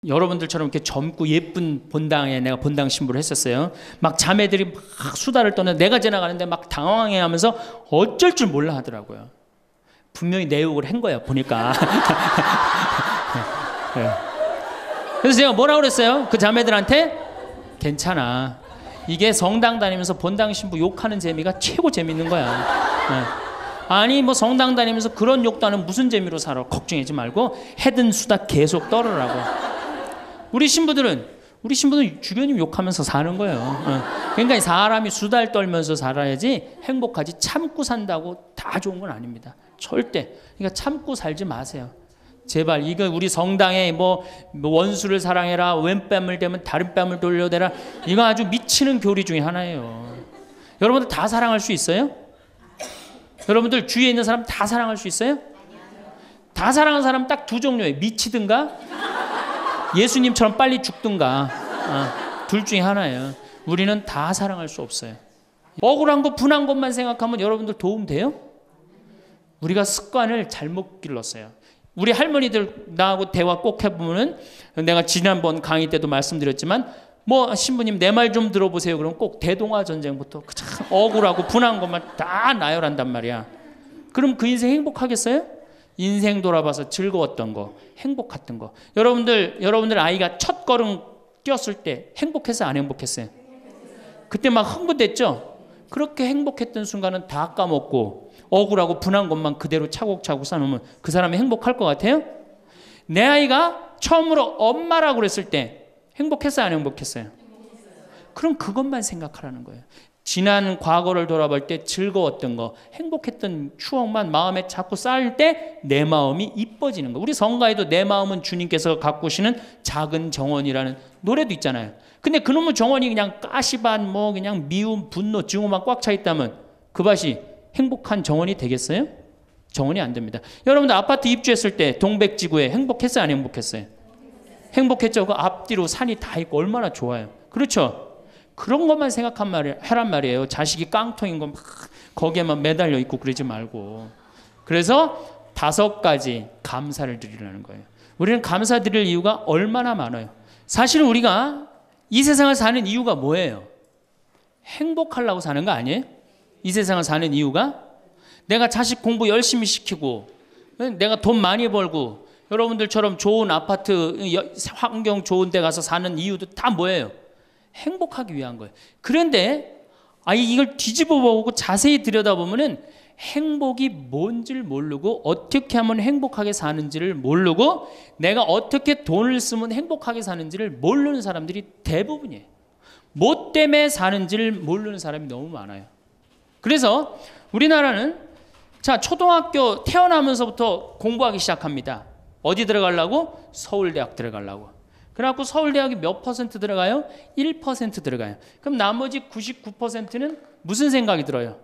여러분들처럼 이렇게 젊고 예쁜 본당에 내가 본당 신부를 했었어요. 막 자매들이 막 수다를 떠는 내가 지나가는데 막 당황해하면서 어쩔 줄 몰라 하더라고요. 분명히 내 욕을 한 거야 보니까. 네. 그래서 제가 뭐라고 그랬어요? 그 자매들한테 괜찮아. 이게 성당 다니면서 본당 신부 욕하는 재미가 최고 재밌는 거야. 네. 아니 뭐 성당 다니면서 그런 욕도 하는 무슨 재미로 살아. 걱정하지 말고 해든 수다 계속 떨으라고. 우리 신부들은 주교님 욕하면서 사는 거예요. 그러니까 사람이 수다를 떨면서 살아야지 행복하지 참고 산다고 다 좋은 건 아닙니다. 절대. 그러니까 참고 살지 마세요. 제발. 이거 우리 성당에 뭐 원수를 사랑해라, 왼뺨을 대면 다른 뺨을 돌려대라, 이거 아주 미치는 교리 중에 하나예요. 여러분들 다 사랑할 수 있어요? 여러분들 주위에 있는 사람 다 사랑할 수 있어요? 다 사랑하는 사람 딱 두 종류예요. 미치든가 예수님처럼 빨리 죽든가. 둘 중에 하나예요. 우리는 다 사랑할 수 없어요. 억울한 것, 분한 것만 생각하면 여러분들 도움 돼요? 우리가 습관을 잘못 길렀어요. 우리 할머니들 나하고 대화 꼭 해보면은, 내가 지난번 강의 때도 말씀드렸지만 뭐 신부님 내 말 좀 들어보세요. 그럼 꼭 대동아 전쟁부터 참 억울하고 분한 것만 다 나열한단 말이야. 그럼 그 인생 행복하겠어요? 인생 돌아봐서 즐거웠던 거, 행복했던 거. 여러분들 아이가 첫 걸음 뛰었을 때 행복했어요, 안 행복했어요? 그때 막 흥분됐죠? 그렇게 행복했던 순간은 다 까먹고 억울하고 분한 것만 그대로 차곡차곡 쌓아놓으면 그 사람이 행복할 것 같아요? 내 아이가 처음으로 엄마라고 그랬을 때 행복했어요, 안 행복했어요? 그럼 그것만 생각하라는 거예요. 지난 과거를 돌아볼 때 즐거웠던 거, 행복했던 추억만 마음에 자꾸 쌓일 때 내 마음이 이뻐지는 거. 우리 성가에도 내 마음은 주님께서 가꾸시는 작은 정원이라는 노래도 있잖아요. 근데 그놈의 정원이 그냥 가시밭, 뭐 그냥 미움, 분노, 증오만 꽉 차 있다면 그 밭이 행복한 정원이 되겠어요? 정원이 안 됩니다. 여러분들 아파트 입주했을 때 동백지구에 행복했어요, 안 행복했어요? 행복했죠. 그 앞뒤로 산이 다 있고 얼마나 좋아요. 그렇죠? 그런 것만 하란 말이에요. 자식이 깡통인 거 막 거기에만 매달려 있고 그러지 말고. 그래서 5가지 감사를 드리라는 거예요. 우리는 감사드릴 이유가 얼마나 많아요. 사실 우리가 이 세상을 사는 이유가 뭐예요? 행복하려고 사는 거 아니에요? 이 세상을 사는 이유가 내가 자식 공부 열심히 시키고 내가 돈 많이 벌고 여러분들처럼 좋은 아파트 환경 좋은 데 가서 사는 이유도 다 뭐예요? 행복하기 위한 거예요. 그런데 이걸 뒤집어 보고 자세히 들여다보면은 행복이 뭔지를 모르고 어떻게 하면 행복하게 사는지를 모르고 내가 어떻게 돈을 쓰면 행복하게 사는지를 모르는 사람들이 대부분이에요. 뭐 때문에 사는지를 모르는 사람이 너무 많아요. 그래서 우리나라는 초등학교 태어나면서부터 공부하기 시작합니다. 어디 들어가려고? 서울대학 들어가려고. 그래갖고 서울대학이 몇 퍼센트 들어가요? 1% 들어가요. 그럼 나머지 99%는 무슨 생각이 들어요?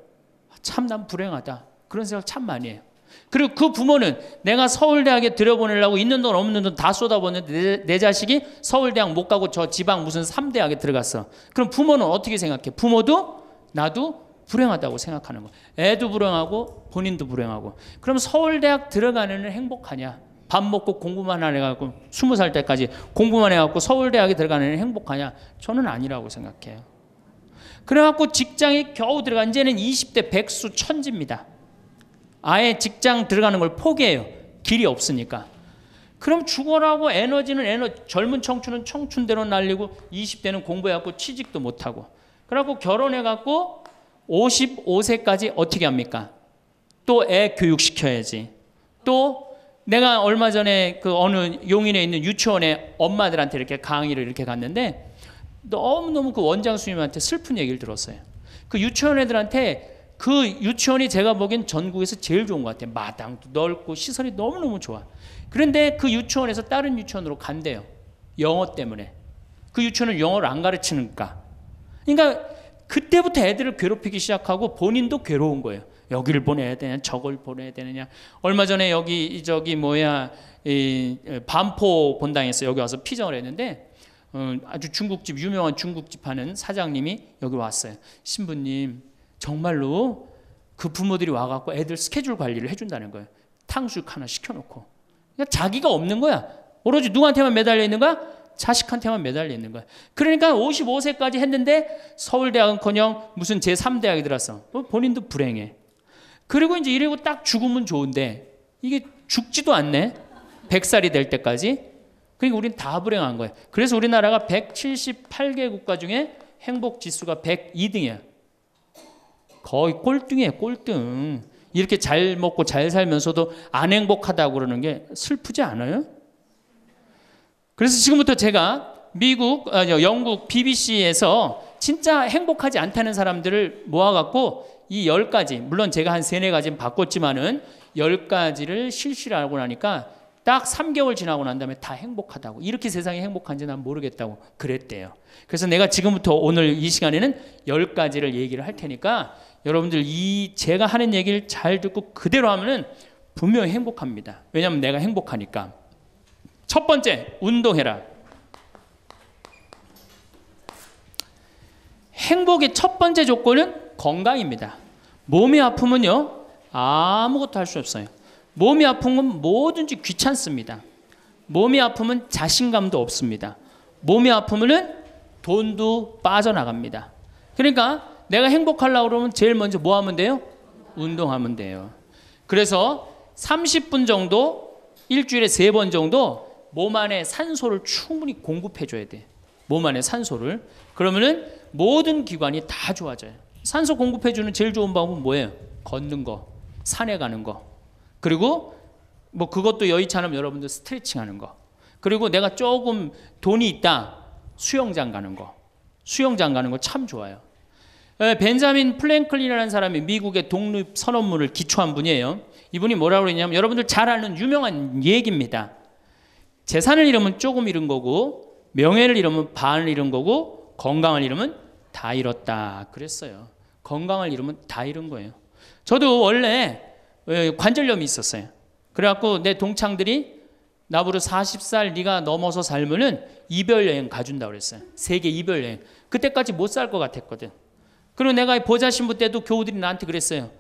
참 난 불행하다. 그런 생각 참 많이 해요. 그리고 그 부모는 내가 서울대학에 들여보내려고 있는 돈 없는 돈 다 쏟아붓는데 내 자식이 서울대학 못 가고 저 지방 무슨 3대학에 들어갔어. 그럼 부모는 어떻게 생각해? 부모도 나도 불행하다고 생각하는 거예요. 애도 불행하고 본인도 불행하고. 그럼 서울대학 들어가는 애는 행복하냐? 밥 먹고 공부만 해갖고 20살 때까지 공부만 해갖고 서울대학에 들어가는 애는 행복하냐? 저는 아니라고 생각해요. 그래갖고 직장에 겨우 들어간 이제는 20대 백수 천지입니다. 아예 직장 들어가는 걸 포기해요. 길이 없으니까. 그럼 죽어라고 에너지는 젊은 청춘은 청춘대로 날리고 20대는 공부해갖고 취직도 못하고 그래갖고 결혼해갖고 55세까지 어떻게 합니까? 또 애 교육시켜야지. 또 내가 얼마 전에 그 어느 용인에 있는 유치원에 엄마들한테 이렇게 강의를 이렇게 갔는데 너무너무 그 원장 선생님한테 슬픈 얘기를 들었어요. 그 유치원 애들한테 그 유치원이 제가 보기엔 전국에서 제일 좋은 것 같아요. 마당도 넓고 시설이 너무너무 좋아. 그런데 그 유치원에서 다른 유치원으로 간대요. 영어 때문에. 그 유치원은 영어를 안 가르치니까. 그러니까 그때부터 애들을 괴롭히기 시작하고 본인도 괴로운 거예요. 여기를 보내야 되냐, 저걸 보내야 되느냐. 얼마 전에 반포 본당에서 여기 와서 피정을 했는데 아주 중국집, 유명한 중국집 하는 사장님이 여기 왔어요. 신부님, 정말로 그 부모들이 와갖고 애들 스케줄 관리를 해준다는 거예요. 탕수육 하나 시켜놓고. 그러니까 자기가 없는 거야. 오로지 누구한테만 매달려 있는 거야? 자식한테만 매달려 있는 거야. 그러니까 55세까지 했는데 서울대학은커녕 무슨 제3대학에 들었어. 본인도 불행해. 그리고 이제 이러고 딱 죽으면 좋은데 이게 죽지도 않네. 100살이 될 때까지. 그러니까 우린 다 불행한 거예요. 그래서 우리나라가 178개 국가 중에 행복 지수가 102등이야. 거의 꼴등이에요, 꼴등. 이렇게 잘 먹고 잘 살면서도 안 행복하다고 그러는 게 슬프지 않아요? 그래서 지금부터 제가 영국 BBC에서 진짜 행복하지 않다는 사람들을 모아갖고 이 10가지, 물론 제가 한 3, 4가지는 바꿨지만은 10가지를 실시를 하고 나니까 딱 3개월 지나고 난 다음에 다 행복하다고. 이렇게 세상이 행복한지 난 모르겠다고 그랬대요. 그래서 내가 지금부터 오늘 이 시간에는 10가지를 얘기를 할 테니까 여러분들 제가 하는 얘기를 잘 듣고 그대로 하면은 분명히 행복합니다. 왜냐하면 내가 행복하니까. 첫 번째, 운동해라. 행복의 첫 번째 조건은 건강입니다. 몸이 아프면요, 아무것도 할 수 없어요. 몸이 아픈 건 뭐든지 귀찮습니다. 몸이 아프면 자신감도 없습니다. 몸이 아프면은 돈도 빠져나갑니다. 그러니까 내가 행복하려고 그러면 제일 먼저 뭐 하면 돼요? 운동하면 돼요. 그래서 30분 정도, 일주일에 3번 정도 몸 안에 산소를 충분히 공급해 줘야 돼. 몸 안에 산소를. 그러면은 모든 기관이 다 좋아져요. 산소 공급해 주는 제일 좋은 방법은 뭐예요? 걷는 거, 산에 가는 거. 그리고 뭐 그것도 여의치 않으면 여러분들 스트레칭 하는 거. 그리고 내가 조금 돈이 있다, 수영장 가는 거. 수영장 가는 거 참 좋아요. 벤자민 플랭클린이라는 사람이 미국의 독립 선언문을 기초한 분이에요. 이분이 뭐라고 그랬냐면 여러분들 잘 아는 유명한 얘기입니다. 재산을 잃으면 조금 잃은 거고, 명예를 잃으면 반을 잃은 거고, 건강을 잃으면 다 잃었다 그랬어요. 건강을 잃으면 다 잃은 거예요. 저도 원래 관절염이 있었어요. 그래갖고 내 동창들이 나보고 40살 네가 넘어서 살면은 이별여행 가준다고 그랬어요. 세계 이별여행. 그때까지 못 살 것 같았거든. 그리고 내가 보자 신부 때도 교우들이 나한테 그랬어요.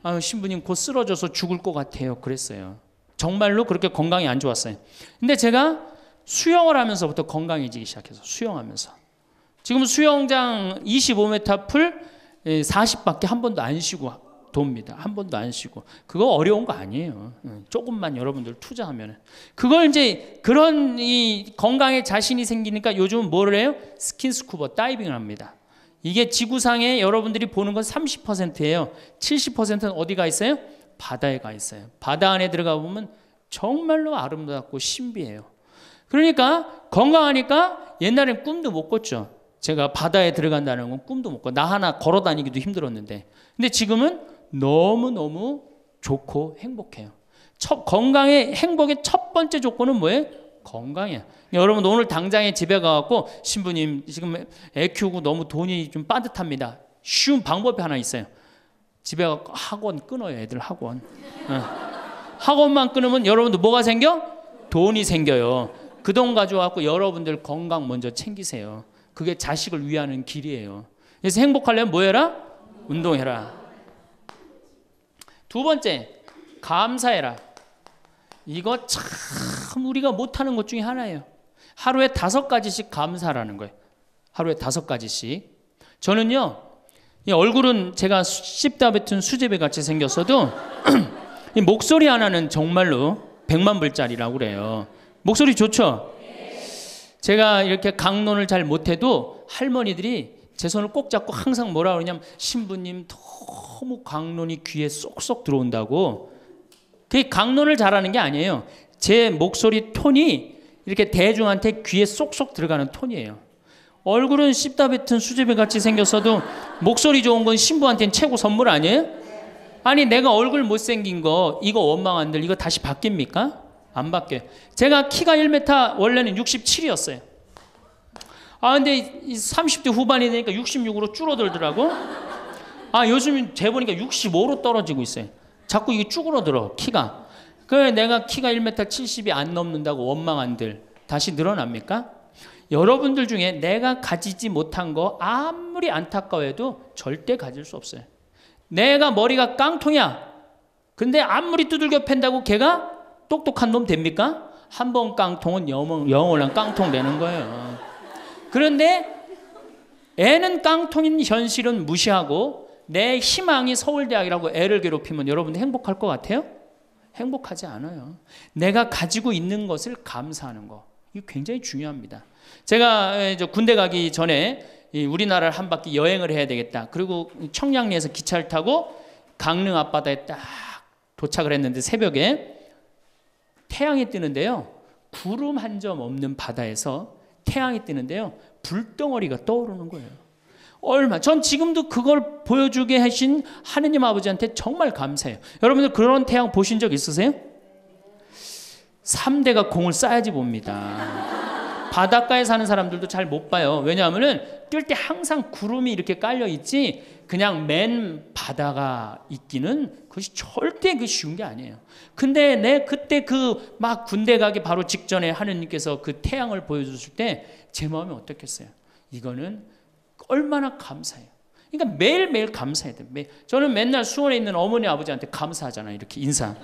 아, 신부님 곧 쓰러져서 죽을 것 같아요. 그랬어요. 정말로 그렇게 건강이 안 좋았어요. 근데 제가 수영을 하면서부터 건강해지기 시작해서 수영하면서 지금 수영장 25m 풀 40밖에 한 번도 안 쉬고 돕니다. 한 번도 안 쉬고. 그거 어려운 거 아니에요. 조금만 여러분들 투자하면. 그걸 이제 그런 이 건강에 자신이 생기니까 요즘은 뭐를 해요? 스킨스쿠버 다이빙을 합니다. 이게 지구상에 여러분들이 보는 건 30%예요. 70%는 어디가 있어요? 바다에 가 있어요. 바다 안에 들어가 보면 정말로 아름답고 신비해요. 그러니까 건강하니까 옛날엔 꿈도 못 꿨죠. 제가 바다에 들어간다는 건 꿈도 못 꿔. 나 하나 걸어 다니기도 힘들었는데. 근데 지금은 너무너무 좋고 행복해요. 건강의 행복의 첫 번째 조건은 뭐예요? 건강이에요. 여러분 오늘 당장에 집에 가갖고 신부님 지금 애 키우고 너무 돈이 좀 빠듯합니다. 쉬운 방법이 하나 있어요. 집에 가서 학원 끊어요. 애들 학원. 학원만 끊으면 여러분들 뭐가 생겨? 돈이 생겨요. 그 돈 가져와서 여러분들 건강 먼저 챙기세요. 그게 자식을 위하는 길이에요. 그래서 행복하려면 뭐 해라? 운동해라. 두 번째, 감사해라. 이거 참 우리가 못하는 것 중에 하나예요. 하루에 5가지씩 감사라는 거예요. 하루에 5가지씩. 저는요, 이 얼굴은 제가 씹다 뱉은 수제비 같이 생겼어도 이 목소리 하나는 정말로 100만 불짜리라고 그래요. 목소리 좋죠? 제가 이렇게 강론을 잘 못해도 할머니들이 제 손을 꼭 잡고 항상 뭐라 그러냐면 신부님 너무 강론이 귀에 쏙쏙 들어온다고. 그게 강론을 잘하는 게 아니에요. 제 목소리 톤이 이렇게 대중한테 귀에 쏙쏙 들어가는 톤이에요. 얼굴은 씹다 뱉은 수제비 같이 생겼어도 목소리 좋은 건 신부한테는 최고 선물 아니에요? 아니 내가 얼굴 못생긴 거 이거 원망한들 이거 다시 바뀝니까? 안 바뀌어요. 제가 키가 1m 원래는 67이었어요. 아 근데 30대 후반이 되니까 66으로 줄어들더라고. 아 요즘 재보니까 65로 떨어지고 있어요. 자꾸 이게 쭈그러들어 키가. 그래 내가 키가 1m 70이 안 넘는다고 원망한들 다시 늘어납니까? 여러분들 중에 내가 가지지 못한 거 아무리 안타까워해도 절대 가질 수 없어요. 내가 머리가 깡통이야. 근데 아무리 두들겨 팬다고 걔가 똑똑한 놈 됩니까? 한 번 깡통은 영원한 깡통 되는 거예요. 그런데 애는 깡통인 현실은 무시하고 내 희망이 서울대학이라고 애를 괴롭히면 여러분들 행복할 것 같아요? 행복하지 않아요. 내가 가지고 있는 것을 감사하는 거. 이거 굉장히 중요합니다. 제가 군대 가기 전에 우리나라를 한 바퀴 여행을 해야 되겠다. 그리고 청량리에서 기차를 타고 강릉 앞바다에 딱 도착을 했는데 새벽에 태양이 뜨는데요. 구름 한 점 없는 바다에서 태양이 뜨는데요. 불덩어리가 떠오르는 거예요. 전 지금도 그걸 보여주게 하신 하느님 아버지한테 정말 감사해요. 여러분들 그런 태양 보신 적 있으세요? 3대가 공을 쌓아야지 봅니다. 바닷가에 사는 사람들도 잘 못 봐요. 왜냐하면은 뜰 때 항상 구름이 이렇게 깔려 있지 그냥 맨 바다가 있기는 그것이 절대 쉬운 게 아니에요. 근데 내 그때 막 군대 가기 바로 직전에 하느님께서 그 태양을 보여주실 때 제 마음이 어떻겠어요? 이거는 얼마나 감사해요. 그러니까 매일매일 감사해야 돼요. 저는 맨날 수원에 있는 어머니 아버지한테 감사하잖아요. 이렇게 인사.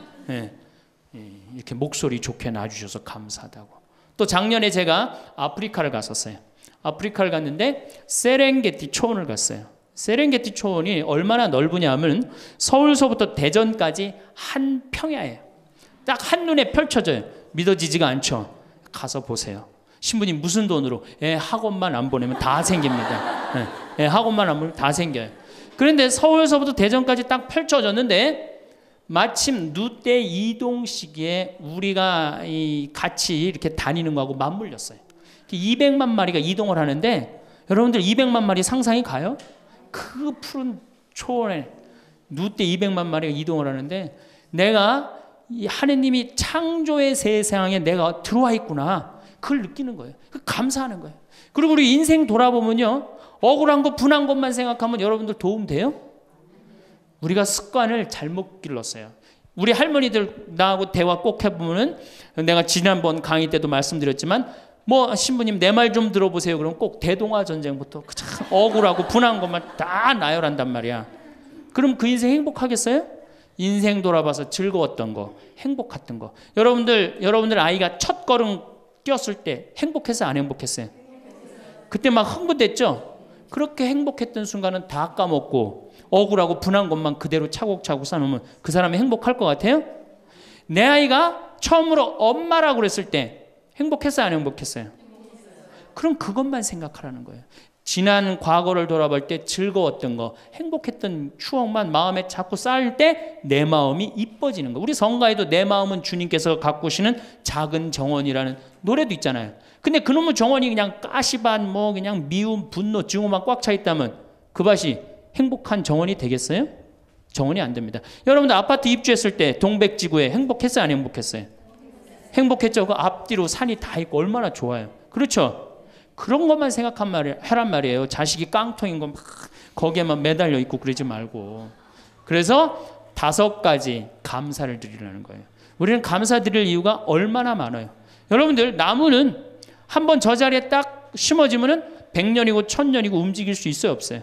이렇게 목소리 좋게 놔주셔서 감사하다고. 또 작년에 제가 아프리카를 갔었어요. 아프리카를 갔는데 세렝게티 초원을 갔어요. 세렝게티 초원이 얼마나 넓으냐면 서울서부터 대전까지 한 평야예요. 딱 한눈에 펼쳐져요. 믿어지지가 않죠. 가서 보세요. 신부님 무슨 돈으로? 학원만 안 보내면 다 생깁니다. 학원만 안 보내면 다 생겨요. 그런데 서울서부터 대전까지 딱 펼쳐졌는데 마침 누때 이동 시기에 우리가 같이 이렇게 다니는 거하고 맞물렸어요. 200만 마리가 이동을 하는데 여러분들 200만 마리 상상이 가요? 그 푸른 초원에 누때 200만 마리가 이동을 하는데 내가 하느님이 창조의 세상에 내가 들어와 있구나. 그걸 느끼는 거예요. 감사하는 거예요. 그리고 우리 인생 돌아보면요. 억울한 것, 분한 것만 생각하면 여러분들 도움 돼요? 우리가 습관을 잘못 길렀어요. 우리 할머니들 나하고 대화 꼭 해보면은 내가 지난번 강의 때도 말씀드렸지만 신부님 내 말 좀 들어보세요. 그러면 꼭 대동아 전쟁부터 참 억울하고 분한 것만 다 나열한단 말이야. 그럼 그 인생 행복하겠어요? 인생 돌아봐서 즐거웠던 거, 행복했던 거. 여러분들 아이가 첫 걸음 뛰었을 때 행복했어요? 안 행복했어요? 그때 막 흥분됐죠? 그렇게 행복했던 순간은 다 까먹고 억울하고 분한 것만 그대로 차곡차곡 쌓아놓으면 그 사람이 행복할 것 같아요? 내 아이가 처음으로 엄마라고 그랬을 때 행복했어요? 안 행복했어요? 그럼 그것만 생각하라는 거예요. 지난 과거를 돌아볼 때 즐거웠던 거, 행복했던 추억만 마음에 자꾸 쌓일 때 내 마음이 이뻐지는 거. 우리 성가에도 내 마음은 주님께서 가꾸시는 작은 정원이라는 노래도 있잖아요. 근데 그놈의 정원이 그냥 가시밭 그냥 미움, 분노, 증오만 꽉 차 있다면 그 밭이 행복한 정원이 되겠어요? 정원이 안 됩니다. 여러분들 아파트 입주했을 때 동백지구에 행복했어요? 안 행복했어요? 행복했죠. 그 앞뒤로 산이 다 있고 얼마나 좋아요. 그렇죠? 그런 것만 하란 말이에요. 자식이 깡통인 거 막 거기에만 매달려 있고 그러지 말고. 그래서 5가지 감사를 드리라는 거예요. 우리는 감사드릴 이유가 얼마나 많아요. 여러분들 나무는 한번 저 자리에 딱 심어지면은 100년이고 1000년이고 움직일 수 있어요, 없어요?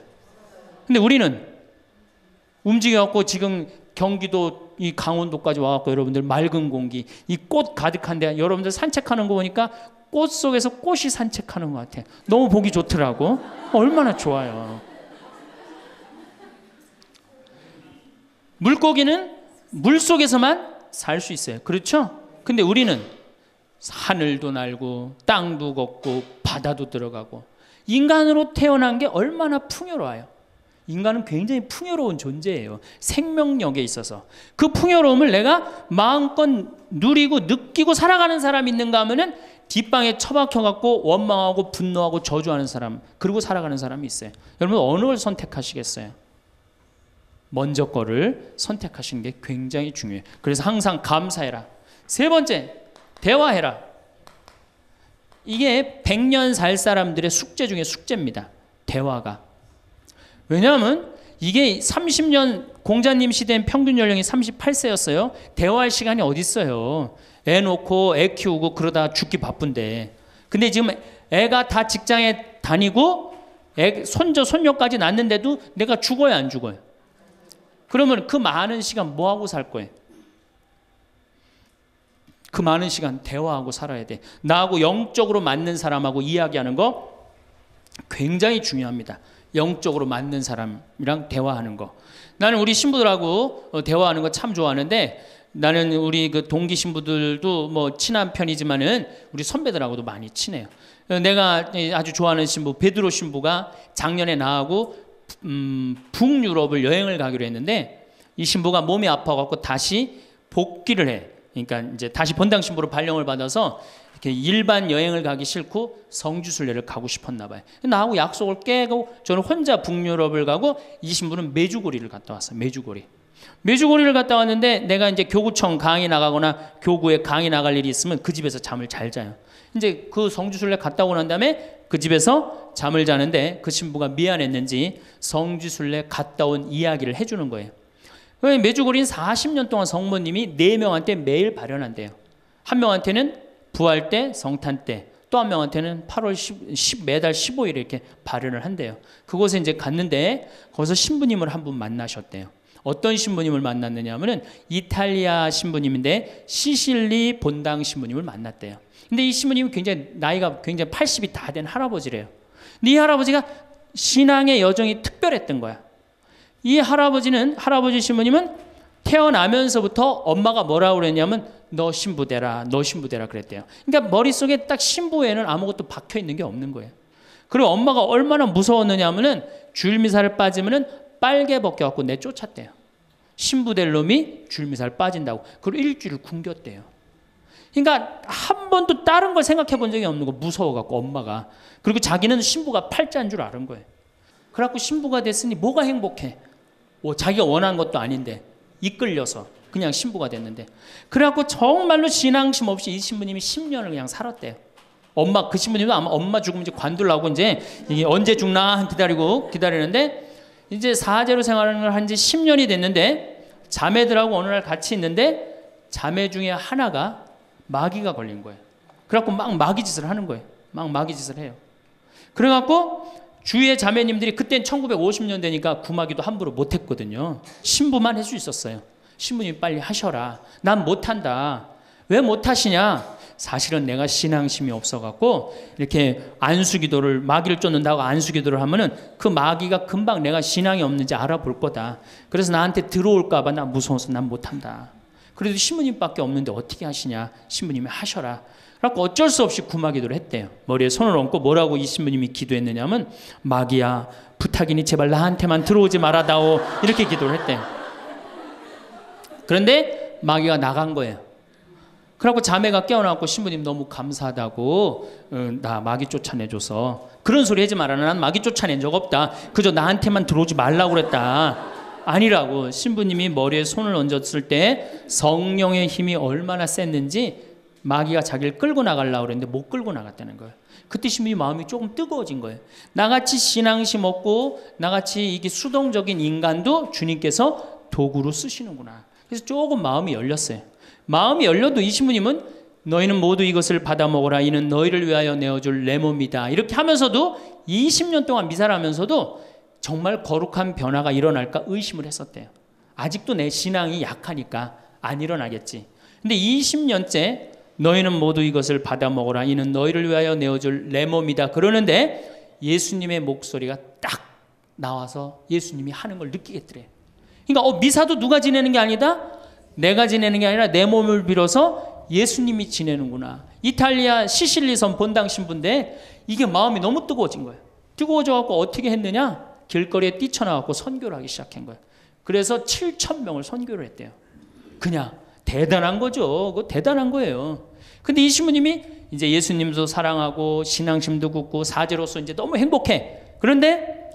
근데 우리는 움직여갖고 지금 경기도 이 강원도까지 와갖고 여러분들 맑은 공기, 이 꽃 가득한데 여러분들 산책하는 거 보니까 꽃 속에서 꽃이 산책하는 것 같아요. 너무 보기 좋더라고. 얼마나 좋아요. 물고기는 물 속에서만 살 수 있어요. 그렇죠? 근데 우리는 하늘도 날고 땅도 걷고 바다도 들어가고 인간으로 태어난 게 얼마나 풍요로워요. 인간은 굉장히 풍요로운 존재예요. 생명력에 있어서. 그 풍요로움을 내가 마음껏 누리고 느끼고 살아가는 사람이 있는가 하면은 뒷방에 처박혀갖고 원망하고 분노하고 저주하는 사람, 그리고 살아가는 사람이 있어요. 여러분 어느 걸 선택하시겠어요? 먼저 거를 선택하시는 게 굉장히 중요해요. 그래서 항상 감사해라. 3번째, 대화해라. 이게 100년 살 사람들의 숙제 중에 숙제입니다. 대화가. 왜냐하면 이게 30년 공자님 시대엔 평균 연령이 38세였어요. 대화할 시간이 어디 있어요. 애 놓고 애 키우고 그러다 죽기 바쁜데. 근데 지금 애가 다 직장에 다니고 손자 손녀까지 낳는데도 내가 죽어요, 안 죽어요? 그러면 그 많은 시간 뭐 하고 살 거예요? 그 많은 시간 대화하고 살아야 돼. 나하고 영적으로 맞는 사람하고 이야기하는 거 굉장히 중요합니다. 영적으로 맞는 사람이랑 대화하는 거. 나는 우리 신부들하고 대화하는 거 참 좋아하는데, 나는 우리 그 동기 신부들도 뭐 친한 편이지만은 우리 선배들하고도 많이 친해요. 내가 아주 좋아하는 신부 베드로 신부가 작년에 나하고 북유럽을 여행을 가기로 했는데, 이 신부가 몸이 아파갖고 다시 복귀를 해. 그러니까 이제 다시 본당 신부로 발령을 받아서 이렇게 일반 여행을 가기 싫고 성지순례를 가고 싶었나 봐요. 나하고 약속을 깨고 저는 혼자 북유럽을 가고, 이 신부는 메주고리를 갔다 왔어요. 메주고리를 갔다 왔는데, 내가 이제 교구청 강의 나가거나 교구에 강의 나갈 일이 있으면 그 집에서 잠을 잘 자요. 이제 그 성지순례 갔다 오고 난 다음에 그 집에서 잠을 자는데, 그 신부가 미안했는지 성지순례 갔다 온 이야기를 해주는 거예요. 메주고리는 40년 동안 성모님이 4명한테 매일 발현한대요. 한 명한테는 부활 때, 성탄 때, 또 한 명한테는 8월 10 매달 15일에 이렇게 발현을 한대요. 그곳에 이제 갔는데 거기서 신부님을 한 분 만나셨대요. 어떤 신부님을 만났느냐 하면은 이탈리아 신부님인데 시실리 본당 신부님을 만났대요. 근데 이 신부님이 나이가 굉장히 80이 다 된 할아버지래요. 근데 이 할아버지가 신앙의 여정이 특별했던 거야. 이 할아버지 신부님은 태어나면서부터 엄마가 뭐라고 그랬냐면 너 신부되라 그랬대요. 그러니까 머릿속에 딱 신부에는 아무것도 박혀 있는 게 없는 거예요. 그리고 엄마가 얼마나 무서웠느냐 하면은 주일미사를 빠지면은 빨개 벗겨갖고 내쫓았대요. 신부될 놈이 주일미사를 빠진다고. 그리고 일주일 굶겼대요. 그러니까 한 번도 다른 걸 생각해 본 적이 없는 거, 무서워갖고 엄마가. 그리고 자기는 신부가 팔자인 줄 아는 거예요. 그래갖고 신부가 됐으니 뭐가 행복해. 자기가 원한 것도 아닌데 이끌려서 그냥 신부가 됐는데, 그래갖고 정말로 신앙심 없이 이 신부님이 10년을 그냥 살았대요. 그 신부님도 아마 엄마 죽으면 이제 관둘라고 이제 이게 언제 죽나 기다리는데, 이제 사제로 생활을 한 지 10년이 됐는데 자매들하고 어느 날 같이 있는데 자매 중에 하나가 마귀가 걸린 거예요. 그래갖고 막 마귀짓을 하는 거예요. 막 마귀짓을 해요. 그래갖고 주위의 자매님들이, 그땐 1950년대니까 구마기도 함부로 못했거든요. 신부만 할 수 있었어요. 신부님 빨리 하셔라. 난 못한다. 왜 못하시냐? 사실은 내가 신앙심이 없어갖고 이렇게 안수기도를, 마귀를 쫓는다고 안수기도를 하면은 그 마귀가 금방 내가 신앙이 없는지 알아볼 거다. 그래서 나한테 들어올까봐 나 무서워서 난 못한다. 그래도 신부님밖에 없는데 어떻게 하시냐? 신부님이 하셔라. 그래서 어쩔 수 없이 구마기도를 했대요. 머리에 손을 얹고 뭐라고 이 신부님이 기도했느냐면, 마귀야 부탁이니 제발 나한테만 들어오지 말아다오, 이렇게 기도를 했대요. 그런데 마귀가 나간 거예요. 그래갖고 자매가 깨어나고 신부님 너무 감사하다고, 나 마귀 쫓아내줘서. 그런 소리 하지 마라. 난 마귀 쫓아낸 적 없다. 그저 나한테만 들어오지 말라고 그랬다. 아니라고. 신부님이 머리에 손을 얹었을 때 성령의 힘이 얼마나 셌는지 마귀가 자기를 끌고 나가려고 그랬는데 못 끌고 나갔다는 거예요. 그때 신부님 마음이 조금 뜨거워진 거예요. 나같이 신앙심 없고 나같이 이게 수동적인 인간도 주님께서 도구로 쓰시는구나. 그래서 조금 마음이 열렸어요. 마음이 열려도 이 신부님은 너희는 모두 이것을 받아 먹어라. 이는 너희를 위하여 내어줄 내 몸이다. 이렇게 하면서도 20년 동안 미사를 하면서도 정말 거룩한 변화가 일어날까 의심을 했었대요. 아직도 내 신앙이 약하니까 안 일어나겠지. 근데 20년째 너희는 모두 이것을 받아 먹어라. 이는 너희를 위하여 내어줄 내 몸이다. 그러는데 예수님의 목소리가 딱 나와서 예수님이 하는 걸 느끼겠더래. 그러니까 미사도 누가 지내는 게 아니다. 내가 지내는 게 아니라 내 몸을 빌어서 예수님이 지내는구나. 이탈리아 시실리섬 본당 신부인데 이게 마음이 너무 뜨거워진 거예요. 뜨거워져갖고 어떻게 했느냐? 길거리에 뛰쳐나와서 선교를 하기 시작한 거예요. 그래서 7,000명을 선교를 했대요. 그냥 대단한 거죠. 그거 대단한 거예요. 근데 이 신부님이 이제 예수님도 사랑하고 신앙심도 굳고 사제로서 이제 너무 행복해. 그런데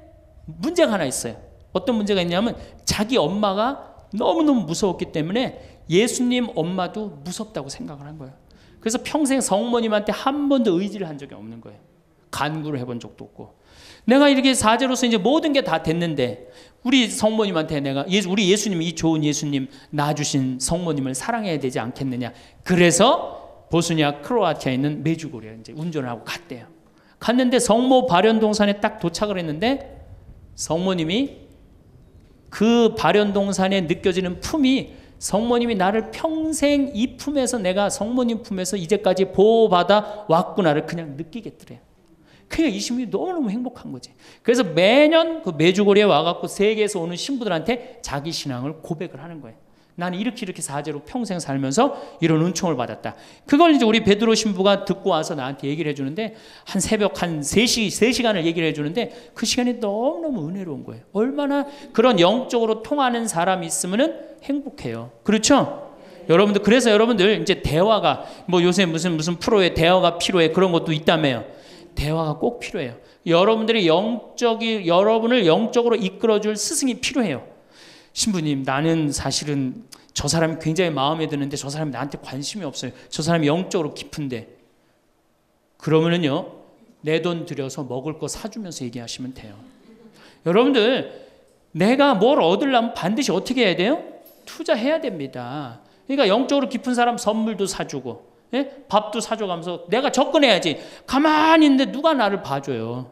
문제가 하나 있어요. 어떤 문제가 있냐면 자기 엄마가 너무너무 무서웠기 때문에 예수님 엄마도 무섭다고 생각을 한 거예요. 그래서 평생 성모님한테 한 번도 의지를 한 적이 없는 거예요. 간구를 해본 적도 없고. 내가 이렇게 사제로서 이제 모든 게 다 됐는데 우리 성모님한테 우리 예수님이 이 좋은 예수님 낳아주신 성모님을 사랑해야 되지 않겠느냐. 그래서 보스니아 크로아티아에 있는 메주고리에 이제 운전을 하고 갔대요. 갔는데 성모 발현동산에 딱 도착을 했는데 성모님이 그 발현동산에 느껴지는 품이 성모님이 나를 평생 이 품에서 내가 성모님 품에서 이제까지 보호받아 왔구나를 그냥 느끼겠더래요. 그러니까 이 신부님이 너무너무 행복한 거지. 그래서 매년 그 메주고리에 와갖고 세계에서 오는 신부들한테 자기 신앙을 고백을 하는 거예요. 나는 이렇게 사제로 평생 살면서 이런 은총을 받았다. 그걸 이제 우리 베드로 신부가 듣고 와서 나한테 얘기를 해주는데 한 새벽 한 3시간을 얘기를 해주는데 그 시간이 너무너무 은혜로운 거예요. 얼마나 그런 영적으로 통하는 사람이 있으면은 행복해요. 그렇죠? 여러분들, 그래서 여러분들 이제 대화가 뭐 요새 무슨 프로에 대화가 필요해 그런 것도 있다며요. 대화가 꼭 필요해요. 여러분들이 여러분을 영적으로 이끌어줄 스승이 필요해요. 신부님, 나는 사실은 저 사람이 굉장히 마음에 드는데 저 사람이 나한테 관심이 없어요. 저 사람이 영적으로 깊은데. 그러면은요, 내 돈 들여서 먹을 거 사주면서 얘기하시면 돼요. 여러분들, 내가 뭘 얻으려면 반드시 어떻게 해야 돼요? 투자해야 됩니다. 그러니까 영적으로 깊은 사람 선물도 사주고, 예? 밥도 사줘가면서 내가 접근해야지. 가만히 있는데 누가 나를 봐줘요.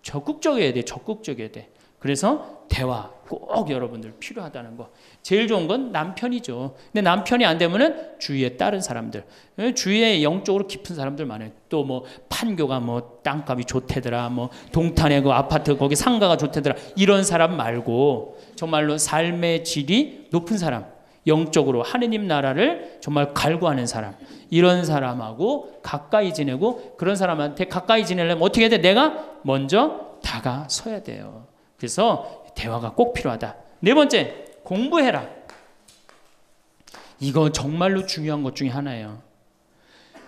적극적이어야 돼. 적극적이어야 돼. 그래서 대화 꼭 여러분들 필요하다는 거. 제일 좋은 건 남편이죠. 근데 남편이 안 되면은 주위에 다른 사람들, 주위에 영적으로 깊은 사람들 많아요. 또 뭐 판교가 뭐 땅값이 좋대더라, 뭐 동탄에 그 아파트 거기 상가가 좋대더라, 이런 사람 말고 정말로 삶의 질이 높은 사람, 영적으로 하느님 나라를 정말 갈구하는 사람, 이런 사람하고 가까이 지내고, 그런 사람한테 가까이 지내려면 어떻게 해야 돼? 내가 먼저 다가서야 돼요. 그래서 대화가 꼭 필요하다. 네 번째, 공부해라. 이거 정말로 중요한 것 중에 하나예요.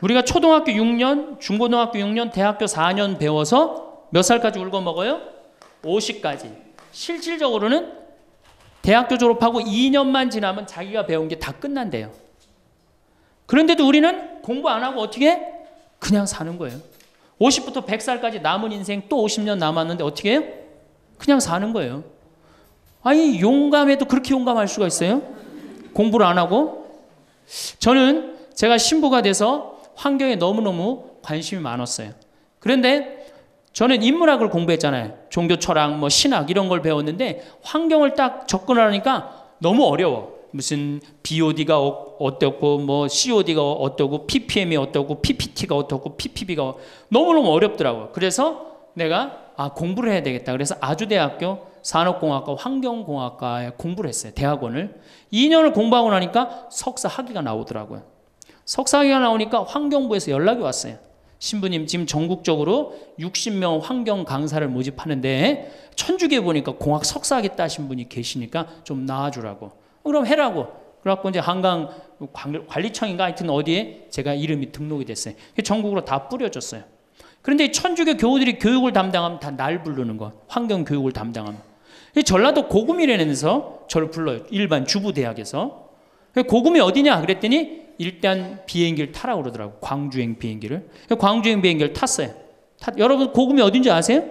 우리가 초등학교 6년, 중고등학교 6년, 대학교 4년 배워서 몇 살까지 울고 먹어요? 50까지. 실질적으로는 대학교 졸업하고 2년만 지나면 자기가 배운 게 다 끝난대요. 그런데도 우리는 공부 안 하고 어떻게 해? 그냥 사는 거예요. 50부터 100살까지 남은 인생 또 50년 남았는데 어떻게 해요? 그냥 사는 거예요. 아니, 용감해도 그렇게 용감할 수가 있어요? 공부를 안 하고? 저는 제가 신부가 돼서 환경에 너무너무 관심이 많았어요. 그런데 저는 인문학을 공부했잖아요. 종교 철학, 뭐 신학 이런 걸 배웠는데 환경을 딱 접근하니까 너무 어려워. 무슨 BOD가 어떻고, 뭐 COD가 어떻고, PPM이 어떻고, PPT가 어떻고, PPB가 너무너무 어렵더라고요. 그래서 내가 공부를 해야 되겠다. 그래서 아주대학교 산업공학과 환경공학과에 공부를 했어요. 대학원을. 2년을 공부하고 나니까 석사 학위가 나오더라고요. 석사 학위가 나오니까 환경부에서 연락이 왔어요. 신부님, 지금 전국적으로 60명 환경 강사를 모집하는데 천주교에 보니까 공학 석사 학위 따신 분이 계시니까 좀 나와주라고. 그럼 해라고. 그래갖고 이제 한강 관리청인가 하여튼 어디에 제가 이름이 등록이 됐어요. 전국으로 다 뿌려졌어요. 그런데 천주교 교우들이 교육을 담당하면 다 날 부르는 거. 환경 교육을 담당하면. 전라도 고구미라면서 저를 불러요. 일반 주부대학에서. 고구미 어디냐 그랬더니 일단 비행기를 타라고 그러더라고. 광주행 비행기를. 광주행 비행기를 탔어요. 여러분 고구미 어딘지 아세요?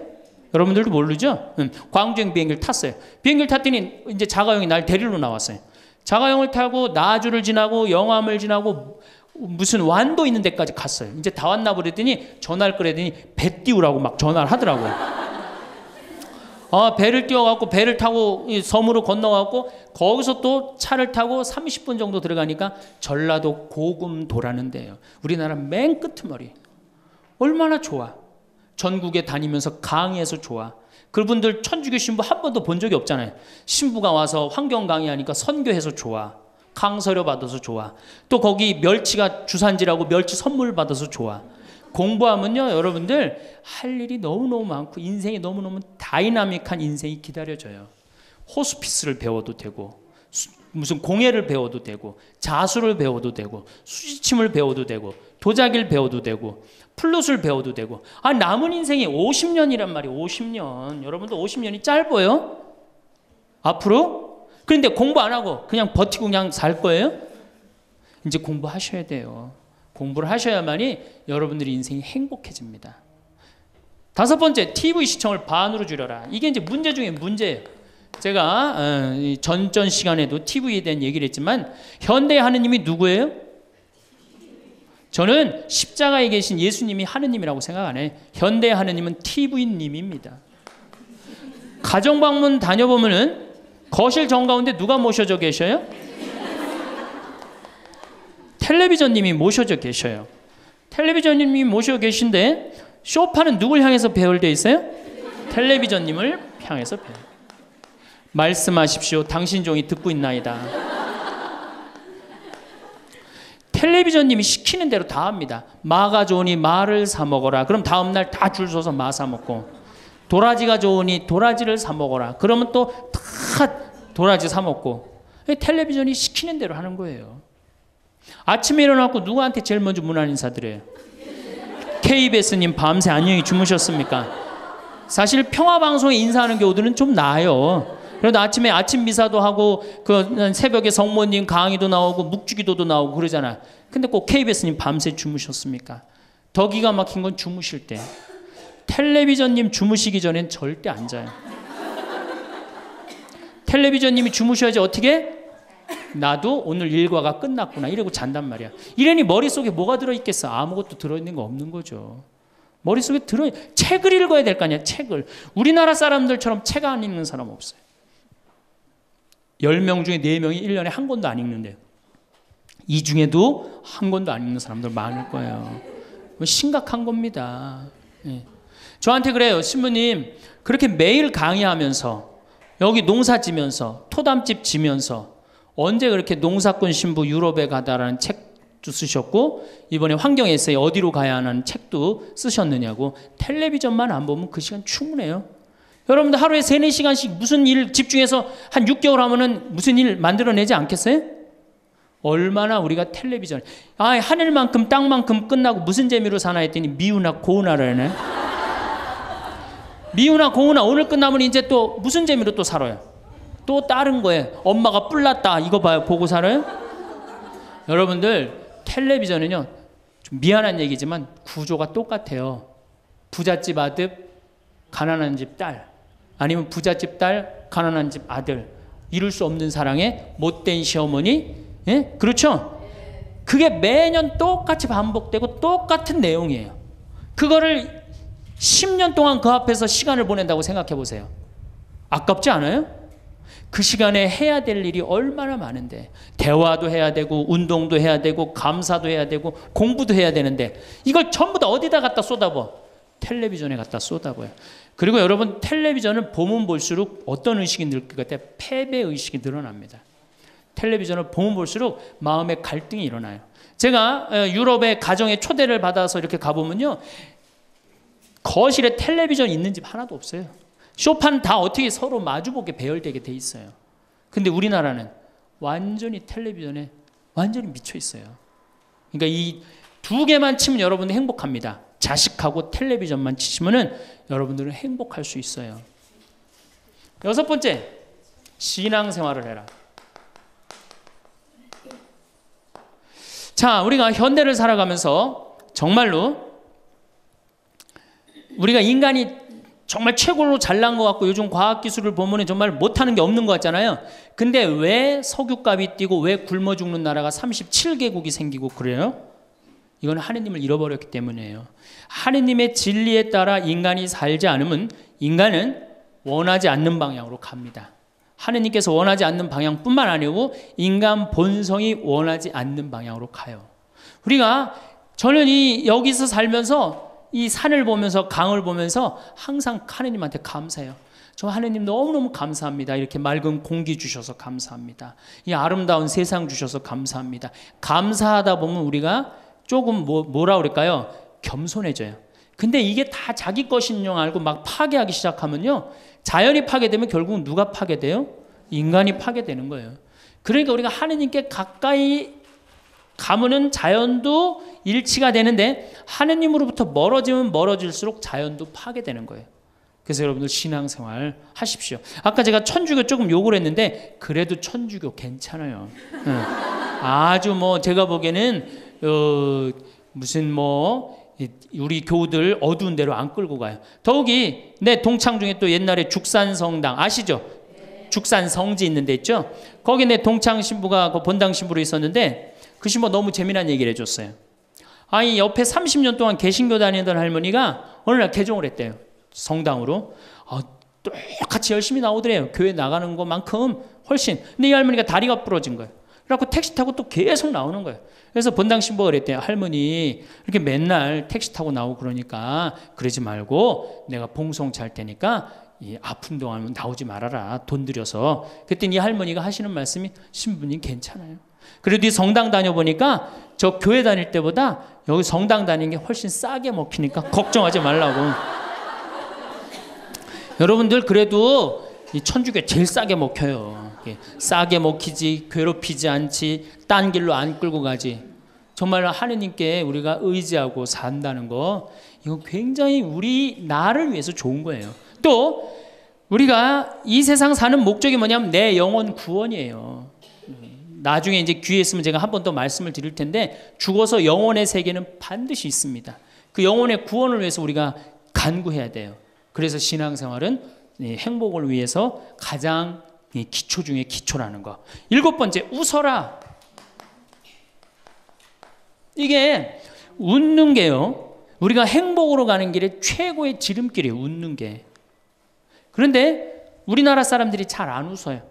여러분들도 모르죠? 광주행 비행기를 탔어요. 비행기를 탔더니 이제 자가용이 날 데리러 나왔어요. 자가용을 타고 나주를 지나고 영암을 지나고 무슨 완도 있는 데까지 갔어요. 이제 다 왔나 그랬더니 전화를 그랬더니 배 띄우라고 막 전화를 하더라고요. 배를 띄워갖고 배를 타고 섬으로 건너갖고 거기서 또 차를 타고 30분 정도 들어가니까 전라도 고금도라는 데예요. 우리나라 맨 끄트머리. 얼마나 좋아. 전국에 다니면서 강의해서 좋아. 그분들 천주교 신부 한 번도 본 적이 없잖아요. 신부가 와서 환경 강의하니까 선교해서 좋아. 강서료 받아서 좋아. 또 거기 멸치가 주산지라고 멸치 선물 받아서 좋아. 공부하면요 여러분들 할 일이 너무너무 많고 인생이 너무너무 다이나믹한 인생이 기다려져요. 호스피스를 배워도 되고 무슨 공예를 배워도 되고 자수를 배워도 되고 수지침을 배워도 되고 도자기를 배워도 되고 플룻을 배워도 되고. 남은 인생이 50년이란 말이에요. 50년. 여러분들 50년이 짧아요? 앞으로? 그런데 공부 안 하고 그냥 버티고 그냥 살 거예요? 이제 공부하셔야 돼요. 공부를 하셔야만이 여러분들의 인생이 행복해집니다. 5번째, TV 시청을 반으로 줄여라. 이게 이제 문제 중에 문제예요. 제가 전전 시간에도 TV에 대한 얘기를 했지만 현대의 하느님이 누구예요? 저는 십자가에 계신 예수님이 하느님이라고 생각 안 해요. 현대의 하느님은 TV님입니다. 가정방문 다녀보면은 거실 정가운데 누가 모셔져 계셔요? 텔레비전님이 모셔져 계셔요. 텔레비전님이 모셔 계신데 쇼파는 누굴 향해서 배열되어 있어요? 텔레비전님을 향해서 배열. 말씀하십시오. 당신 종이 듣고 있나이다. 텔레비전님이 시키는 대로 다 합니다. 마가 좋으니 마를 사 먹어라. 그럼 다음날 다 줄 서서 마 사 먹고, 도라지가 좋으니 도라지를 사 먹어라. 그러면 또 다 도라지 사 먹고. 텔레비전이 시키는 대로 하는 거예요. 아침에 일어나고 누구한테 제일 먼저 문안 인사드려요? KBS님 밤새 안녕히 주무셨습니까? 사실 평화방송에 인사하는 경우들은 좀 나아요. 그래도 아침에 아침 미사도 하고 그 새벽에 성모님 강의도 나오고 묵주기도도 나오고 그러잖아. 근데 꼭 KBS님 밤새 주무셨습니까? 더 기가 막힌 건 주무실 때. 텔레비전님 주무시기 전엔 절대 안 자요. 텔레비전님이 주무셔야지 어떻게? 나도 오늘 일과가 끝났구나 이러고 잔단 말이야. 이러니 머릿속에 뭐가 들어있겠어? 아무것도 들어있는 거 없는 거죠. 머릿속에 책을 읽어야 될 거 아니야. 책을. 우리나라 사람들처럼 책 안 읽는 사람 없어요. 10명 중에 4명이 1년에 한 권도 안 읽는데요. 이 중에도 한 권도 안 읽는 사람들 많을 거예요. 심각한 겁니다. 예. 저한테 그래요. 신부님 그렇게 매일 강의하면서 여기 농사 지면서 토담집 지면서 언제 그렇게 농사꾼 신부 유럽에 가다라는 책도 쓰셨고 이번에 환경 에세이 어디로 가야 하는 책도 쓰셨느냐고. 텔레비전만 안 보면 그 시간 충분해요. 여러분들 하루에 3, 4시간씩 무슨 일 집중해서 한 6개월 하면은 무슨 일 만들어내지 않겠어요? 얼마나 우리가 텔레비전, 하늘만큼 땅만큼 끝나고 무슨 재미로 사나 했더니 미우나 고우나라네. 미우나 고우나 오늘 끝나면 이제 또 무슨 재미로 또 살아요? 또 다른 거예요. 엄마가 뿔났다 이거 봐요. 보고 살아요? 여러분들 텔레비전은요 좀 미안한 얘기지만 구조가 똑같아요. 부잣집 아들, 가난한 집 딸, 아니면 부잣집 딸, 가난한 집 아들, 이룰 수 없는 사랑에 못된 시어머니, 예? 그렇죠? 그게 매년 똑같이 반복되고 똑같은 내용이에요. 그거를 10년 동안 그 앞에서 시간을 보낸다고 생각해 보세요. 아깝지 않아요? 그 시간에 해야 될 일이 얼마나 많은데, 대화도 해야 되고 운동도 해야 되고 감사도 해야 되고 공부도 해야 되는데 이걸 전부 다 어디다 갖다 쏟아부어? 텔레비전에 갖다 쏟아부어요. 그리고 여러분 텔레비전을 보면 볼수록 어떤 의식이 늘 것 같아요? 패배의식이 늘어납니다. 텔레비전을 보면 볼수록 마음의 갈등이 일어나요. 제가 유럽의 가정에 초대를 받아서 이렇게 가보면요 거실에 텔레비전 있는 집 하나도 없어요. 쇼파는 다 어떻게 서로 마주보게 배열되게 돼 있어요. 근데 우리나라는 완전히 텔레비전에 완전히 미쳐 있어요. 그러니까 이 2개만 치면 여러분들 행복합니다. 자식하고 텔레비전만 치시면은 여러분들은 행복할 수 있어요. 6번째, 신앙생활을 해라. 자, 우리가 현대를 살아가면서 정말로 우리가 인간이 정말 최고로 잘난 것 같고 요즘 과학기술을 보면 정말 못하는 게 없는 것 같잖아요. 근데 왜 석유값이 뛰고 왜 굶어 죽는 나라가 37개국이 생기고 그래요? 이건 하느님을 잃어버렸기 때문이에요. 하느님의 진리에 따라 인간이 살지 않으면 인간은 원하지 않는 방향으로 갑니다. 하느님께서 원하지 않는 방향뿐만 아니고 인간 본성이 원하지 않는 방향으로 가요. 우리가 저는 여기서 살면서 이 산을 보면서 강을 보면서 항상 하느님한테 감사해요. 저 하느님 너무너무 감사합니다. 이렇게 맑은 공기 주셔서 감사합니다. 이 아름다운 세상 주셔서 감사합니다. 감사하다 보면 우리가 조금 뭐라 그럴까요? 겸손해져요. 근데 이게 다 자기 것인 줄 알고 막 파괴하기 시작하면요. 자연이 파괴되면 결국은 누가 파괴돼요? 인간이 파괴되는 거예요. 그러니까 우리가 하느님께 가까이 가면은 자연도 일치가 되는데 하느님으로부터 멀어지면 멀어질수록 자연도 파괴되는 거예요. 그래서 여러분들 신앙생활 하십시오. 아까 제가 천주교 조금 욕을 했는데 그래도 천주교 괜찮아요. 아주 제가 보기에는 무슨 우리 교우들 어두운 데로 안 끌고 가요. 더욱이 내 동창 중에 또 옛날에 죽산성당 아시죠? 죽산 성지 있는 데 있죠? 거기 내 동창 신부가 그 본당 신부로 있었는데 그 신부 너무 재미난 얘기를 해줬어요. 아니 옆에 30년 동안 개신교 다니던 할머니가 어느 날 개종을 했대요. 성당으로. 똑같이 열심히 나오더래요. 교회 나가는 것만큼 훨씬. 근데 이 할머니가 다리가 부러진 거예요. 그래갖고 택시 타고 또 계속 나오는 거예요. 그래서 본당 신부가 그랬대요. 할머니 이렇게 맨날 택시 타고 나오고 그러니까 그러지 말고 내가 봉송 잘 테니까 이 아픈 동안 나오지 말아라. 돈 들여서. 그랬더니 이 할머니가 하시는 말씀이 신부님 괜찮아요. 그래도 이 성당 다녀보니까 저 교회 다닐 때보다 여기 성당 다니는 게 훨씬 싸게 먹히니까 걱정하지 말라고. 여러분들 그래도 이 천주교 제일 싸게 먹혀요. 싸게 먹히지, 괴롭히지 않지, 딴 길로 안 끌고 가지. 정말 하느님께 우리가 의지하고 산다는 거, 이건 굉장히 우리 나를 위해서 좋은 거예요. 또 우리가 이 세상 사는 목적이 뭐냐면 내 영혼 구원이에요. 나중에 이제 기회 있으면 제가 한 번 더 말씀을 드릴 텐데, 죽어서 영혼의 세계는 반드시 있습니다. 그 영혼의 구원을 위해서 우리가 간구해야 돼요. 그래서 신앙생활은 행복을 위해서 가장 기초 중에 기초라는 거. 7번째, 웃어라. 이게 웃는 게요, 우리가 행복으로 가는 길에 최고의 지름길이에요. 웃는 게. 그런데 우리나라 사람들이 잘 안 웃어요.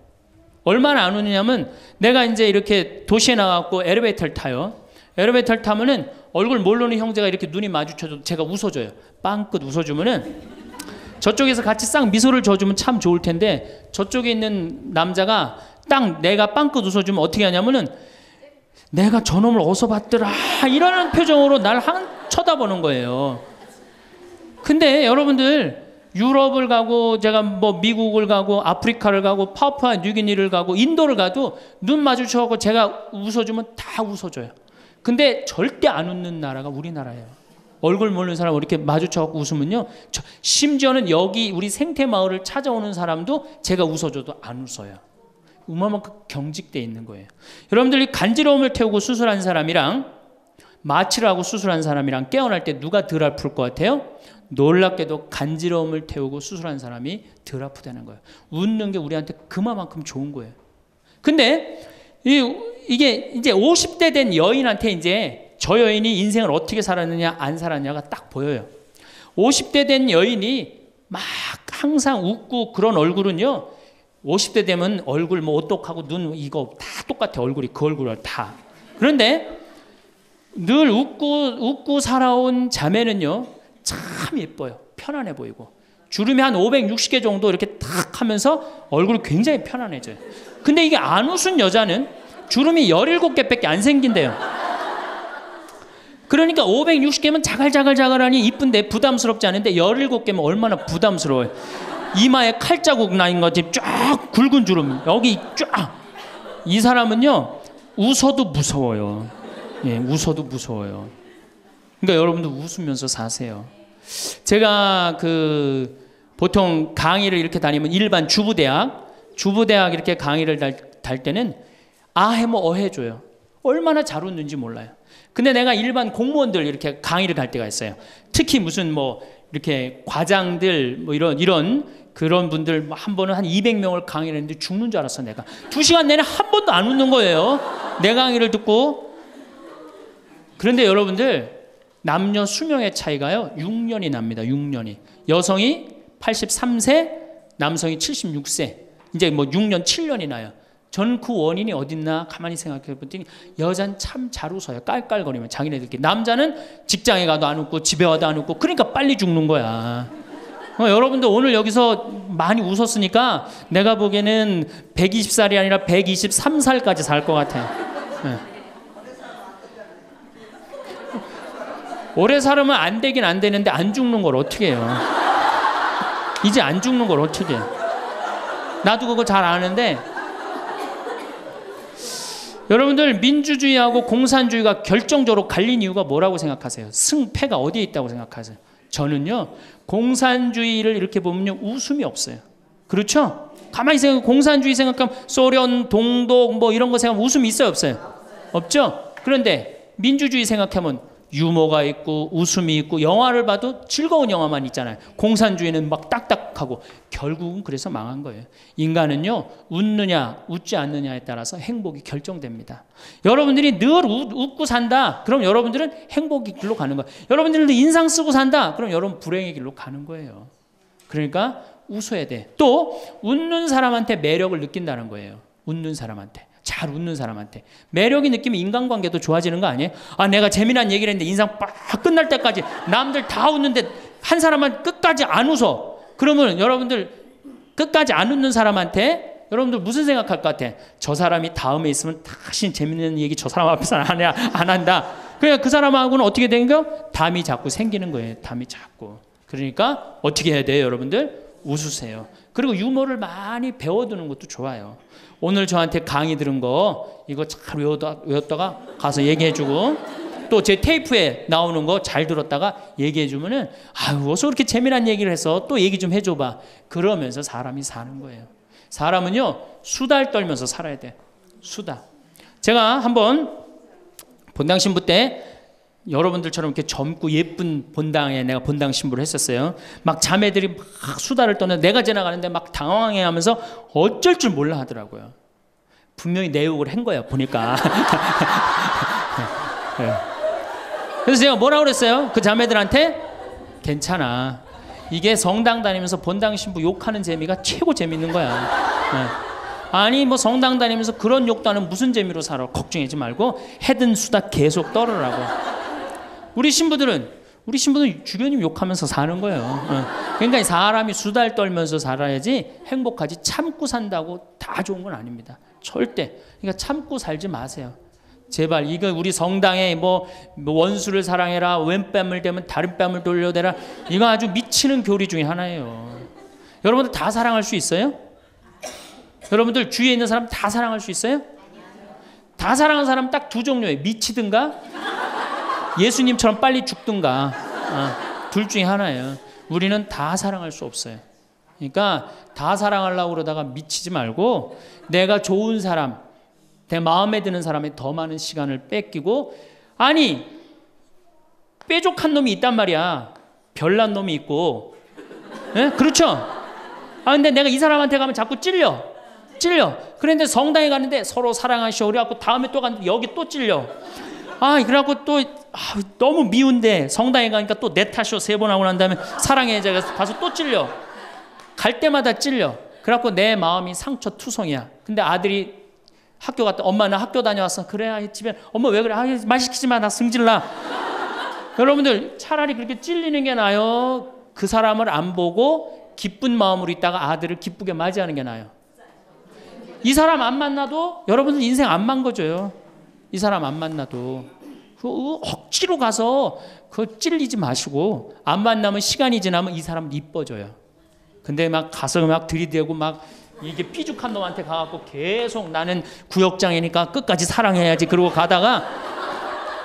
얼마나 안 웃느냐면, 내가 이제 이렇게 도시에 나가고 엘리베이터를 타요. 엘리베이터를 타면은 얼굴 모르는 형제가 이렇게 눈이 마주쳐도 제가 웃어줘요. 빵긋 웃어주면은 저쪽에서 같이 싹 미소를 줘주면 참 좋을 텐데, 저쪽에 있는 남자가 딱 내가 빵긋 웃어주면 어떻게 하냐면은 내가 저놈을 어디서 봤더라 이러는 표정으로 날 쳐다보는 거예요. 근데 여러분들 유럽을 가고 제가 뭐 미국을 가고 아프리카를 가고 파푸아 뉴기니를 가고 인도를 가도 눈 마주쳐서 제가 웃어주면 다 웃어줘요. 근데 절대 안 웃는 나라가 우리나라예요. 얼굴 모르는 사람 이렇게 마주쳐서 웃으면요, 심지어는 여기 우리 생태마을을 찾아오는 사람도 제가 웃어줘도 안 웃어요. 그만큼 경직되어 있는 거예요. 여러분들이 간지러움을 태우고 수술한 사람이랑 마취를 하고 수술한 사람이랑 깨어날 때 누가 덜 아플 것 같아요? 놀랍게도 간지러움을 태우고 수술한 사람이 덜 아프다는 거예요. 웃는 게 우리한테 그만큼 좋은 거예요. 근데 이게 이제 50대 된 여인한테 이제 저 여인이 인생을 어떻게 살았느냐 안 살았냐가 딱 보여요. 50대 된 여인이 막 항상 웃고 그런 얼굴은요, 50대 되면 얼굴 뭐 오똑하고 눈 이거 다 똑같아. 얼굴이 그 얼굴을 다. 그런데 늘 웃고 살아온 자매는요 참 예뻐요. 편안해 보이고 주름이 한 560개 정도 이렇게 탁 하면서 얼굴이 굉장히 편안해져요. 근데 이게 안 웃은 여자는 주름이 17개밖에 안 생긴대요. 그러니까 560개면 자갈자갈자갈하니 이쁜데 부담스럽지 않은데 17개면 얼마나 부담스러워요. 이마에 칼자국 나인 것이 쫙 굵은 주름 여기 쫙. 이 사람은요 웃어도 무서워요. 예, 웃어도 무서워요. 그러니까 여러분도 웃으면서 사세요. 제가 보통 강의를 이렇게 다니면 일반 주부대학 이렇게 강의를 달 때는 아해모 어해줘요. 얼마나 잘 웃는지 몰라요. 근데 내가 일반 공무원들 이렇게 강의를 갈 때가 있어요. 특히 무슨 뭐 이렇게 과장들 뭐 이런 그런 분들 한 번은 한 200명을 강의를 했는데 죽는 줄 알았어. 내가 2시간 내내 한 번도 안 웃는 거예요. 내 강의를 듣고. 그런데 여러분들 남녀 수명의 차이가요 6년이 납니다. 6년이. 여성이 83세, 남성이 76세. 이제 뭐 6년, 7년이 나요. 전 그 원인이 어딨나 가만히 생각해 봤더니 여자는 참 잘 웃어요. 깔깔거리면 자기네들끼리. 남자는 직장에 가도 안 웃고 집에 와도 안 웃고 그러니까 빨리 죽는 거야. 여러분들 오늘 여기서 많이 웃었으니까 내가 보기에는 120살이 아니라 123살까지 살 것 같아요. 네. 오래 살으면 안 되긴 안 되는데 안 죽는 걸 어떻게 해요? 이제 안 죽는 걸 어떻게 해요? 나도 그거 잘 아는데, 여러분들 민주주의하고 공산주의가 결정적으로 갈린 이유가 뭐라고 생각하세요? 승패가 어디에 있다고 생각하세요? 저는요 공산주의를 이렇게 보면요 웃음이 없어요. 그렇죠? 가만히 생각해. 공산주의 생각하면 소련, 동독 뭐 이런 거 생각하면 웃음이 있어요 없어요? 없죠? 그런데 민주주의 생각하면 유머가 있고 웃음이 있고 영화를 봐도 즐거운 영화만 있잖아요. 공산주의는 막 딱딱하고. 결국은 그래서 망한 거예요. 인간은요 웃느냐 웃지 않느냐에 따라서 행복이 결정됩니다. 여러분들이 늘 웃고 산다, 그럼 여러분들은 행복의 길로 가는 거예요. 여러분들도 인상 쓰고 산다, 그럼 여러분 불행의 길로 가는 거예요. 그러니까 웃어야 돼. 또 웃는 사람한테 매력을 느낀다는 거예요. 웃는 사람한테. 잘 웃는 사람한테. 매력이 느끼면 인간관계도 좋아지는 거 아니에요? 아, 내가 재미난 얘기를 했는데 인상 빡 끝날 때까지 남들 다 웃는데 한 사람만 끝까지 안 웃어. 그러면 여러분들 끝까지 안 웃는 사람한테 여러분들 무슨 생각할 것 같아? 저 사람이 다음에 있으면 다시 재밌는 얘기 저 사람 앞에서는 안 한다. 그러니까 그 사람하고는 어떻게 되는 거예요? 담이 자꾸 생기는 거예요. 담이 자꾸. 그러니까 어떻게 해야 돼요, 여러분들? 웃으세요. 그리고 유머를 많이 배워두는 것도 좋아요. 오늘 저한테 강의 들은 거 이거 잘 외웠다가 가서 얘기해주고 또 제 테이프에 나오는 거 잘 들었다가 얘기해주면은 아유 어서 그렇게 재미난 얘기를 해서 또 얘기 좀 해줘봐. 그러면서 사람이 사는 거예요. 사람은요 수달 떨면서 살아야 돼. 수다. 제가 한번 본당 신부 때 여러분들처럼 이렇게 젊고 예쁜 본당에 내가 본당 신부를 했었어요. 막 자매들이 막 수다를 떠는 내가 지나가는데 막 당황해하면서 어쩔 줄 몰라 하더라고요. 분명히 내 욕을 한 거예요. 보니까. 네. 그래서 제가 뭐라고 그랬어요? 그 자매들한테 괜찮아. 이게 성당 다니면서 본당 신부 욕하는 재미가 최고 재밌는 거야. 네. 아니 뭐 성당 다니면서 그런 욕도 안 하면 무슨 재미로 살아. 걱정하지 말고 해든 수다 계속 떨으라고. 우리 신부들은 주변님 욕하면서 사는 거예요. 그러니까 사람이 수달 떨면서 살아야지 행복하지 참고 산다고 다 좋은 건 아닙니다. 절대. 그러니까 참고 살지 마세요. 제발 이거 우리 성당에 뭐 원수를 사랑해라 왼뺨을 대면 다른 뺨을 돌려대라 이거 아주 미치는 교리 중에 하나예요. 여러분들 다 사랑할 수 있어요? 여러분들 주위에 있는 사람 다 사랑할 수 있어요? 다 사랑하는 사람 딱 두 종류예요. 미치든가 예수님처럼 빨리 죽든가 둘 중에 하나예요. 우리는 다 사랑할 수 없어요. 그러니까 다 사랑하려고 그러다가 미치지 말고 내가 좋은 사람 내 마음에 드는 사람에 더 많은 시간을 뺏기고 아니 뾰족한 놈이 있단 말이야. 별난 놈이 있고 예? 그렇죠? 아 근데 내가 이 사람한테 가면 자꾸 찔려. 그런데 성당에 가는데 서로 사랑하시오 그래갖고 다음에 또 갔는데 여기 또 찔려. 아 그래갖고 또 너무 미운데 성당에 가니까 또 내 탓이오 3번 하고 난 다음에 사랑해 제가 가서 또 찔려. 갈 때마다 찔려. 그래갖고 내 마음이 상처투성이야. 근데 아들이 학교 갔다 엄마 나 학교 다녀왔어. 그래 집에 엄마 왜 그래? 말 시키지 마. 나 승질나. 여러분들 차라리 그렇게 찔리는 게 나아요. 그 사람을 안 보고 기쁜 마음으로 있다가 아들을 기쁘게 맞이하는 게 나아요. 이 사람 안 만나도 여러분들 인생 안 망가져요. 이 사람 안 만나도 억지로 가서 그 찔리지 마시고 안 만나면 시간이 지나면 이 사람 이뻐져요. 근데 막 가서 막 들이대고 막 이게 삐죽한 놈한테 가갖고 계속 나는 구역장이니까 끝까지 사랑해야지 그러고 가다가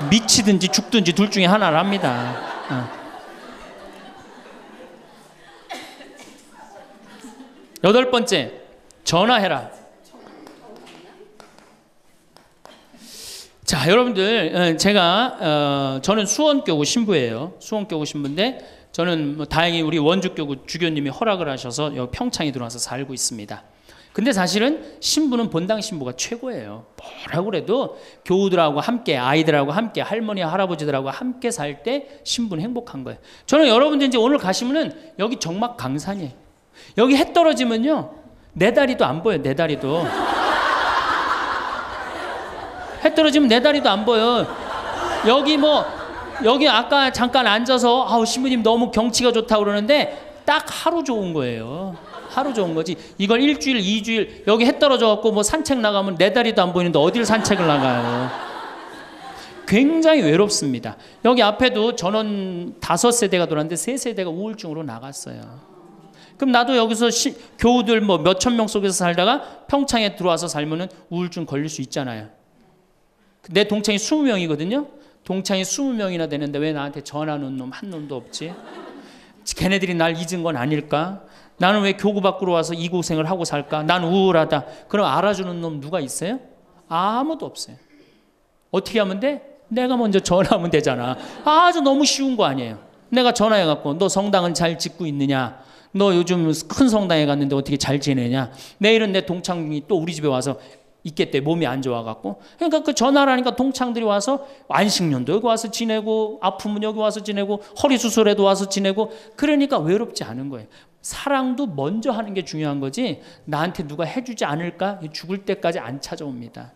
미치든지 죽든지 둘 중에 하나를 합니다. 8번째 전화해라. 자 여러분들 제가 저는 수원교구 신부예요. 수원교구 신부인데 저는 뭐 다행히 우리 원주교구 주교님이 허락을 하셔서 여기 평창에 들어와서 살고 있습니다. 근데 사실은 신부는 본당 신부가 최고예요. 뭐라고 그래도 교우들하고 함께 아이들하고 함께 할머니 할아버지들하고 함께 살 때 신부는 행복한 거예요. 저는 여러분들 이제 오늘 가시면은 여기 정막 강산이에요. 여기 해 떨어지면요 내 다리도 안 보여. 내 다리도 해 떨어지면 내 다리도 안 보여. 여기 아까 잠깐 앉아서 아우 신부님 너무 경치가 좋다고 그러는데 딱 하루 좋은 거예요. 하루 좋은 거지. 이걸 일주일, 2주일 여기 해 떨어져 갖고 뭐 산책 나가면 내 다리도 안 보이는데 어딜 산책을 나가요. 굉장히 외롭습니다. 여기 앞에도 전원 5세대가 돌았는데 3세대가 우울증으로 나갔어요. 그럼 나도 여기서 교우들 뭐 몇천 명 속에서 살다가 평창에 들어와서 살면은 우울증 걸릴 수 있잖아요. 내 동창이 20명이거든요. 동창이 20명이나 되는데 왜 나한테 전화하는 놈 한 놈도 없지? 걔네들이 날 잊은 건 아닐까? 나는 왜 교구 밖으로 와서 이 고생을 하고 살까? 난 우울하다. 그럼 알아주는 놈 누가 있어요? 아무도 없어요. 어떻게 하면 돼? 내가 먼저 전화하면 되잖아. 아주 너무 쉬운 거 아니에요. 내가 전화해갖고 너 성당은 잘 짓고 있느냐? 너 요즘 큰 성당에 갔는데 어떻게 잘 지내냐? 내일은 내 동창이 또 우리 집에 와서 있겠대. 몸이 안 좋아갖고. 그러니까 그 전화를 하니까 동창들이 와서 안식년도 여기 와서 지내고 아프면 여기 와서 지내고 허리 수술에도 와서 지내고 그러니까 외롭지 않은 거예요. 사랑도 먼저 하는 게 중요한 거지 나한테 누가 해주지 않을까? 죽을 때까지 안 찾아옵니다.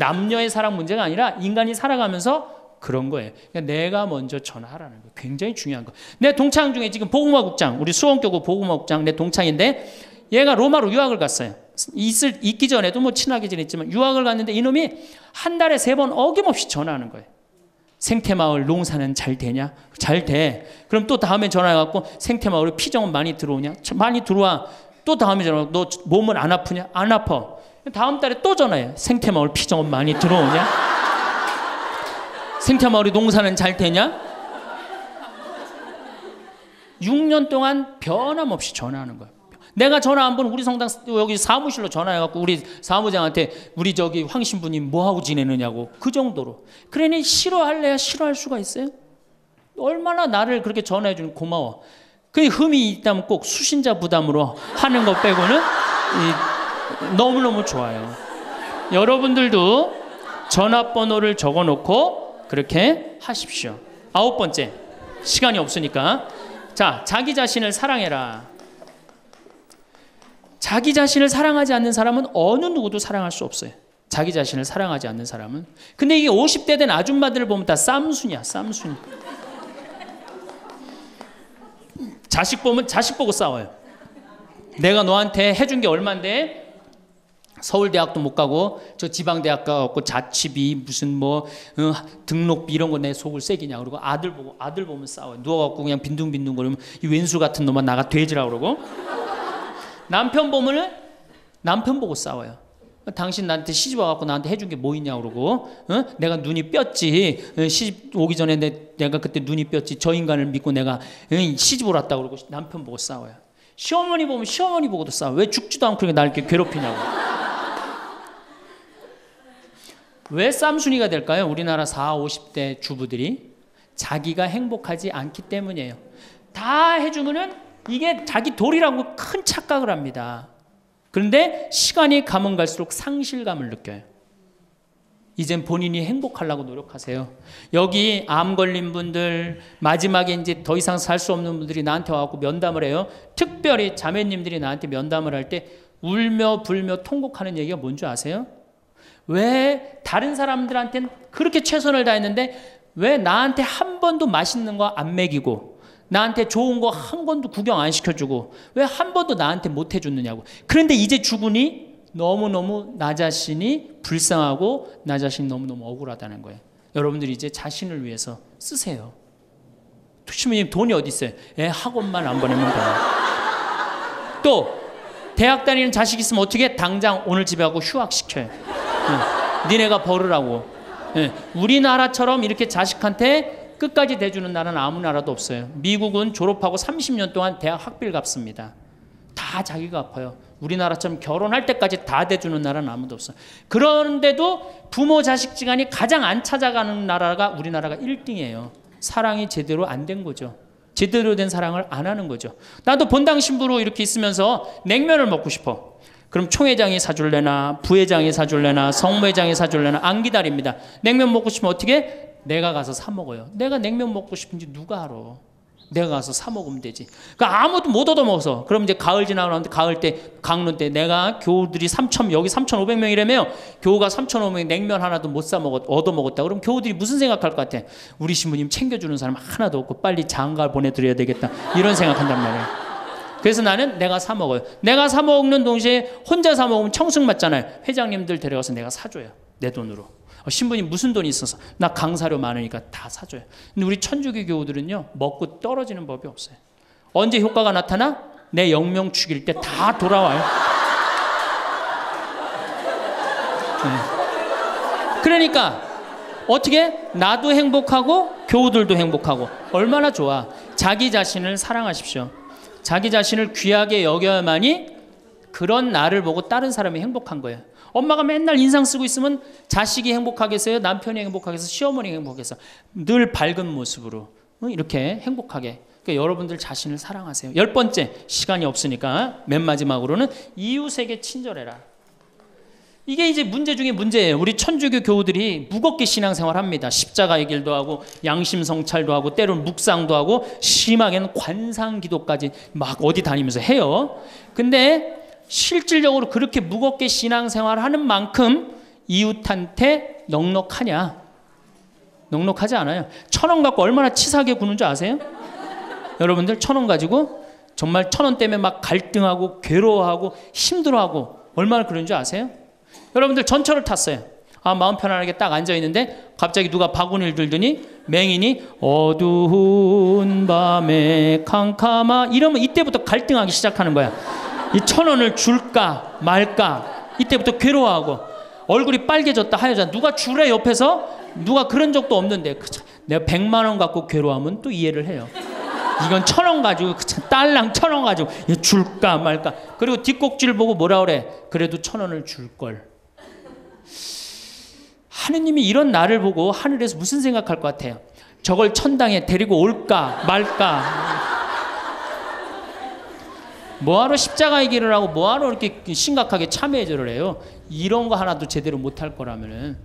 남녀의 사랑 문제가 아니라 인간이 살아가면서 그런 거예요. 그러니까 내가 먼저 전화하라는 거예요. 굉장히 중요한 거. 내 동창 중에 지금 복음화국장, 우리 수원교구 복음화국장 내 동창인데 얘가 로마로 유학을 갔어요. 있기 전에도 뭐 친하게 지냈지만 유학을 갔는데 이놈이 한 달에 3번 어김없이 전화하는 거예요. 생태마을 농사는 잘 되냐? 잘 돼. 그럼 또 다음에 전화해갖고 생태마을에 피정은 많이 들어오냐? 많이 들어와. 또 다음에 전화하고 너 몸은 안 아프냐? 안 아파. 다음 달에 또 전화해. 생태마을 피정은 많이 들어오냐? 생태마을에 농사는 잘 되냐? 6년 동안 변함없이 전화하는 거야. 내가 전화 한 번 우리 성당 여기 사무실로 전화해갖고 우리 사무장한테 우리 저기 황 신부님 뭐하고 지내느냐고 그 정도로. 그러니 싫어할래야 싫어할 수가 있어요? 얼마나 나를 그렇게 전화해주는 고마워. 그 흠이 있다면 꼭 수신자 부담으로 하는 것 빼고는 너무너무 좋아요. 여러분들도 전화번호를 적어놓고 그렇게 하십시오. 9번째, 시간이 없으니까. 자, 자기 자신을 사랑해라. 자기 자신을 사랑하지 않는 사람은 어느 누구도 사랑할 수 없어요. 자기 자신을 사랑하지 않는 사람은. 근데 이게 50대 된 아줌마들을 보면 다 쌈순이야. 쌈순이. 자식 보면 자식 보고 싸워요. 내가 너한테 해준 게 얼만데 서울대학도 못 가고 저 지방대학 가고 자취비 무슨 뭐 등록비 이런 거 내 속을 새기냐 그러고 아들 보면 싸워요. 누워갖고 그냥 빈둥빈둥 거리면 이 왼수 같은 놈아 나가 돼지라 그러고. 남편 보면은 남편 보고 싸워요. 당신 나한테 시집 와갖고 나한테 해준 게 뭐 있냐 그러고 내가 눈이 뼈지. 시집 오기 전에 내가 그때 눈이 뼈지. 저 인간을 믿고 내가 시집을 왔다 그러고 남편 보고 싸워요. 시어머니 보면 시어머니 보고도 싸워. 왜 죽지도 않고 날 이렇게 괴롭히냐고. 왜 쌈순이가 될까요? 우리나라 40, 50대 주부들이 자기가 행복하지 않기 때문이에요. 다 해주면은 이게 자기 도리라고 큰 착각을 합니다. 그런데 시간이 가면 갈수록 상실감을 느껴요. 이젠 본인이 행복하려고 노력하세요. 여기 암 걸린 분들, 마지막에 이제 더 이상 살 수 없는 분들이 나한테 와서 면담을 해요. 특별히 자매님들이 나한테 면담을 할 때 울며 불며 통곡하는 얘기가 뭔지 아세요? 왜 다른 사람들한테는 그렇게 최선을 다했는데 왜 나한테 한 번도 맛있는 거 안 먹이고 나한테 좋은 거 한 번도 구경 안 시켜주고 왜 한 번도 나한테 못 해줬느냐고. 그런데 이제 죽으니 너무너무 나 자신이 불쌍하고 나 자신이 너무너무 억울하다는 거예요. 여러분들이 이제 자신을 위해서 쓰세요. 신부님 돈이 어디 있어요? 학원만 안 보내면 돼요. 또 대학 다니는 자식 있으면 어떻게 당장 오늘 집에 가고 휴학시켜요. 니네가 벌으라고. 우리나라처럼 이렇게 자식한테 끝까지 대주는 나라는 아무 나라도 없어요. 미국은 졸업하고 30년 동안 대학 학비를 갚습니다. 다 자기가 갚아요. 우리나라처럼 결혼할 때까지 다 대주는 나라는 아무도 없어요. 그런데도 부모 자식 지간이 가장 안 찾아가는 나라가 우리나라가 1등이에요. 사랑이 제대로 안 된 거죠. 제대로 된 사랑을 안 하는 거죠. 나도 본당 신부로 이렇게 있으면서 냉면을 먹고 싶어. 그럼 총회장이 사줄래나 부회장이 사줄래나 성모회장이 사줄래나 안 기다립니다. 냉면 먹고 싶으면 어떻게? 내가 가서 사 먹어요. 내가 냉면 먹고 싶은지 누가 알아? 내가 가서 사 먹으면 되지. 그러니까 아무도 못 얻어먹어서. 그럼 이제 가을 지나고 나는데 가을 때 강론 때 내가 교우들이 3,000 여기 3,500명이라며 교우가 3,500명 냉면 하나도 못 사 먹었 얻어먹었다. 그럼 교우들이 무슨 생각할 것 같아? 우리 신부님 챙겨주는 사람 하나도 없고 빨리 장가 보내드려야 되겠다. 이런 생각한단 말이에요. 그래서 나는 내가 사 먹어요. 내가 사 먹는 동시에 혼자 사 먹으면 청승 맞잖아요. 회장님들 데려가서 내가 사줘요. 내 돈으로. 신부님 무슨 돈이 있어서? 나 강사료 많으니까 다 사줘요. 근데 우리 천주교 교우들은요 먹고 떨어지는 법이 없어요. 언제 효과가 나타나? 내 영명 죽일 때 다 돌아와요. 그러니까 어떻게? 나도 행복하고 교우들도 행복하고 얼마나 좋아. 자기 자신을 사랑하십시오. 자기 자신을 귀하게 여겨야만이 그런 나를 보고 다른 사람이 행복한 거예요. 엄마가 맨날 인상 쓰고 있으면 자식이 행복하겠어요? 남편이 행복하겠어요? 시어머니가 행복하겠어요? 늘 밝은 모습으로 이렇게 행복하게. 그러니까 여러분들 자신을 사랑하세요. 10번째, 시간이 없으니까 맨 마지막으로는 이웃에게 친절해라. 이게 이제 문제 중에 문제예요. 우리 천주교 교우들이 무겁게 신앙생활합니다. 십자가의 길도 하고 양심 성찰도 하고 때로는 묵상도 하고 심하게는 관상기도까지 막 어디 다니면서 해요. 근데 실질적으로 그렇게 무겁게 신앙생활하는 만큼 이웃한테 넉넉하냐? 넉넉하지 않아요. 1,000원 갖고 얼마나 치사하게 구는 줄 아세요? 여러분들 1,000원 가지고 정말 1,000원 때문에 막 갈등하고 괴로워하고 힘들어하고 얼마나 그런 줄 아세요? 여러분들 전철을 탔어요. 아, 마음 편안하게 딱 앉아있는데 갑자기 누가 바구니를 들더니 맹인이 어두운 밤에 캄캄하 이러면 이때부터 갈등하기 시작하는 거야. 이 1,000원을 줄까 말까 이때부터 괴로워하고 얼굴이 빨개졌다 하여졌다. 누가 주래 옆에서 누가 그런 적도 없는데 내가 100만 원 갖고 괴로워하면 또 이해를 해요. 이건 1,000원 가지고 딸랑 1,000원 가지고 줄까 말까. 그리고 뒷꼭지를 보고 뭐라 그래? 그래도 1,000원을 줄걸. 하느님이 이런 나를 보고 하늘에서 무슨 생각할 것 같아요? 저걸 천당에 데리고 올까 말까. 뭐하러 십자가의 길을 하고 뭐하러 이렇게 심각하게 참회절을 해요? 이런 거 하나도 제대로 못할 거라면은.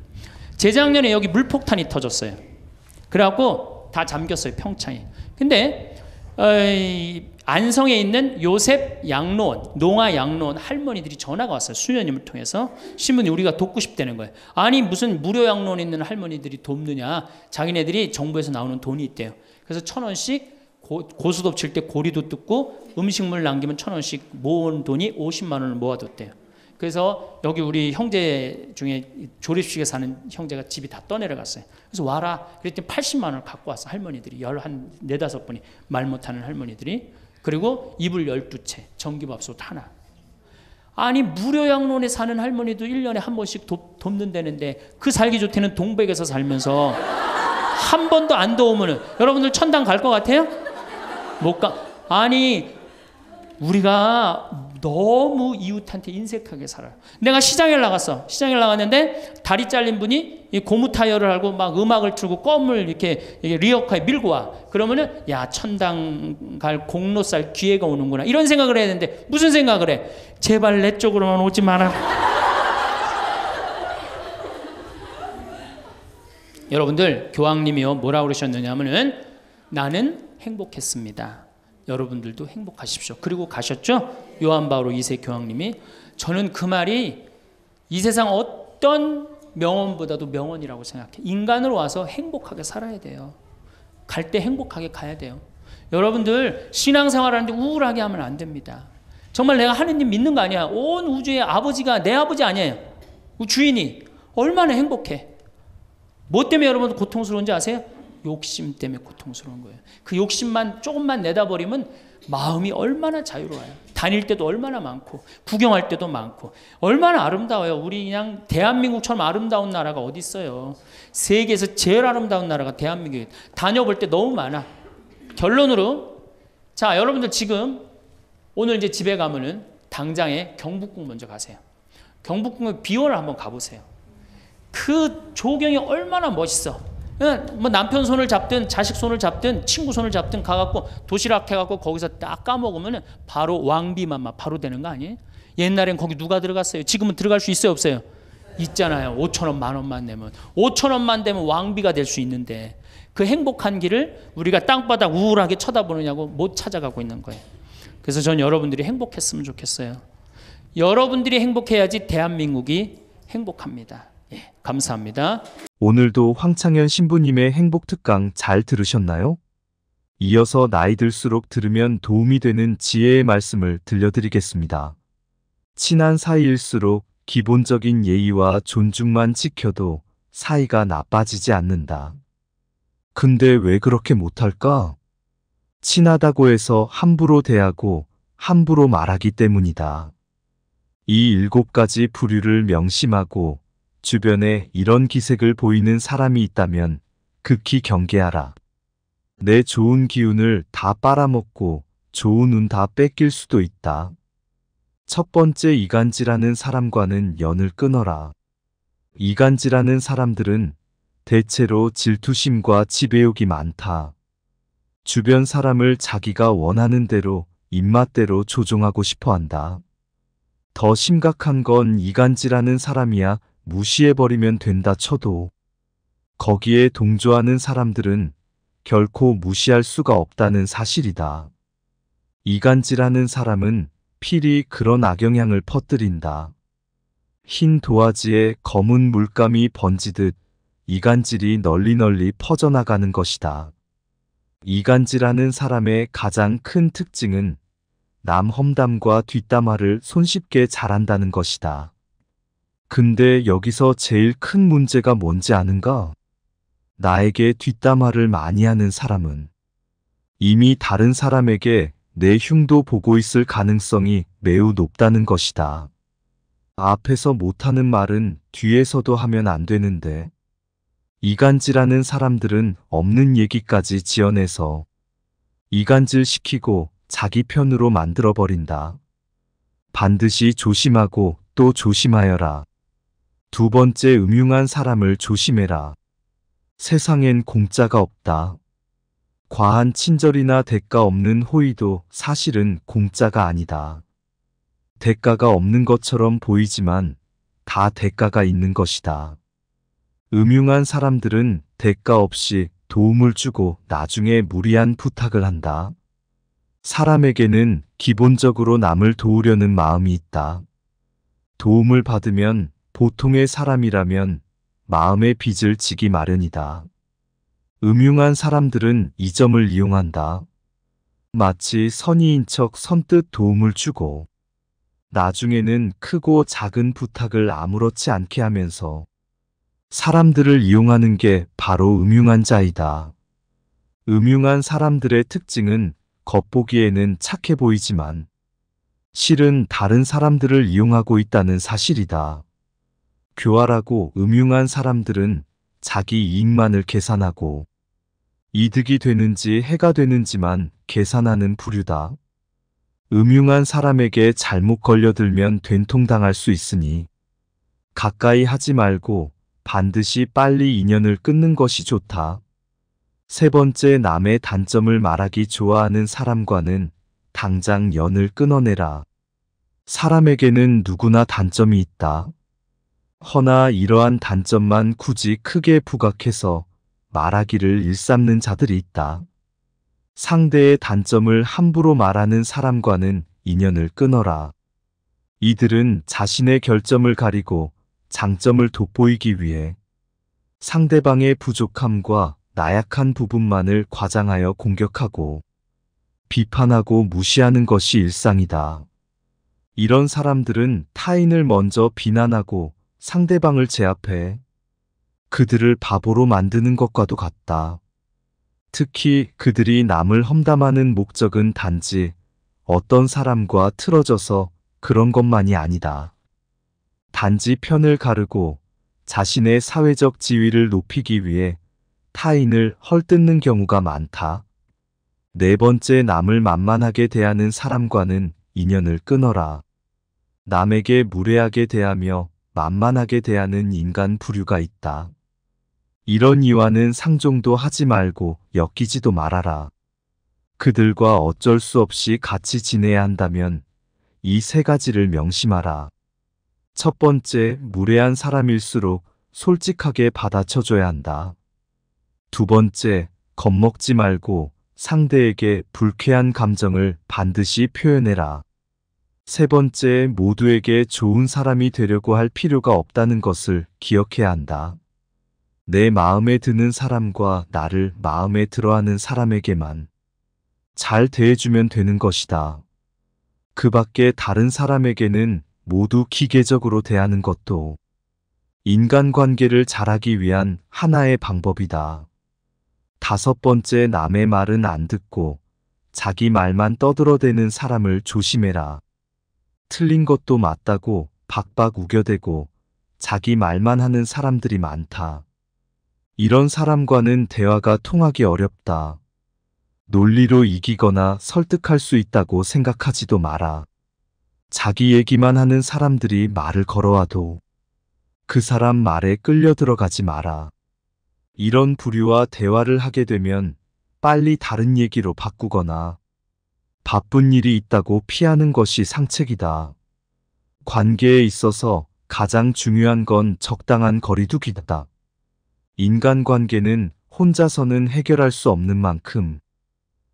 재작년에 여기 물폭탄이 터졌어요. 그래갖고 다 잠겼어요, 평창에. 근데 안성에 있는 요셉 양로원, 농아 양로원 할머니들이 전화가 왔어요. 수녀님을 통해서. 신부님 우리가 돕고 싶다는 거예요. 아니 무슨 무료 양로원에 있는 할머니들이 돕느냐. 자기네들이 정부에서 나오는 돈이 있대요. 그래서 1,000원씩 고수톱 칠 때 고리도 뜯고 음식물 남기면 1,000원씩 모은 돈이 50만 원을 모아뒀대요. 그래서 여기 우리 형제 중에 조립식에 사는 형제가 집이 다 떠내려갔어요. 그래서 와라. 그랬더니 80만 원을 갖고 왔어. 할머니들이. 한 4-5분이 말 못하는 할머니들이. 그리고 이불 12채, 전기밥솥 하나. 아니 무료 양로원에 사는 할머니도 1년에 한 번씩 돕는다는데 그 살기 좋다는 동백에서 살면서 한 번도 안 도우면은 여러분들 천당 갈 것 같아요? 못 가. 아니 우리가 너무 이웃한테 인색하게 살아요. 내가 시장에 나갔어. 시장에 나갔는데 다리 잘린 분이 이 고무 타이어를 하고 막 음악을 틀고 껌을 이렇게 리어카에 밀고 와. 그러면은 야 천당 갈 공로살 기회가 오는구나. 이런 생각을 해야 되는데 무슨 생각을 해? 제발 내 쪽으로만 오지 마라. 여러분들 교황님이요 뭐라 그러셨느냐면은 나는 행복했습니다. 여러분들도 행복하십시오. 그리고 가셨죠? 요한 바오로 2세 교황님이. 저는 그 말이 이 세상 어떤 명언보다도 명언이라고 생각해. 인간으로 와서 행복하게 살아야 돼요. 갈 때 행복하게 가야 돼요. 여러분들 신앙생활하는데 우울하게 하면 안 됩니다. 정말 내가 하느님 믿는 거 아니야. 온 우주의 아버지가 내 아버지 아니에요. 주인이 얼마나 행복해. 뭐 때문에 여러분 고통스러운지 아세요? 욕심 때문에 고통스러운 거예요. 그 욕심만 조금만 내다버리면 마음이 얼마나 자유로워요. 다닐 때도 얼마나 많고 구경할 때도 많고 얼마나 아름다워요. 우리 그냥 대한민국처럼 아름다운 나라가 어디 있어요. 세계에서 제일 아름다운 나라가 대한민국이에요. 다녀볼 때 너무 많아. 결론으로 자 여러분들 지금 오늘 이제 집에 가면은 당장에 경복궁 먼저 가세요. 경복궁의 비원을 한번 가보세요. 그 조경이 얼마나 멋있어. 뭐 남편 손을 잡든 자식 손을 잡든 친구 손을 잡든 가갖고 도시락 해갖고 거기서 딱 까먹으면 바로 왕비만 바로 되는 거 아니에요? 옛날엔 거기 누가 들어갔어요? 지금은 들어갈 수 있어요 없어요? 있잖아요. 5,000원 10,000원만 내면 5,000원만 되면 왕비가 될 수 있는데 그 행복한 길을 우리가 땅바닥 우울하게 쳐다보느냐고 못 찾아가고 있는 거예요. 그래서 전 여러분들이 행복했으면 좋겠어요. 여러분들이 행복해야지 대한민국이 행복합니다. 예, 감사합니다. 오늘도 황창현 신부님의 행복 특강 잘 들으셨나요? 이어서 나이 들수록 들으면 도움이 되는 지혜의 말씀을 들려드리겠습니다. 친한 사이일수록 기본적인 예의와 존중만 지켜도 사이가 나빠지지 않는다. 근데 왜 그렇게 못할까? 친하다고 해서 함부로 대하고 함부로 말하기 때문이다. 이 7가지 부류를 명심하고 주변에 이런 기색을 보이는 사람이 있다면 극히 경계하라. 내 좋은 기운을 다 빨아먹고 좋은 운 다 뺏길 수도 있다. 첫 번째, 이간질하는 사람과는 연을 끊어라. 이간질하는 사람들은 대체로 질투심과 지배욕이 많다. 주변 사람을 자기가 원하는 대로 입맛대로 조종하고 싶어 한다. 더 심각한 건 이간질하는 사람이야 무시해버리면 된다 쳐도 거기에 동조하는 사람들은 결코 무시할 수가 없다는 사실이다. 이간질하는 사람은 필히 그런 악영향을 퍼뜨린다. 흰 도화지에 검은 물감이 번지듯 이간질이 널리 퍼져나가는 것이다. 이간질하는 사람의 가장 큰 특징은 남 험담과 뒷담화를 손쉽게 잘한다는 것이다. 근데 여기서 제일 큰 문제가 뭔지 아는가? 나에게 뒷담화를 많이 하는 사람은 이미 다른 사람에게 내 흉도 보고 있을 가능성이 매우 높다는 것이다. 앞에서 못하는 말은 뒤에서도 하면 안 되는데 이간질하는 사람들은 없는 얘기까지 지어내서 이간질시키고 자기 편으로 만들어버린다. 반드시 조심하고 또 조심하여라. 두 번째, 음흉한 사람을 조심해라. 세상엔 공짜가 없다. 과한 친절이나 대가 없는 호의도 사실은 공짜가 아니다. 대가가 없는 것처럼 보이지만 다 대가가 있는 것이다. 음흉한 사람들은 대가 없이 도움을 주고 나중에 무리한 부탁을 한다. 사람에게는 기본적으로 남을 도우려는 마음이 있다. 도움을 받으면 보통의 사람이라면 마음의 빚을 지기 마련이다. 음흉한 사람들은 이 점을 이용한다. 마치 선의인 척 선뜻 도움을 주고 나중에는 크고 작은 부탁을 아무렇지 않게 하면서 사람들을 이용하는 게 바로 음흉한 자이다. 음흉한 사람들의 특징은 겉보기에는 착해 보이지만 실은 다른 사람들을 이용하고 있다는 사실이다. 교활하고 음흉한 사람들은 자기 이익만을 계산하고 이득이 되는지 해가 되는지만 계산하는 부류다. 음흉한 사람에게 잘못 걸려들면 된통당할 수 있으니 가까이 하지 말고 반드시 빨리 인연을 끊는 것이 좋다. 세 번째, 남의 단점을 말하기 좋아하는 사람과는 당장 연을 끊어내라. 사람에게는 누구나 단점이 있다. 허나 이러한 단점만 굳이 크게 부각해서 말하기를 일삼는 자들이 있다. 상대의 단점을 함부로 말하는 사람과는 인연을 끊어라. 이들은 자신의 결점을 가리고 장점을 돋보이기 위해 상대방의 부족함과 나약한 부분만을 과장하여 공격하고 비판하고 무시하는 것이 일상이다. 이런 사람들은 타인을 먼저 비난하고 상대방을 제압해 그들을 바보로 만드는 것과도 같다. 특히 그들이 남을 험담하는 목적은 단지 어떤 사람과 틀어져서 그런 것만이 아니다. 단지 편을 가르고 자신의 사회적 지위를 높이기 위해 타인을 헐뜯는 경우가 많다. 네 번째, 남을 만만하게 대하는 사람과는 인연을 끊어라. 남에게 무례하게 대하며 만만하게 대하는 인간 부류가 있다. 이런 이와는 상종도 하지 말고 엮이지도 말아라. 그들과 어쩔 수 없이 같이 지내야 한다면 이 세 가지를 명심하라. 첫 번째, 무례한 사람일수록 솔직하게 받아쳐줘야 한다. 두 번째, 겁먹지 말고 상대에게 불쾌한 감정을 반드시 표현해라. 세 번째, 모두에게 좋은 사람이 되려고 할 필요가 없다는 것을 기억해야 한다. 내 마음에 드는 사람과 나를 마음에 들어하는 사람에게만 잘 대해주면 되는 것이다. 그 밖에 다른 사람에게는 모두 기계적으로 대하는 것도 인간관계를 잘하기 위한 하나의 방법이다. 다섯 번째, 남의 말은 안 듣고 자기 말만 떠들어대는 사람을 조심해라. 틀린 것도 맞다고 박박 우겨대고 자기 말만 하는 사람들이 많다. 이런 사람과는 대화가 통하기 어렵다. 논리로 이기거나 설득할 수 있다고 생각하지도 마라. 자기 얘기만 하는 사람들이 말을 걸어와도 그 사람 말에 끌려 들어가지 마라. 이런 부류와 대화를 하게 되면 빨리 다른 얘기로 바꾸거나 바쁜 일이 있다고 피하는 것이 상책이다. 관계에 있어서 가장 중요한 건 적당한 거리두기다. 인간관계는 혼자서는 해결할 수 없는 만큼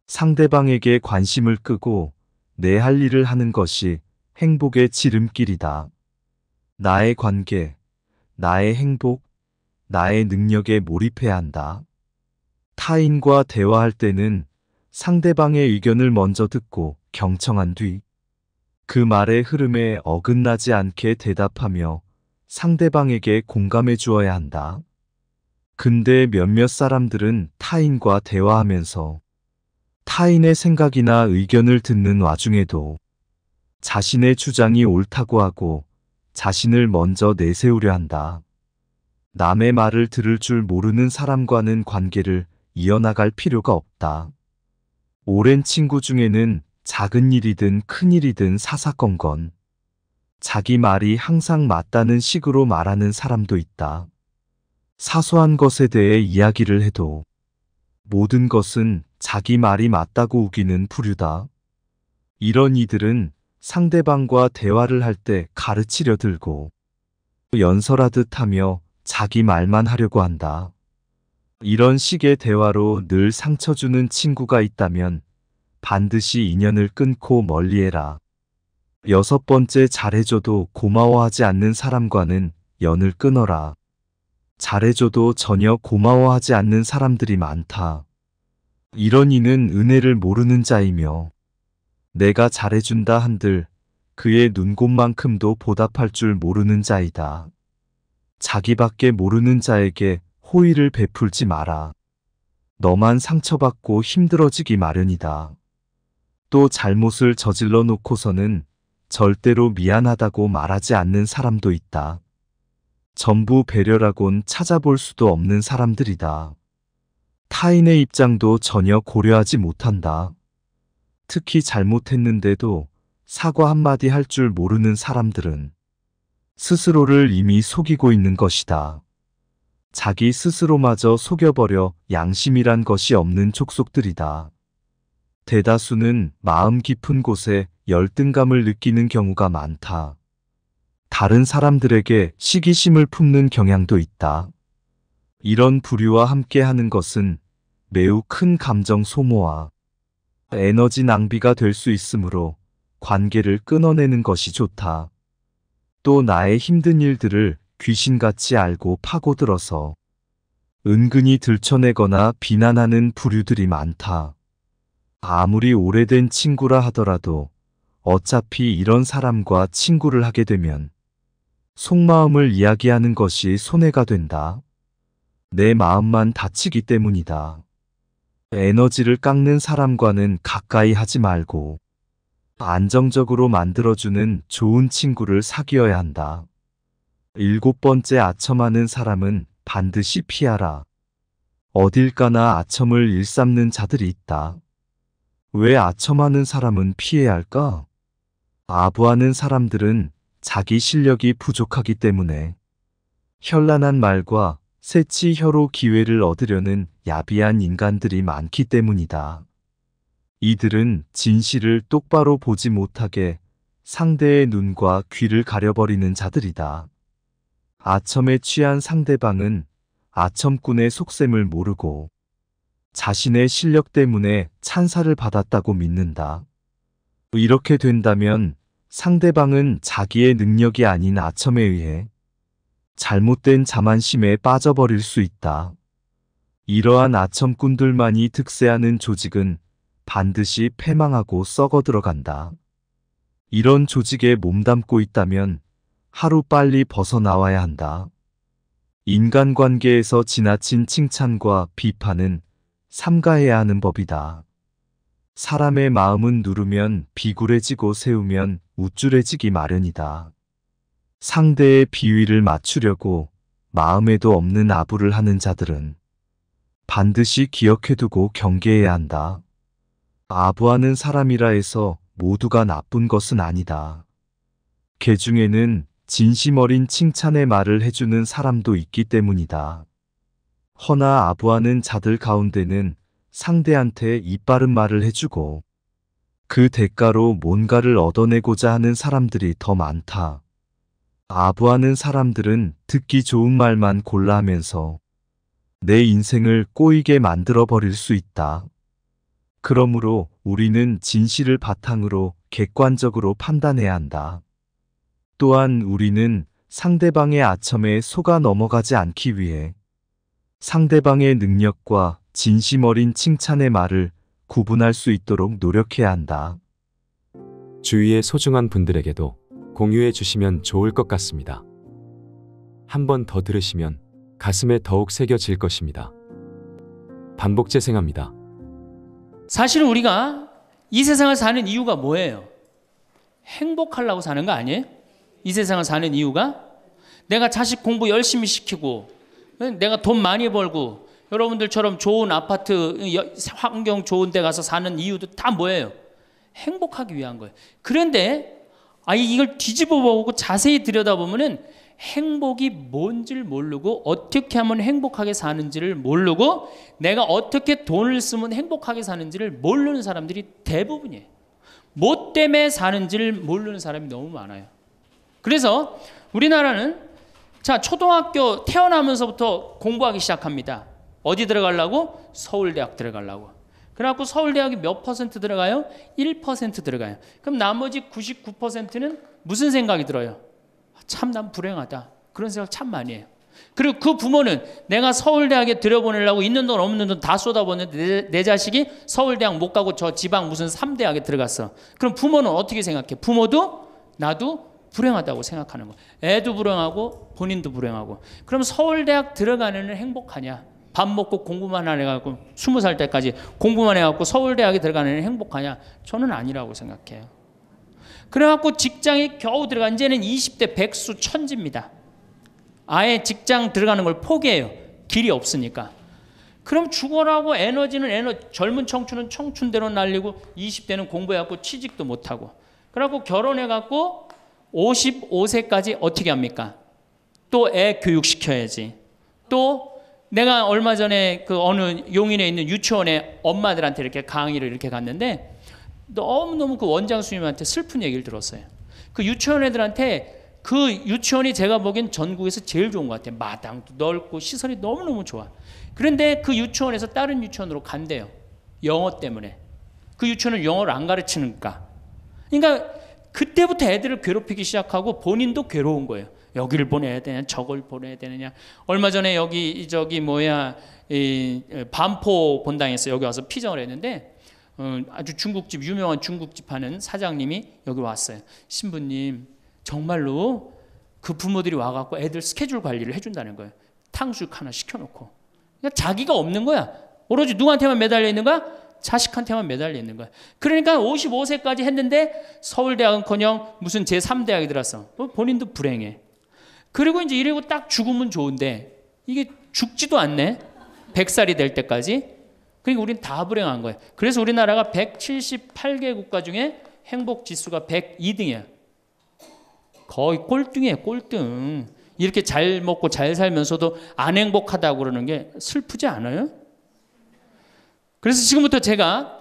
상대방에게 관심을 끄고 내 할 일을 하는 것이 행복의 지름길이다. 나의 관계, 나의 행복, 나의 능력에 몰입해야 한다. 타인과 대화할 때는 상대방의 의견을 먼저 듣고 경청한 뒤 그 말의 흐름에 어긋나지 않게 대답하며 상대방에게 공감해 주어야 한다. 근데 몇몇 사람들은 타인과 대화하면서 타인의 생각이나 의견을 듣는 와중에도 자신의 주장이 옳다고 하고 자신을 먼저 내세우려 한다. 남의 말을 들을 줄 모르는 사람과는 관계를 이어나갈 필요가 없다. 오랜 친구 중에는 작은 일이든 큰 일이든 사사건건 자기 말이 항상 맞다는 식으로 말하는 사람도 있다. 사소한 것에 대해 이야기를 해도 모든 것은 자기 말이 맞다고 우기는 부류다. 이런 이들은 상대방과 대화를 할 때 가르치려 들고 연설하듯 하며 자기 말만 하려고 한다. 이런 식의 대화로 늘 상처 주는 친구가 있다면 반드시 인연을 끊고 멀리해라. 6번째, 잘해줘도 고마워하지 않는 사람과는 연을 끊어라. 잘해줘도 전혀 고마워하지 않는 사람들이 많다. 이런 이는 은혜를 모르는 자이며 내가 잘해준다 한들 그의 눈곱만큼도 보답할 줄 모르는 자이다. 자기밖에 모르는 자에게 호의를 베풀지 마라. 너만 상처받고 힘들어지기 마련이다. 또 잘못을 저질러 놓고서는 절대로 미안하다고 말하지 않는 사람도 있다. 전부 배려라곤 찾아볼 수도 없는 사람들이다. 타인의 입장도 전혀 고려하지 못한다. 특히 잘못했는데도 사과 한마디 할 줄 모르는 사람들은 스스로를 이미 속이고 있는 것이다. 자기 스스로마저 속여버려 양심이란 것이 없는 족속들이다. 대다수는 마음 깊은 곳에 열등감을 느끼는 경우가 많다. 다른 사람들에게 시기심을 품는 경향도 있다. 이런 부류와 함께 하는 것은 매우 큰 감정 소모와 에너지 낭비가 될 수 있으므로 관계를 끊어내는 것이 좋다. 또 나의 힘든 일들을 귀신같이 알고 파고들어서 은근히 들춰내거나 비난하는 부류들이 많다. 아무리 오래된 친구라 하더라도 어차피 이런 사람과 친구를 하게 되면 속마음을 이야기하는 것이 손해가 된다. 내 마음만 다치기 때문이다. 에너지를 깎는 사람과는 가까이 하지 말고 안정적으로 만들어주는 좋은 친구를 사귀어야 한다. 7번째, 아첨하는 사람은 반드시 피하라. 어딜 가나 아첨을 일삼는 자들이 있다. 왜 아첨하는 사람은 피해야 할까? 아부하는 사람들은 자기 실력이 부족하기 때문에 현란한 말과 새치 혀로 기회를 얻으려는 야비한 인간들이 많기 때문이다. 이들은 진실을 똑바로 보지 못하게 상대의 눈과 귀를 가려버리는 자들이다. 아첨에 취한 상대방은 아첨꾼의 속셈을 모르고 자신의 실력 때문에 찬사를 받았다고 믿는다. 이렇게 된다면 상대방은 자기의 능력이 아닌 아첨에 의해 잘못된 자만심에 빠져버릴 수 있다. 이러한 아첨꾼들만이 득세하는 조직은 반드시 패망하고 썩어 들어간다. 이런 조직에 몸담고 있다면 하루빨리 벗어나와야 한다. 인간관계에서 지나친 칭찬과 비판은 삼가해야 하는 법이다. 사람의 마음은 누르면 비굴해지고 세우면 우쭐해지기 마련이다. 상대의 비위를 맞추려고 마음에도 없는 아부를 하는 자들은 반드시 기억해두고 경계해야 한다. 아부하는 사람이라 해서 모두가 나쁜 것은 아니다. 개 중에는 진심 어린 칭찬의 말을 해주는 사람도 있기 때문이다. 허나 아부하는 자들 가운데는 상대한테 이빠른 말을 해주고 그 대가로 뭔가를 얻어내고자 하는 사람들이 더 많다. 아부하는 사람들은 듣기 좋은 말만 골라 하면서 내 인생을 꼬이게 만들어 버릴 수 있다. 그러므로 우리는 진실을 바탕으로 객관적으로 판단해야 한다. 또한 우리는 상대방의 아첨에 속아 넘어가지 않기 위해 상대방의 능력과 진심 어린 칭찬의 말을 구분할 수 있도록 노력해야 한다. 주위의 소중한 분들에게도 공유해 주시면 좋을 것 같습니다. 한 번 더 들으시면 가슴에 더욱 새겨질 것입니다. 반복 재생합니다. 사실 우리가 이 세상을 사는 이유가 뭐예요? 행복하려고 사는 거 아니에요? 이 세상을 사는 이유가 내가 자식 공부 열심히 시키고 내가 돈 많이 벌고 여러분들처럼 좋은 아파트 환경 좋은 데 가서 사는 이유도 다 뭐예요? 행복하기 위한 거예요. 그런데 이걸 뒤집어 보고 자세히 들여다보면은 행복이 뭔지를 모르고 어떻게 하면 행복하게 사는지를 모르고 내가 어떻게 돈을 쓰면 행복하게 사는지를 모르는 사람들이 대부분이에요. 뭐 때문에 사는지를 모르는 사람이 너무 많아요. 그래서 우리나라는 자 초등학교 태어나면서부터 공부하기 시작합니다. 어디 들어가려고? 서울대학 들어가려고. 그래갖고 서울대학이 몇 퍼센트 들어가요? 1% 들어가요. 그럼 나머지 99%는 무슨 생각이 들어요? 참 난 불행하다. 그런 생각 참 많이 해요. 그리고 그 부모는 내가 서울대학에 들여보내려고 있는 돈 없는 돈 다 쏟아붓는데 내 자식이 서울대학 못 가고 저 지방 무슨 3대학에 들어갔어. 그럼 부모는 어떻게 생각해? 부모도 나도 불행하다고 생각하는 거예요. 애도 불행하고 본인도 불행하고. 그럼 서울대학 들어가는 애는 행복하냐? 밥 먹고 공부만 해갖고 20살 때까지 공부만 해갖고 서울대학에 들어가는 애는 행복하냐? 저는 아니라고 생각해요. 그래갖고 직장에 겨우 들어가 이제는 20대 백수 천지입니다. 아예 직장 들어가는 걸 포기해요. 길이 없으니까. 그럼 죽어라고 에너지는 젊은 청춘은 청춘대로 날리고 20대는 공부해갖고 취직도 못하고 그래갖고 결혼해갖고 55세까지 어떻게 합니까? 또 애 교육시켜야지. 또 내가 얼마 전에 그 어느 용인에 있는 유치원에 엄마들한테 이렇게 강의를 이렇게 갔는데 너무너무 그 원장 수님한테 슬픈 얘기를 들었어요. 그 유치원 애들한테 그 유치원이 제가 보기엔 전국에서 제일 좋은 것 같아요. 마당도 넓고 시설이 너무너무 좋아. 그런데 그 유치원에서 다른 유치원으로 간대요. 영어 때문에. 그 유치원은 영어를 안 가르치니까. 그러니까 그때부터 애들을 괴롭히기 시작하고 본인도 괴로운 거예요. 여기를 보내야 되냐 저걸 보내야 되느냐. 얼마 전에 여기 반포 본당에서 여기 와서 피정을 했는데 아주 중국집 유명한 중국집 하는 사장님이 여기 왔어요. 신부님 정말로 그 부모들이 와갖고 애들 스케줄 관리를 해준다는 거예요. 탕수육 하나 시켜놓고. 그러니까 자기가 없는 거야. 오로지 누구한테만 매달려 있는 거야? 자식한테만 매달려 있는 거야. 그러니까 55세까지 했는데 서울대학은커녕 무슨 제3대학에 들었어. 본인도 불행해. 그리고 이제 이러고 딱 죽으면 좋은데 이게 죽지도 않네. 100살이 될 때까지. 그러니까 우리는 다 불행한 거예요. 그래서 우리나라가 178개 국가 중에 행복 지수가 102등이야. 거의 꼴등이에요. 꼴등. 이렇게 잘 먹고 잘 살면서도 안 행복하다고 그러는 게 슬프지 않아요? 그래서 지금부터 제가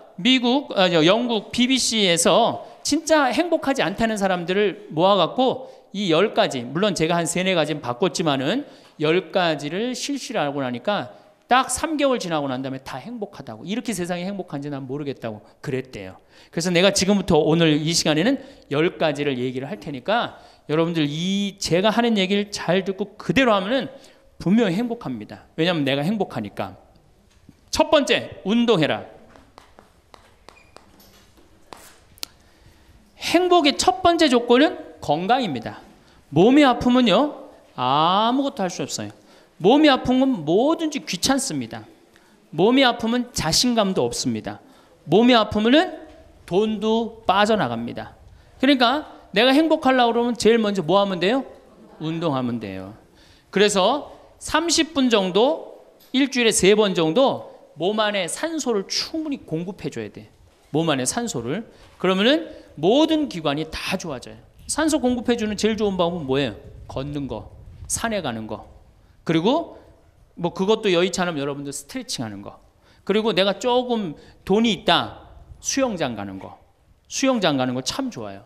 영국 BBC에서 진짜 행복하지 않다는 사람들을 모아갖고 이 10가지, 물론 제가 한 3, 4가지는 바꿨지만은 10가지를 실시를 하고 나니까 딱 3개월 지나고 난 다음에 다 행복하다고. 이렇게 세상이 행복한지 난 모르겠다고 그랬대요. 그래서 내가 지금부터 오늘 이 시간에는 10가지를 얘기를 할 테니까 여러분들 제가 하는 얘기를 잘 듣고 그대로 하면은 분명히 행복합니다. 왜냐하면 내가 행복하니까. 첫 번째, 운동해라. 행복의 첫 번째 조건은 건강입니다. 몸이 아프면요 아무것도 할 수 없어요. 몸이 아픈 건 뭐든지 귀찮습니다. 몸이 아프면 자신감도 없습니다. 몸이 아프면은 돈도 빠져나갑니다. 그러니까 내가 행복하려고 그러면 제일 먼저 뭐 하면 돼요? 운동하면 돼요. 그래서 30분 정도 일주일에 3번 정도 몸 안에 산소를 충분히 공급해 줘야 돼. 몸 안에 산소를. 그러면은 모든 기관이 다 좋아져요. 산소 공급해 주는 제일 좋은 방법은 뭐예요? 걷는 거, 산에 가는 거. 그리고 뭐 그것도 여의치 않으면 여러분들 스트레칭 하는 거. 그리고 내가 조금 돈이 있다. 수영장 가는 거. 수영장 가는 거 참 좋아요.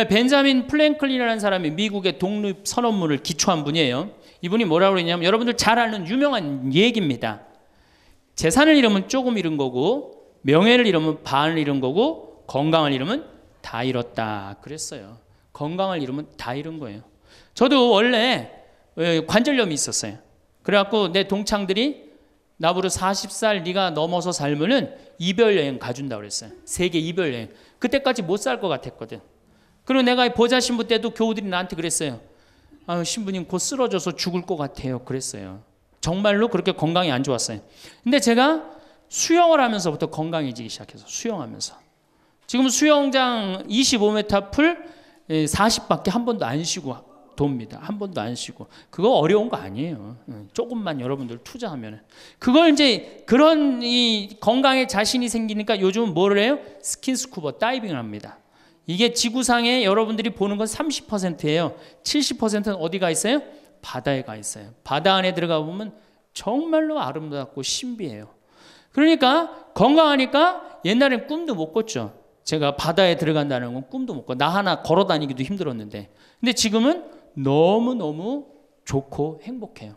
벤자민 플랭클린이라는 사람이 미국의 독립 선언문을 기초한 분이에요. 이분이 뭐라고 그랬냐면 여러분들 잘 아는 유명한 얘기입니다. 재산을 잃으면 조금 잃은 거고 명예를 잃으면 반을 잃은 거고 건강을 잃으면 다 잃었다 그랬어요. 건강을 잃으면 다 잃은 거예요. 저도 원래 관절염이 있었어요. 그래갖고 내 동창들이 나보고 40살 네가 넘어서 살면은 이별여행 가준다고 그랬어요. 세계 이별여행. 그때까지 못 살 것 같았거든. 그리고 내가 보좌 신부 때도 교우들이 나한테 그랬어요. 신부님 곧 쓰러져서 죽을 것 같아요. 그랬어요. 정말로 그렇게 건강이 안 좋았어요. 근데 제가 수영을 하면서부터 건강해지기 시작해서 수영하면서 지금 수영장 25m 풀 40밖에 한 번도 안 쉬고 돕니다. 한 번도 안 쉬고. 그거 어려운 거 아니에요. 조금만 여러분들 투자하면. 그걸 이제 그런 이 건강에 자신이 생기니까 요즘은 뭐를 해요? 스킨스쿠버 다이빙을 합니다. 이게 지구상에 여러분들이 보는 건 30%예요. 70%는 어디가 있어요? 바다에 가 있어요. 바다 안에 들어가 보면 정말로 아름답고 신비해요. 그러니까 건강하니까 옛날엔 꿈도 못 꿨죠. 제가 바다에 들어간다는 건 꿈도 못 꿔. 나 하나 걸어 다니기도 힘들었는데. 근데 지금은 너무너무 좋고 행복해요.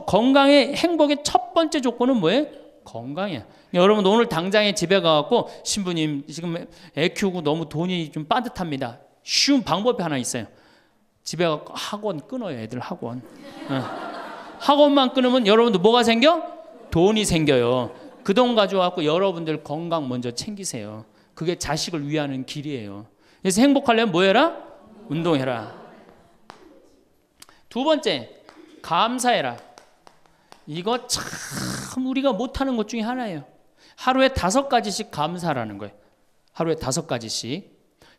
건강의 행복의 첫 번째 조건은 뭐예요? 건강이에요. 여러분 오늘 당장에 집에 가갖고 신부님 지금 애 키우고 너무 돈이 좀 빠듯합니다. 쉬운 방법이 하나 있어요. 집에 가서 학원 끊어요. 애들 학원. 학원만 끊으면 여러분들 뭐가 생겨? 돈이 생겨요. 그 돈 가져와서 여러분들 건강 먼저 챙기세요. 그게 자식을 위하는 길이에요. 그래서 행복하려면 뭐 해라? 운동해라. 두 번째, 감사해라. 이거 참 우리가 못하는 것 중에 하나예요. 하루에 5가지씩 감사라는 거예요. 하루에 5가지씩.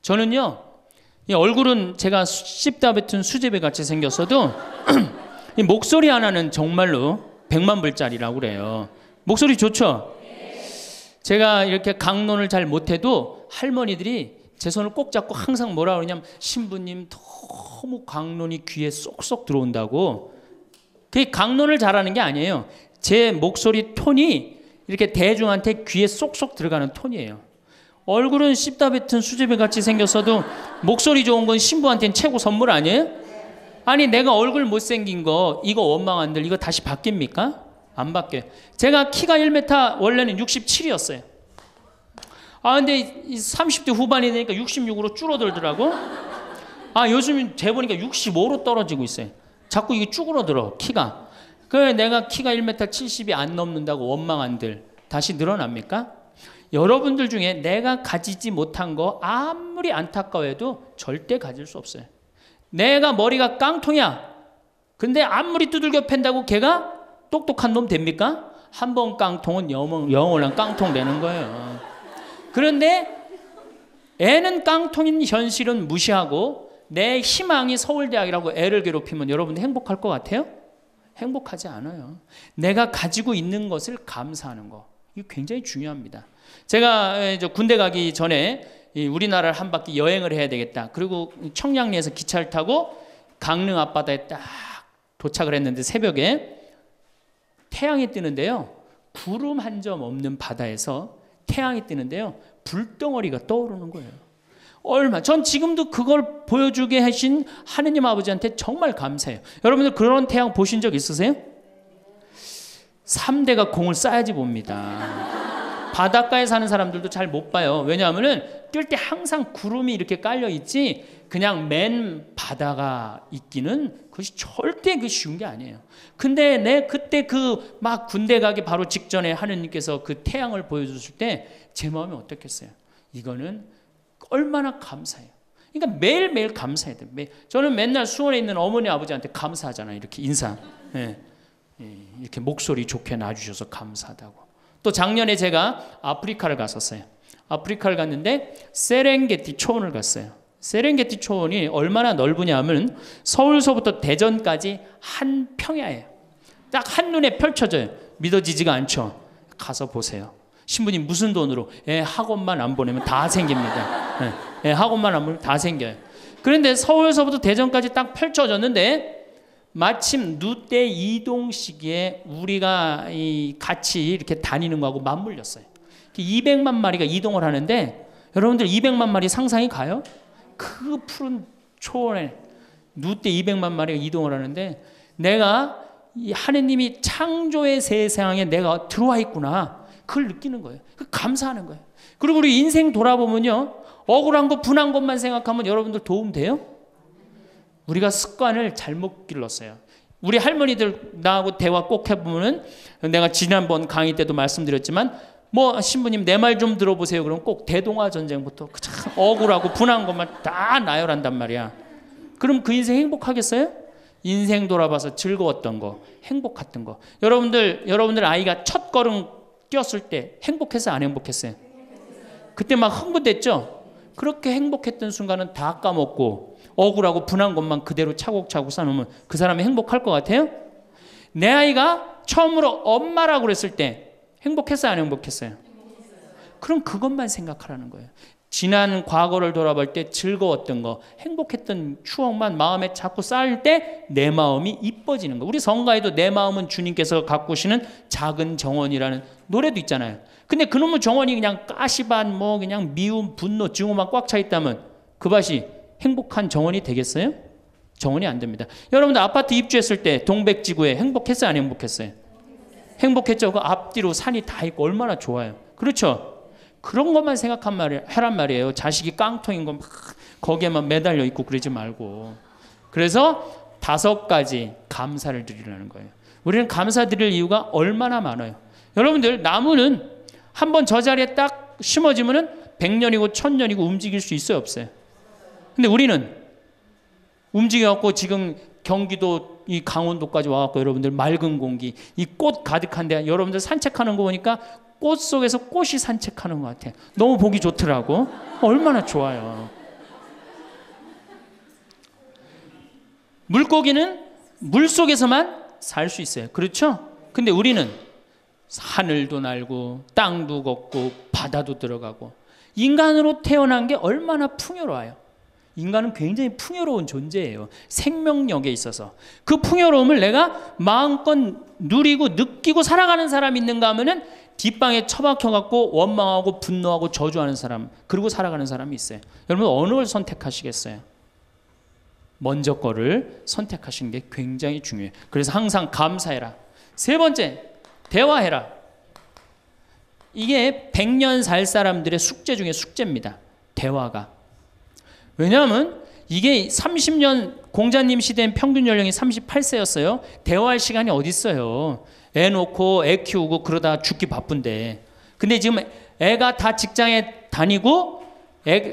저는요, 이 얼굴은 제가 씹다 뱉은 수제비 같이 생겼어도 이 목소리 하나는 정말로 100만 불짜리라고 그래요. 목소리 좋죠? 제가 이렇게 강론을 잘 못해도 할머니들이 제 손을 꼭 잡고 항상 뭐라 그러냐면 신부님 너무 강론이 귀에 쏙쏙 들어온다고. 그게 강론을 잘하는 게 아니에요. 제 목소리 톤이 이렇게 대중한테 귀에 쏙쏙 들어가는 톤이에요. 얼굴은 씹다 뱉은 수제비 같이 생겼어도 목소리 좋은 건 신부한테는 최고 선물 아니에요? 아니 내가 얼굴 못생긴 거 이거 원망한들 이거 다시 바뀝니까? 안 바뀌어요. 제가 키가 1m 원래는 67이었어요. 근데 30대 후반이 되니까 66으로 줄어들더라고. 요즘 재보니까 65로 떨어지고 있어요. 자꾸 이게 쭈그러들어 키가. 그래 내가 키가 1m 70이 안 넘는다고 원망한들 다시 늘어납니까? 여러분들 중에 내가 가지지 못한 거 아무리 안타까워해도 절대 가질 수 없어요. 내가 머리가 깡통이야. 근데 아무리 두들겨 팬다고 걔가 똑똑한 놈 됩니까? 한 번 깡통은 영원한 깡통 되는 거예요. 그런데 애는 깡통인 현실은 무시하고 내 희망이 서울대학이라고 애를 괴롭히면 여러분들 행복할 것 같아요? 행복하지 않아요. 내가 가지고 있는 것을 감사하는 거. 이거 굉장히 중요합니다. 제가 군대 가기 전에 우리나라를 한 바퀴 여행을 해야 되겠다. 그리고 청량리에서 기차를 타고 강릉 앞바다에 딱 도착을 했는데 새벽에 태양이 뜨는데요. 구름 한 점 없는 바다에서 태양이 뜨는데요. 불덩어리가 떠오르는 거예요. 전 지금도 그걸 보여주게 하신 하느님 아버지한테 정말 감사해요. 여러분들 그런 태양 보신 적 있으세요? 3대가 공을 쌓아야지 봅니다. 바닷가에 사는 사람들도 잘 못 봐요. 왜냐하면 뜰 때 항상 구름이 이렇게 깔려 있지 그냥 맨 바다가 있기는 그것이 절대 쉬운 게 아니에요. 근데 그때 막 군대 가기 바로 직전에 하느님께서 그 태양을 보여주실 때 제 마음이 어떻겠어요? 이거는 얼마나 감사해요. 그러니까 매일매일 감사해야 돼요. 저는 맨날 수원에 있는 어머니 아버지한테 감사하잖아요. 이렇게 인사. 이렇게 목소리 좋게 놔주셔서 감사하다고. 또 작년에 제가 아프리카를 갔었어요. 아프리카를 갔는데 세렝게티 초원을 갔어요. 세렝게티 초원이 얼마나 넓으냐 하면 서울서부터 대전까지 한 평야예요. 딱 한눈에 펼쳐져요. 믿어지지가 않죠. 가서 보세요. 신부님 무슨 돈으로? 학원만 안 보내면 다 생깁니다. 학원만 안 보내면 다 생겨요. 그런데 서울서부터 대전까지 딱 펼쳐졌는데 마침 누때 이동 시기에 우리가 같이 이렇게 다니는 거하고 맞물렸어요. 200만 마리가 이동을 하는데 여러분들 200만 마리 상상이 가요? 그 푸른 초원에 누때 200만 마리가 이동을 하는데 내가 이 하느님이 창조의 세상에 내가 들어와 있구나. 그걸 느끼는 거예요. 감사하는 거예요. 그리고 우리 인생 돌아보면요. 억울한 것, 분한 것만 생각하면 여러분들 도움 돼요? 우리가 습관을 잘못 길렀어요. 우리 할머니들 나하고 대화 꼭 해보면은 내가 지난번 강의 때도 말씀드렸지만 뭐 신부님 내 말 좀 들어보세요. 그럼 꼭 대동아 전쟁부터 참 억울하고 분한 것만 다 나열한단 말이야. 그럼 그 인생 행복하겠어요? 인생 돌아봐서 즐거웠던 거, 행복했던 거. 여러분들 아이가 첫 걸음 뛰었을 때 행복했어요? 안 행복했어요? 그때 막 흥분됐죠? 그렇게 행복했던 순간은 다 까먹고 억울하고 분한 것만 그대로 차곡차곡 쌓아놓으면 그 사람이 행복할 것 같아요? 내 아이가 처음으로 엄마라고 그랬을 때 행복했어요? 안 행복했어요? 그럼 그것만 생각하라는 거예요. 지난 과거를 돌아볼 때 즐거웠던 거, 행복했던 추억만 마음에 자꾸 쌓일 때 내 마음이 이뻐지는 거. 우리 성가에도 내 마음은 주님께서 가꾸시는 작은 정원이라는 노래도 있잖아요. 근데 그놈의 정원이 그냥 가시밭 뭐 그냥 미움, 분노, 증오만 꽉 차 있다면 그 밭이 행복한 정원이 되겠어요? 정원이 안 됩니다. 여러분들 아파트 입주했을 때 동백지구에 행복했어요? 안 행복했어요? 행복했죠. 그 앞뒤로 산이 다 있고 얼마나 좋아요. 그렇죠? 그런 것만 하란 말이에요. 자식이 깡통인 거 막 거기에만 매달려 있고 그러지 말고. 그래서 5가지 감사를 드리라는 거예요. 우리는 감사드릴 이유가 얼마나 많아요. 여러분들 나무는 한번 저 자리에 딱 심어지면은 100년이고 1000년이고 움직일 수 있어요, 없어요? 근데 우리는 움직여갖고 지금 경기도 이 강원도까지 와갖고 여러분들 맑은 공기, 이 꽃 가득한데 여러분들 산책하는 거 보니까 꽃 속에서 꽃이 산책하는 것 같아요. 너무 보기 좋더라고. 얼마나 좋아요. 물고기는 물 속에서만 살 수 있어요. 그렇죠? 근데 우리는 하늘도 날고 땅도 걷고 바다도 들어가고 인간으로 태어난 게 얼마나 풍요로워요. 인간은 굉장히 풍요로운 존재예요. 생명력에 있어서. 그 풍요로움을 내가 마음껏 누리고 느끼고 살아가는 사람이 있는가 하면은 뒷방에 처박혀갖고 원망하고 분노하고 저주하는 사람, 그리고 살아가는 사람이 있어요. 여러분 어느 걸 선택하시겠어요? 먼저 거를 선택하시는 게 굉장히 중요해요. 그래서 항상 감사해라. 3번째, 대화해라. 이게 100년 살 사람들의 숙제 중에 숙제입니다. 대화가. 왜냐하면 이게 30년 공자님 시대엔 평균 연령이 38세였어요. 대화할 시간이 어디 있어요. 애 놓고 애 키우고 그러다 죽기 바쁜데. 근데 지금 애가 다 직장에 다니고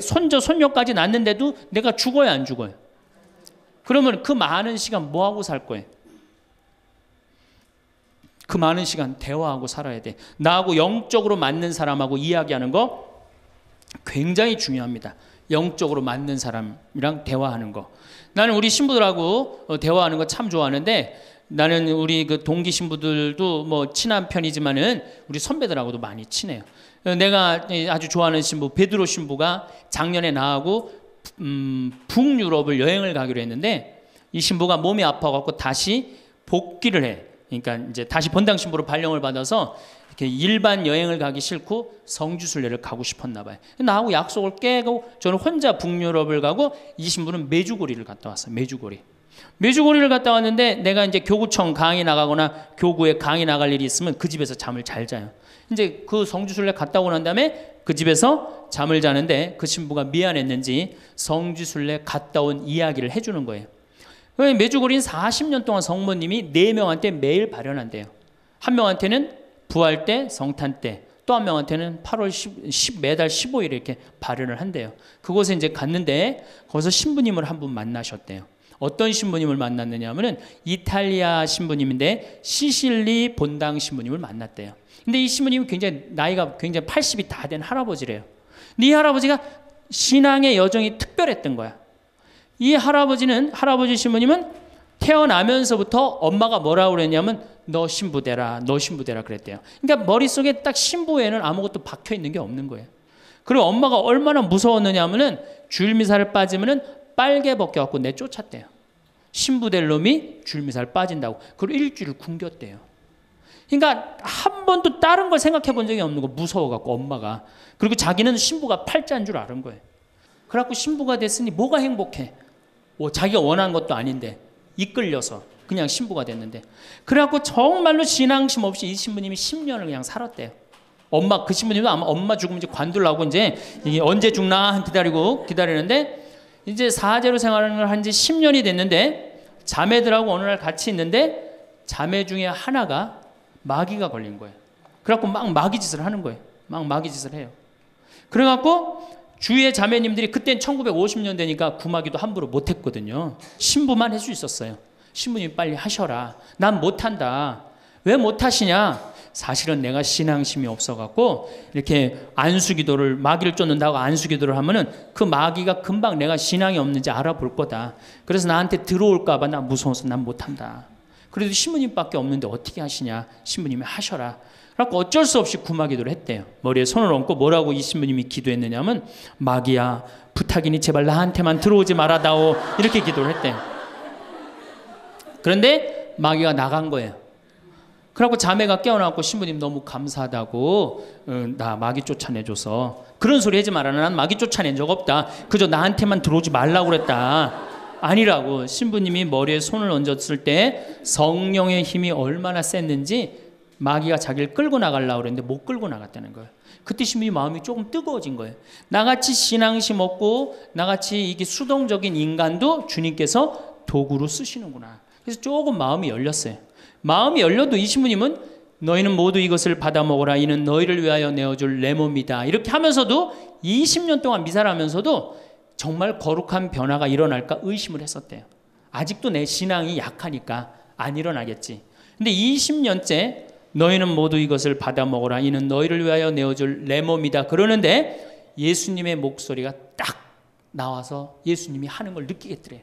손자 손녀까지 낳는데도 내가 죽어야 안 죽어요? 그러면 그 많은 시간 뭐 하고 살 거예요? 그 많은 시간 대화하고 살아야 돼. 나하고 영적으로 맞는 사람하고 이야기하는 거 굉장히 중요합니다. 영적으로 맞는 사람이랑 대화하는 거. 나는 우리 신부들하고 대화하는 거 참 좋아하는데, 나는 우리 그 동기 신부들도 뭐 친한 편이지만은 우리 선배들하고도 많이 친해요. 내가 아주 좋아하는 신부 베드로 신부가 작년에 나하고 북유럽을 여행을 가기로 했는데, 이 신부가 몸이 아파갖고 다시 복귀를 해. 그러니까 이제 다시 본당 신부로 발령을 받아서 이렇게 일반 여행을 가기 싫고 성지순례를 가고 싶었나 봐요. 나하고 약속을 깨고 저는 혼자 북유럽을 가고, 이 신부는 메주고리를 갔다 왔어요. 메주고리를 갔다 왔는데, 내가 이제 교구청 강의 나가거나 교구에 강의 나갈 일이 있으면 그 집에서 잠을 잘 자요. 이제 그 성지순례 갔다 오고 난 다음에 그 집에서 잠을 자는데, 그 신부가 미안했는지 성지순례 갔다 온 이야기를 해주는 거예요. 메주고리는 40년 동안 성모님이 4명한테 매일 발현한대요. 한 명한테는 부활 때, 성탄 때, 또 한 명한테는 8월 10 매달 15일에 이렇게 발현을 한대요. 그곳에 이제 갔는데 거기서 신부님을 한 분 만나셨대요. 어떤 신부님을 만났느냐 하면은 이탈리아 신부님인데 시실리 본당 신부님을 만났대요. 근데 이 신부님은 굉장히 나이가 굉장히 80이 다 된 할아버지래요. 근데 이 할아버지가 신앙의 여정이 특별했던 거야. 이 할아버지 신부님은 태어나면서부터 엄마가 뭐라고 그랬냐면 너 신부 되라, 너 신부 되라 그랬대요. 그러니까 머릿속에 딱 신부에는 아무것도 박혀 있는 게 없는 거예요. 그리고 엄마가 얼마나 무서웠느냐 하면은 줄미사를 빠지면은 빨개 벗겨갖고 내쫓았대요. 신부 될 놈이 줄미사를 빠진다고. 그리고 일주일 굶겼대요. 그러니까 한 번도 다른 걸 생각해 본 적이 없는 거, 무서워갖고 엄마가. 그리고 자기는 신부가 팔자인 줄 아는 거예요. 그래갖고 신부가 됐으니 뭐가 행복해? 자기가 원한 것도 아닌데 이끌려서 그냥 신부가 됐는데, 그래갖고 정말로 신앙심 없이 이 신부님이 10년을 그냥 살았대요. 그 신부님도 아마 엄마 죽으면 이제 관두려고 이제 이게 언제 죽나 기다리는데, 이제 사제로 생활을 한 지 10년이 됐는데 자매들하고 어느 날 같이 있는데 자매 중에 하나가 마귀가 걸린 거예요. 그래갖고 막 마귀짓을 하는 거예요. 막 마귀짓을 해요. 그래갖고 주위의 자매님들이, 그땐 1950년대니까 구마기도 함부로 못했거든요. 신부만 할 수 있었어요. 신부님 빨리 하셔라. 난 못한다. 왜 못하시냐? 사실은 내가 신앙심이 없어갖고 이렇게 안수기도를, 마귀를 쫓는다고 안수기도를 하면은 그 마귀가 금방 내가 신앙이 없는지 알아볼 거다. 그래서 나한테 들어올까봐 나 무서워서 난 못한다. 그래도 신부님밖에 없는데 어떻게 하시냐? 신부님이 하셔라. 그래서 어쩔 수 없이 구마기도를 했대요. 머리에 손을 얹고 뭐라고 이 신부님이 기도했느냐면, 마귀야 부탁이니 제발 나한테만 들어오지 말아다오, 이렇게 기도를 했대요. 그런데 마귀가 나간 거예요. 그래갖고 자매가 깨어나고, 신부님 너무 감사하다고, 나 마귀 쫓아내줘서. 그런 소리 하지 마라. 난 마귀 쫓아낸 적 없다. 그저 나한테만 들어오지 말라고 그랬다. 아니라고. 신부님이 머리에 손을 얹었을 때 성령의 힘이 얼마나 셌는지 마귀가 자기를 끌고 나가려고 그랬는데 못 끌고 나갔다는 거예요. 그때 신부님 마음이 조금 뜨거워진 거예요. 나같이 신앙심 없고 나같이 이게 수동적인 인간도 주님께서 도구로 쓰시는구나. 그래서 조금 마음이 열렸어요. 마음이 열려도 이 신부님은 너희는 모두 이것을 받아 먹어라. 이는 너희를 위하여 내어줄 내 몸이다. 이렇게 하면서도 20년 동안 미사를 하면서도 정말 거룩한 변화가 일어날까 의심을 했었대요. 아직도 내 신앙이 약하니까 안 일어나겠지. 근데 20년째 너희는 모두 이것을 받아 먹어라. 이는 너희를 위하여 내어줄 내 몸이다. 그러는데 예수님의 목소리가 딱 나와서 예수님이 하는 걸 느끼겠더래요.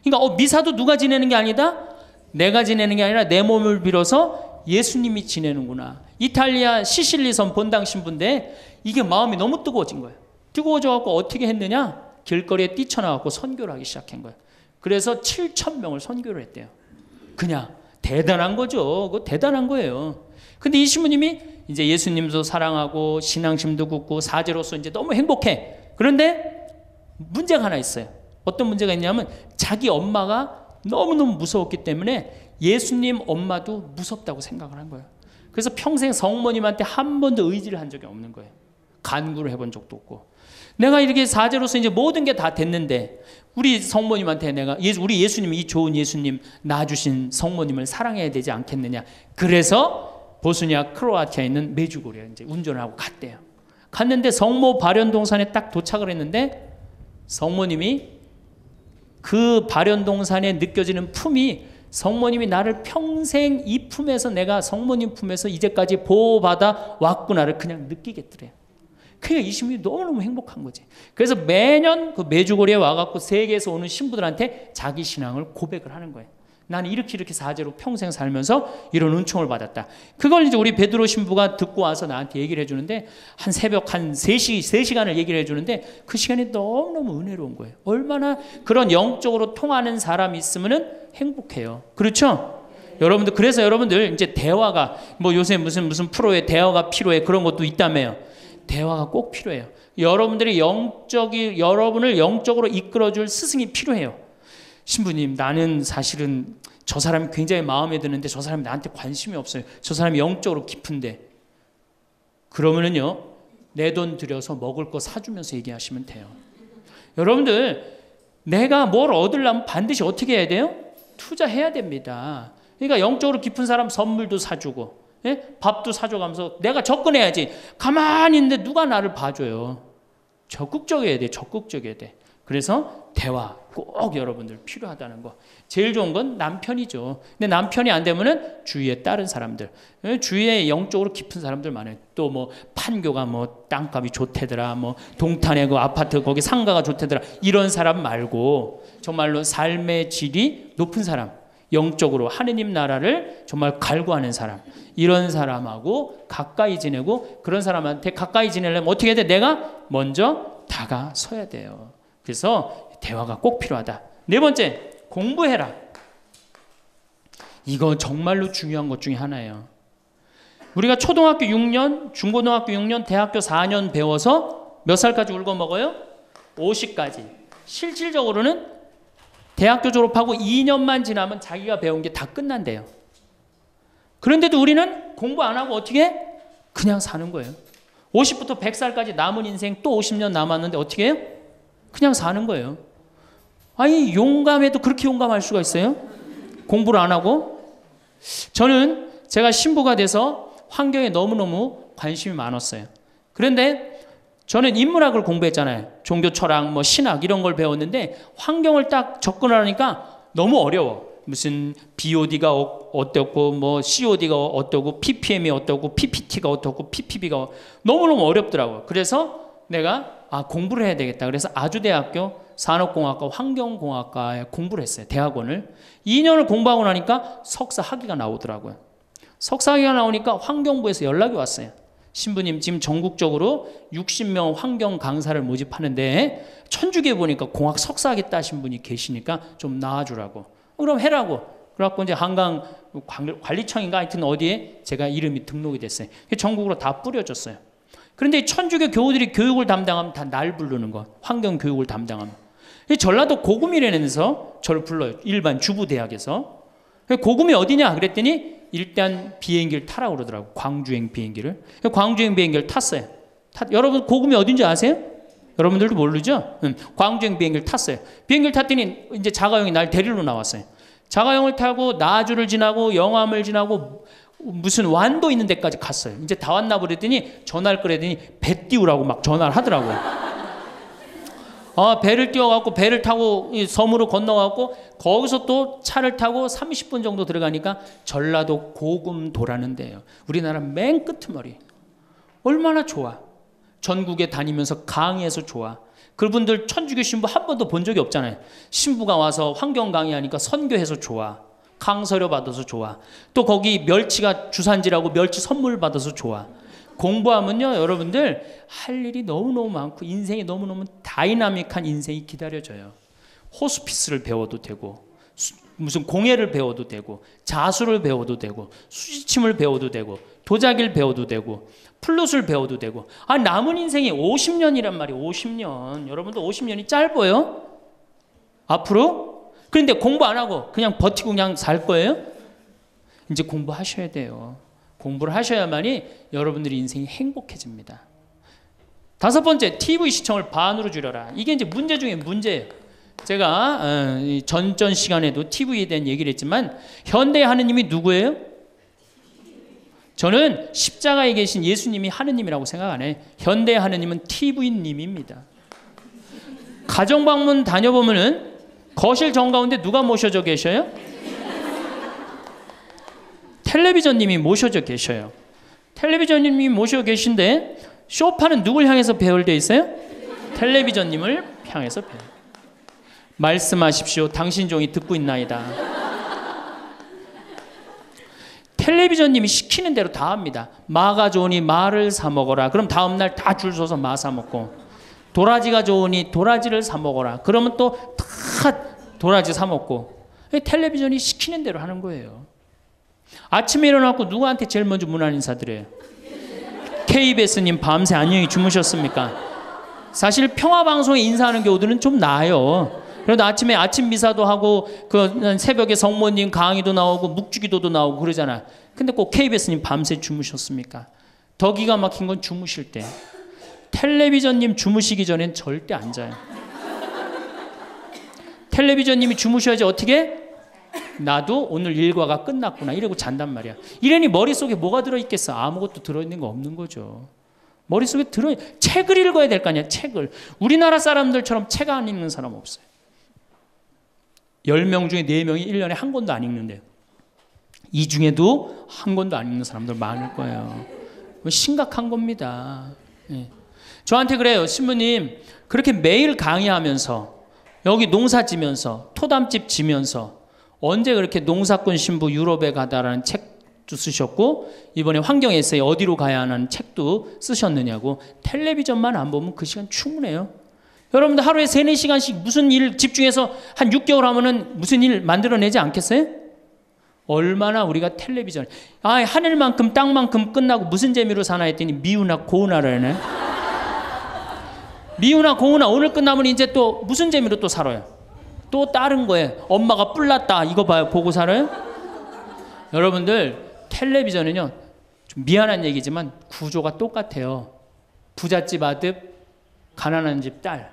그러니까 미사도 누가 지내는 게 아니다? 내가 지내는 게 아니라 내 몸을 빌어서 예수님이 지내는구나. 이탈리아 시실리섬 본당 신부인데 이게 마음이 너무 뜨거워진 거예요. 뜨거워져갖고 어떻게 했느냐? 길거리에 뛰쳐나와서 선교를 하기 시작한 거예요. 그래서 7,000명을 선교를 했대요. 그냥 대단한 거죠. 그거 대단한 거예요. 근데 이 신부님이 이제 예수님도 사랑하고 신앙심도 굳고 사제로서 이제 너무 행복해. 그런데 문제가 하나 있어요. 어떤 문제가 있냐면 자기 엄마가 너무너무 무서웠기 때문에 예수님 엄마도 무섭다고 생각을 한 거예요. 그래서 평생 성모님한테 한 번도 의지를 한 적이 없는 거예요. 간구를 해본 적도 없고. 내가 이렇게 사제로서 이제 모든 게 다 됐는데 우리 성모님한테 우리 예수님, 이 좋은 예수님 낳아주신 성모님을 사랑해야 되지 않겠느냐. 그래서 보스니아 크로아티아에 있는 메주고리에 이제 운전을 하고 갔대요. 갔는데 성모 발연동산에 딱 도착을 했는데 성모님이 그 발연동산에 느껴지는 품이, 성모님이 나를 평생 이 품에서, 내가 성모님 품에서 이제까지 보호받아 왔구나를 그냥 느끼겠더래요. 그러니까 이 신부님이 너무너무 행복한 거지. 그래서 매년 그 메주고리에 와갖고 세계에서 오는 신부들한테 자기 신앙을 고백을 하는 거예요. 나는 이렇게 사제로 평생 살면서 이런 은총을 받았다. 그걸 이제 우리 베드로 신부가 듣고 와서 나한테 얘기를 해주는데, 한 새벽 한 3시간을 얘기를 해주는데 그 시간이 너무너무 은혜로운 거예요. 얼마나 그런 영적으로 통하는 사람이 있으면 행복해요. 그렇죠? 여러분들, 그래서 여러분들 이제 대화가, 뭐 요새 무슨 프로에 대화가 필요해, 그런 것도 있다며요. 대화가 꼭 필요해요. 여러분을 영적으로 이끌어줄 스승이 필요해요. 신부님, 나는 사실은 저 사람이 굉장히 마음에 드는데 저 사람이 나한테 관심이 없어요. 저 사람이 영적으로 깊은데. 그러면은요, 내 돈 들여서 먹을 거 사주면서 얘기하시면 돼요. 여러분들, 내가 뭘 얻으려면 반드시 어떻게 해야 돼요? 투자해야 됩니다. 그러니까 영적으로 깊은 사람 선물도 사주고, 예? 밥도 사줘가면서 내가 접근해야지. 가만히 있는데 누가 나를 봐줘요. 적극적이어야 돼. 적극적이어야 돼. 그래서 대화 꼭 여러분들 필요하다는 거. 제일 좋은 건 남편이죠. 근데 남편이 안 되면은 주위에 다른 사람들, 주위에 영적으로 깊은 사람들 많아요. 또 뭐 판교가 뭐 땅값이 좋대더라, 뭐 동탄에 그 아파트 거기 상가가 좋대더라, 이런 사람 말고 정말로 삶의 질이 높은 사람, 영적으로 하느님 나라를 정말 갈구하는 사람, 이런 사람하고 가까이 지내고, 그런 사람한테 가까이 지내려면 어떻게 해야 돼? 내가 먼저 다가서야 돼요. 그래서 대화가 꼭 필요하다. 네 번째, 공부해라. 이거 정말로 중요한 것 중에 하나예요. 우리가 초등학교 6년, 중고등학교 6년, 대학교 4년 배워서 몇 살까지 울고 먹어요? 50까지. 실질적으로는 대학교 졸업하고 2년만 지나면 자기가 배운 게 다 끝난대요. 그런데도 우리는 공부 안 하고 어떻게 해? 그냥 사는 거예요. 50부터 100살까지 남은 인생 또 50년 남았는데 어떻게 해요? 그냥 사는 거예요. 아니 용감해도 그렇게 용감할 수가 있어요? 공부를 안 하고? 저는 제가 신부가 돼서 환경에 너무너무 관심이 많았어요. 그런데 저는 인문학을 공부했잖아요. 종교 철학, 뭐 신학 이런 걸 배웠는데 환경을 딱 접근하니까 너무 어려워. 무슨 BOD가 어떻고 뭐 COD가 어떻고 PPM이 어떻고 PPT가 어떻고 PPB가 너무너무 어렵더라고요. 그래서 내가 공부를 해야 되겠다. 그래서 아주대학교 산업공학과 환경공학과에 공부를 했어요. 대학원을. 2년을 공부하고 나니까 석사 학위가 나오더라고요. 석사 학위가 나오니까 환경부에서 연락이 왔어요. 신부님 지금 전국적으로 60명 환경 강사를 모집하는데 천주교에 보니까 공학 석사 학위 따신 분이 계시니까 좀 나와주라고. 그럼 해라고. 그래갖고 이제 한강 관리청인가 하여튼 어디에 제가 이름이 등록이 됐어요. 전국으로 다 뿌려졌어요. 그런데 천주교 교우들이 교육을 담당하면 다 날 부르는 거. 환경 교육을 담당하면. 전라도 고구미라면서 저를 불러요. 일반 주부대학에서. 고구미 어디냐 그랬더니 일단 비행기를 타라고 그러더라고. 광주행 비행기를. 광주행 비행기를 탔어요. 여러분 고구미 어딘지 아세요? 여러분들도 모르죠? 광주행 비행기를 탔어요. 비행기를 탔더니 이제 자가용이 날 데리러 나왔어요. 자가용을 타고 나주를 지나고 영암을 지나고 무슨 완도 있는 데까지 갔어요. 이제 다 왔나 보랬더니 전화를 끌더니 배 띄우라고 막 전화를 하더라고요. 배를 띄워갖고 배를 타고 섬으로 건너갖고 거기서 또 차를 타고 30분 정도 들어가니까 전라도 고금도라는 데예요. 우리나라 맨 끄트머리. 얼마나 좋아. 전국에 다니면서 강의해서 좋아. 그분들 천주교 신부 한 번도 본 적이 없잖아요. 신부가 와서 환경 강의하니까 선교해서 좋아. 강서료 받아서 좋아. 또 거기 멸치가 주산지라고 멸치 선물 받아서 좋아. 공부하면요 여러분들 할 일이 너무너무 많고 인생이 너무너무 다이나믹한 인생이 기다려져요. 호스피스를 배워도 되고 무슨 공예를 배워도 되고 자수를 배워도 되고 수지침을 배워도 되고 도자기를 배워도 되고 플룻을 배워도 되고 남은 인생이 50년이란 말이에요. 50년. 여러분들 50년이 짧아요? 앞으로? 그런데 공부 안 하고 그냥 버티고 그냥 살 거예요? 이제 공부하셔야 돼요. 공부를 하셔야만이 여러분들의 인생이 행복해집니다. 5번째, TV 시청을 반으로 줄여라. 이게 이제 문제 중에 문제예요. 제가 전전 시간에도 TV에 대한 얘기를 했지만 현대의 하느님이 누구예요? 저는 십자가에 계신 예수님이 하느님이라고 생각 안 해요. 현대의 하느님은 TV님입니다. 가정방문 다녀보면은 거실 정가운데 누가 모셔져 계셔요? 텔레비전님이 모셔져 계셔요. 텔레비전님이 모셔 계신데 소파는 누굴 향해서 배열되어 있어요? 텔레비전님을 향해서 배열. 말씀하십시오. 당신 종이 듣고 있나이다. 텔레비전님이 시키는 대로 다 합니다. 마가 좋으니 마를 사 먹어라. 그럼 다음날 다 줄 서서 마 사 먹고, 도라지가 좋으니 도라지를 사 먹어라. 그러면 또 다 도라지 사 먹고. 텔레비전이 시키는 대로 하는 거예요. 아침에 일어나고 누구한테 제일 먼저 문안 인사드려요? KBS님 밤새 안녕히 주무셨습니까? 사실 평화방송에 인사하는 경우들은 좀 나아요. 그래도 아침에 아침 미사도 하고 그 새벽에 성모님 강의도 나오고 묵주기도도 나오고 그러잖아. 근데 꼭 KBS님 밤새 주무셨습니까? 더 기가 막힌 건 주무실 때. 텔레비전님 주무시기 전엔 절대 안 자요. 텔레비전님이 주무셔야지 어떻게? 나도 오늘 일과가 끝났구나 이러고 잔단 말이야. 이러니 머릿속에 뭐가 들어있겠어? 아무것도 들어있는 거 없는 거죠. 머릿속에 책을 읽어야 될 거 아니야. 책을. 우리나라 사람들처럼 책 안 읽는 사람 없어요. 10명 중에 4명이 1년에 한 권도 안 읽는데요. 이 중에도 한 권도 안 읽는 사람들 많을 거예요. 심각한 겁니다. 네. 저한테 그래요. 신부님 그렇게 매일 강의하면서 여기 농사 지면서 토담집 지면서 언제 그렇게 농사꾼 신부 유럽에 가다라는 책도 쓰셨고 이번에 환경 에세이 어디로 가야 하는 책도 쓰셨느냐고. 텔레비전만 안 보면 그 시간 충분해요. 여러분들 하루에 3-4시간씩 무슨 일 집중해서 한 6개월 하면은 무슨 일 만들어내지 않겠어요? 얼마나 우리가 텔레비전, 하늘만큼 땅만큼 끝나고 무슨 재미로 사나 했더니 미우나 고우나라네. 미우나 고우나 오늘 끝나면 이제 또 무슨 재미로 또 살아요? 또 다른 거에 엄마가 뿔났다 이거 봐요, 보고 살아요? 여러분들 텔레비전은요, 좀 미안한 얘기지만 구조가 똑같아요. 부잣집 아들, 가난한 집 딸,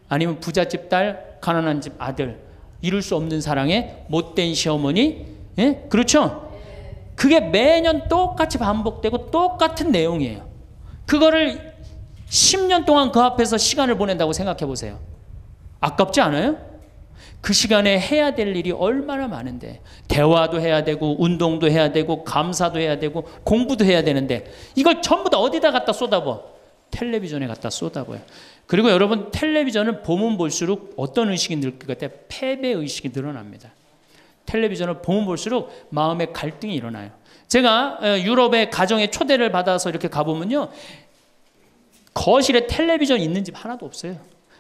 아니면 부잣집 딸, 가난한 집 아들, 이룰 수 없는 사랑에 못된 시어머니, 예? 그렇죠? 그게 매년 똑같이 반복되고 똑같은 내용이에요. 그거를 10년 동안 그 앞에서 시간을 보낸다고 생각해 보세요. 아깝지 않아요? 그 시간에 해야 될 일이 얼마나 많은데, 대화도 해야 되고 운동도 해야 되고 감사도 해야 되고 공부도 해야 되는데 이걸 전부 다 어디다 갖다 쏟아부어? 텔레비전에 갖다 쏟아부어요. 그리고 여러분, 텔레비전을 보면 볼수록 어떤 의식이 늘 것 같아요? 패배 의식이 늘어납니다. 텔레비전을 보면 볼수록 마음의 갈등이 일어나요. 제가 유럽의 가정에 초대를 받아서 이렇게 가보면요, 거실에 텔레비전 있는 집 하나도 없어요.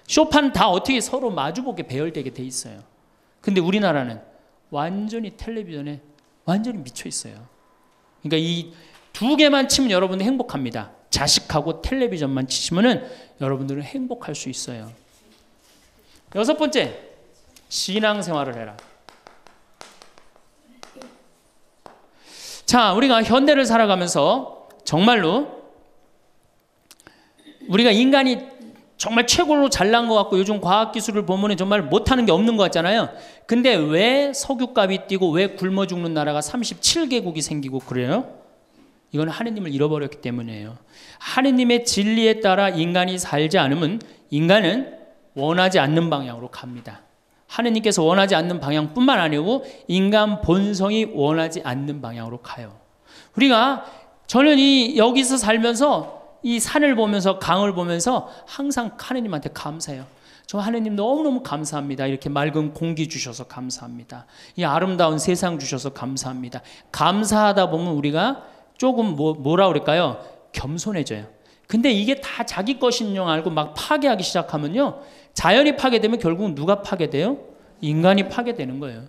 쇼파는 다 어떻게 서로 마주보게 배열되게 돼 있어요. 근데 우리나라는 완전히 텔레비전에 완전히 미쳐 있어요. 그러니까 이 두 개만 치면 여러분들 행복합니다. 자식하고 텔레비전만 치시면은 여러분들은 행복할 수 있어요. 여섯 번째, 신앙생활을 해라. 자, 우리가 현대를 살아가면서 정말로 우리가 인간이 정말 최고로 잘난 것 같고 요즘 과학기술을 보면 정말 못하는 게 없는 것 같잖아요. 근데 왜 석유값이 뛰고 왜 굶어 죽는 나라가 37개국이 생기고 그래요? 이건 하느님을 잃어버렸기 때문이에요. 하느님의 진리에 따라 인간이 살지 않으면 인간은 원하지 않는 방향으로 갑니다. 하느님께서 원하지 않는 방향뿐만 아니고 인간 본성이 원하지 않는 방향으로 가요. 우리가 저는 여기서 살면서 이 산을 보면서 강을 보면서 항상 하느님한테 감사해요. 저 하느님 너무너무 감사합니다. 이렇게 맑은 공기 주셔서 감사합니다. 이 아름다운 세상 주셔서 감사합니다. 감사하다 보면 우리가 조금 뭐라 그럴까요? 겸손해져요. 근데 이게 다 자기 것인 줄 알고 막 파괴하기 시작하면요, 자연이 파괴되면 결국 누가 파괴돼요? 인간이 파괴되는 거예요.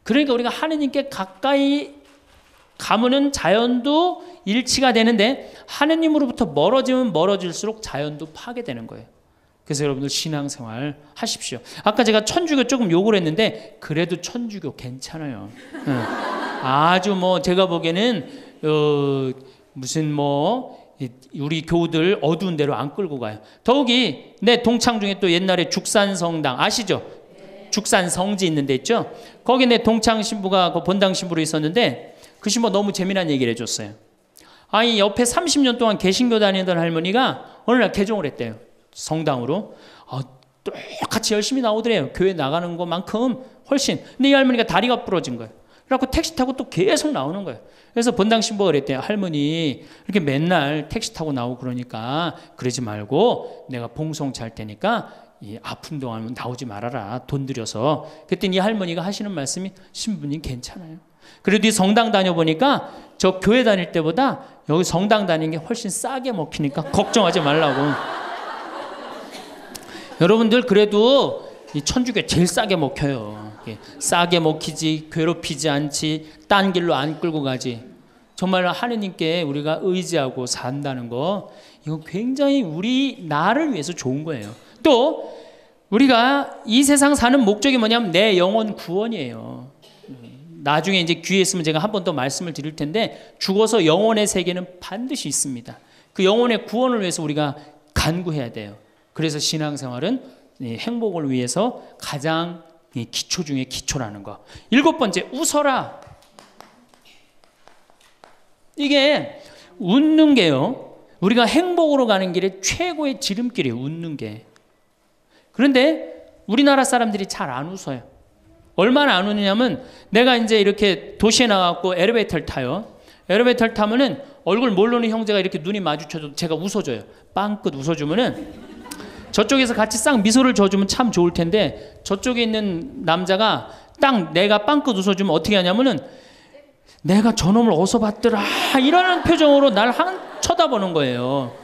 그러니까 우리가 하느님께 가까이 가면은 자연도 일치가 되는데 하느님으로부터 멀어지면 멀어질수록 자연도 파괴되는 거예요. 그래서 여러분들 신앙생활 하십시오. 아까 제가 천주교 조금 욕을 했는데 그래도 천주교 괜찮아요. 아주 제가 보기에는 무슨 우리 교우들 어두운 데로 안 끌고 가요. 더욱이 내 동창 중에 또 옛날에 죽산성당 아시죠? 죽산 성지 있는 데 있죠? 거기 내 동창 신부가 그 본당 신부로 있었는데 그 신부 너무 재미난 얘기를 해줬어요. 아니 옆에 30년 동안 개신교 다니던 할머니가 어느 날 개종을 했대요. 성당으로. 똑같이 열심히 나오더래요. 교회 나가는 것만큼 훨씬. 근데 이 할머니가 다리가 부러진 거예요. 그래갖고 택시 타고 또 계속 나오는 거예요. 그래서 본당 신부가 그랬대요. 할머니 이렇게 맨날 택시 타고 나오고 그러니까 그러지 말고 내가 봉송 잘 테니까 이 아픈 동안 나오지 말아라. 돈 들여서. 그랬더니 이 할머니가 하시는 말씀이 신부님 괜찮아요. 그래도 이 성당 다녀보니까 저 교회 다닐 때보다 여기 성당 다니는 게 훨씬 싸게 먹히니까 걱정하지 말라고. 여러분들 그래도 이 천주교 제일 싸게 먹혀요. 싸게 먹히지, 괴롭히지 않지, 딴 길로 안 끌고 가지. 정말 하느님께 우리가 의지하고 산다는 거, 이거 굉장히 나를 위해서 좋은 거예요. 또 우리가 이 세상 사는 목적이 뭐냐면 내 영혼 구원이에요. 나중에 이제 귀에 있으면 제가 한 번 더 말씀을 드릴 텐데 죽어서 영혼의 세계는 반드시 있습니다. 그 영혼의 구원을 위해서 우리가 간구해야 돼요. 그래서 신앙생활은 행복을 위해서 가장 기초 중에 기초라는 거. 7번째, 웃어라. 이게 웃는 게요, 우리가 행복으로 가는 길에 최고의 지름길이에요. 웃는 게. 그런데 우리나라 사람들이 잘 안 웃어요. 얼마나 안 웃느냐면 내가 이제 이렇게 도시에 나가고 엘리베이터를 타요. 엘리베이터를 타면은 얼굴 모르는 형제가 이렇게 눈이 마주쳐도 제가 웃어줘요. 빵긋 웃어주면은 저쪽에서 같이 싹 미소를 줘주면 참 좋을 텐데 저쪽에 있는 남자가 딱 내가 빵긋 웃어주면 어떻게 하냐면은 내가 저놈을 어디서 봤더라 이러는 표정으로 날 쳐다보는 거예요.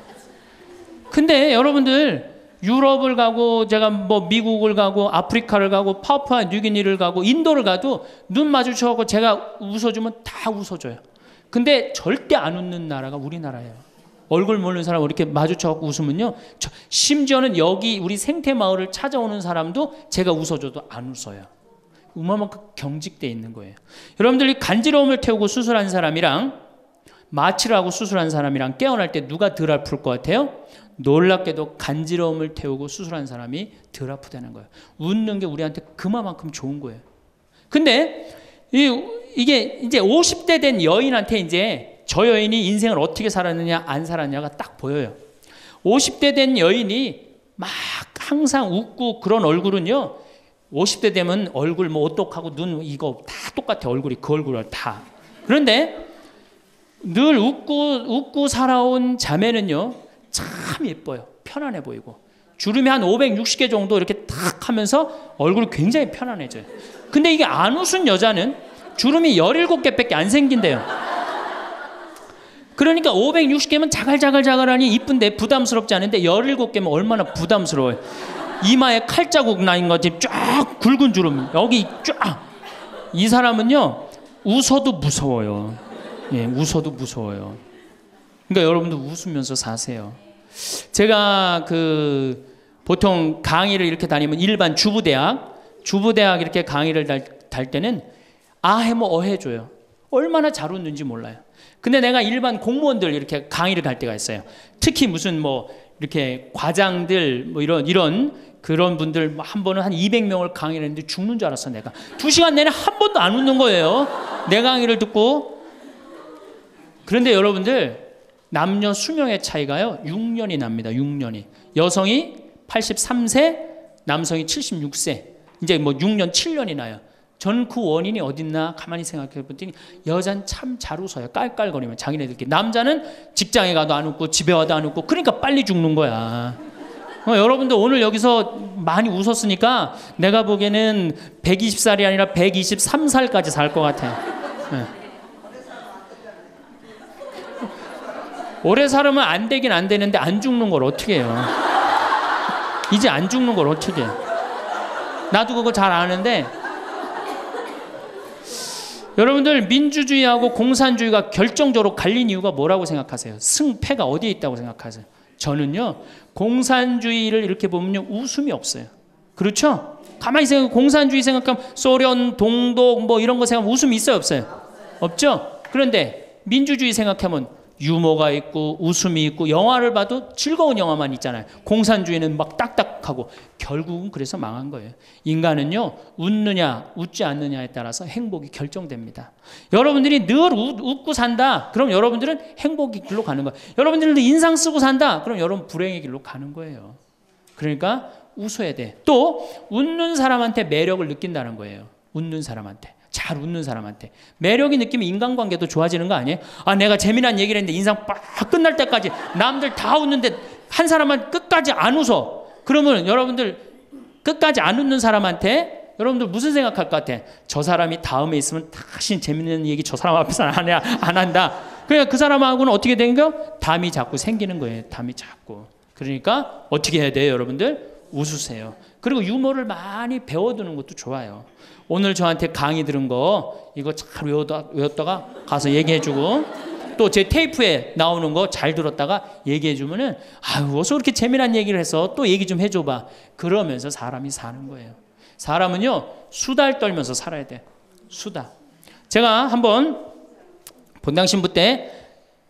근데 여러분들 유럽을 가고 제가 뭐 미국을 가고 아프리카를 가고 파푸아 뉴기니를 가고 인도를 가도 눈 마주쳐서 제가 웃어주면 다 웃어줘요. 근데 절대 안 웃는 나라가 우리나라예요. 얼굴 모르는 사람 이렇게 마주쳐서 웃으면요, 심지어는 여기 우리 생태마을을 찾아오는 사람도 제가 웃어줘도 안 웃어요. 그만큼 경직돼 있는 거예요. 여러분들이 간지러움을 태우고 수술한 사람이랑 마취를 하고 수술한 사람이랑 깨어날 때 누가 덜 아플 것 같아요? 놀랍게도 간지러움을 태우고 수술한 사람이 덜 아프다는 거예요. 웃는 게 우리한테 그만큼 좋은 거예요. 근데 이게 이제 50대 된 여인한테 이제 저 여인이 인생을 어떻게 살았느냐 안 살았냐가 딱 보여요. 50대 된 여인이 막 항상 웃고 그런 얼굴은요, 50대 되면 얼굴 뭐 오똑하고 눈 이거 다 똑같아. 얼굴이 그 얼굴을 다. 그런데 늘 웃고 살아온 자매는요 참 예뻐요. 편안해 보이고 주름이 한 560개 정도 이렇게 탁 하면서 얼굴이 굉장히 편안해져요. 근데 이게 안 웃은 여자는 주름이 17개밖에 안 생긴대요. 그러니까 560개면 자갈자갈자갈하니 이쁜데 부담스럽지 않은데 17개면 얼마나 부담스러워요. 이마에 칼자국 나인 거지. 쫙 굵은 주름 여기 쫙. 이 사람은요 웃어도 무서워요. 예, 웃어도 무서워요. 그러니까 여러분도 웃으면서 사세요. 제가 보통 강의를 이렇게 다니면 일반 주부대학 이렇게 강의를 달 때는 아해모 어해줘요. 얼마나 잘 웃는지 몰라요. 근데 내가 일반 공무원들 이렇게 강의를 갈 때가 있어요. 특히 무슨 뭐 이렇게 과장들 뭐 이런 그런 분들 한 번은 한 200명을 강의를 했는데 죽는 줄 알았어. 내가 2시간 내내 한 번도 안 웃는 거예요. 내 강의를 듣고. 그런데 여러분들 남녀 수명의 차이가요 6년이 납니다. 6년이. 여성이 83세, 남성이 76세. 이제 뭐 6년, 7년이 나요. 저는 그 원인이 어딨나 가만히 생각해 보더니 여자는 참 잘 웃어요. 깔깔거리면 자기네들끼리. 남자는 직장에 가도 안 웃고 집에 와도 안 웃고 그러니까 빨리 죽는 거야. 여러분들 오늘 여기서 많이 웃었으니까 내가 보기에는 120살이 아니라 123살까지 살 것 같아요. 네. 오래 살으면 안 되긴 안 되는데 안 죽는 걸 어떻게 해요? 이제 안 죽는 걸 어떻게 해? 나도 그거 잘 아는데 여러분들 민주주의하고 공산주의가 결정적으로 갈린 이유가 뭐라고 생각하세요? 승패가 어디에 있다고 생각하세요? 저는요 공산주의를 이렇게 보면요 웃음이 없어요. 그렇죠? 가만히 생각하면 공산주의 생각하면 소련, 동독 뭐 이런 거 생각하면 웃음이 있어요 없어요? 없죠? 그런데 민주주의 생각하면 유머가 있고 웃음이 있고 영화를 봐도 즐거운 영화만 있잖아요. 공산주의는 막 딱딱하고 결국은 그래서 망한 거예요. 인간은요 웃느냐 웃지 않느냐에 따라서 행복이 결정됩니다. 여러분들이 늘 웃고 산다 그럼 여러분들은 행복의 길로 가는 거예요. 여러분들도 인상 쓰고 산다 그럼 여러분 불행의 길로 가는 거예요. 그러니까 웃어야 돼. 또 웃는 사람한테 매력을 느낀다는 거예요. 웃는 사람한테. 잘 웃는 사람한테 매력이 느끼면 인간관계도 좋아지는 거 아니에요? 아 내가 재미난 얘기를 했는데 인상 빡 끝날 때까지 남들 다 웃는데 한 사람만 끝까지 안 웃어. 그러면 여러분들 끝까지 안 웃는 사람한테 여러분들 무슨 생각할 것 같아? 저 사람이 다음에 있으면 다시 재밌는 얘기 저 사람 앞에서 안 한다. 그러니까 그 사람하고는 어떻게 된 거? 담이 자꾸 생기는 거예요. 담이 자꾸. 그러니까 어떻게 해야 돼요 여러분들? 웃으세요. 그리고 유머를 많이 배워두는 것도 좋아요. 오늘 저한테 강의 들은 거 이거 잘 외웠다가 가서 얘기해주고 또 제 테이프에 나오는 거 잘 들었다가 얘기해주면은 아유 어서 그렇게 재미난 얘기를 해서 또 얘기 좀 해줘봐. 그러면서 사람이 사는 거예요. 사람은요 수다를 떨면서 살아야 돼. 수다. 제가 한번 본당 신부 때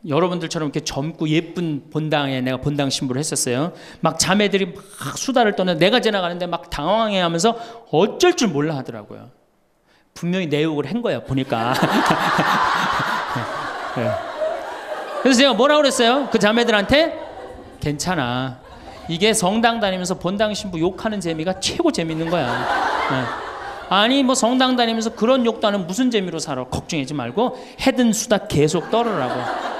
여러분들처럼 이렇게 젊고 예쁜 본당에 내가 본당 신부를 했었어요. 막 자매들이 막 수다를 떠는 내가 지나가는데 막 당황해하면서 어쩔 줄 몰라 하더라고요. 분명히 내 욕을 한 거야 보니까. 네. 그래서 제가 뭐라고 그랬어요? 그 자매들한테 괜찮아. 이게 성당 다니면서 본당 신부 욕하는 재미가 최고 재밌는 거야. 네. 아니 뭐 성당 다니면서 그런 욕도 하는 무슨 재미로 살아. 걱정하지 말고 해든 수다 계속 떨으라고.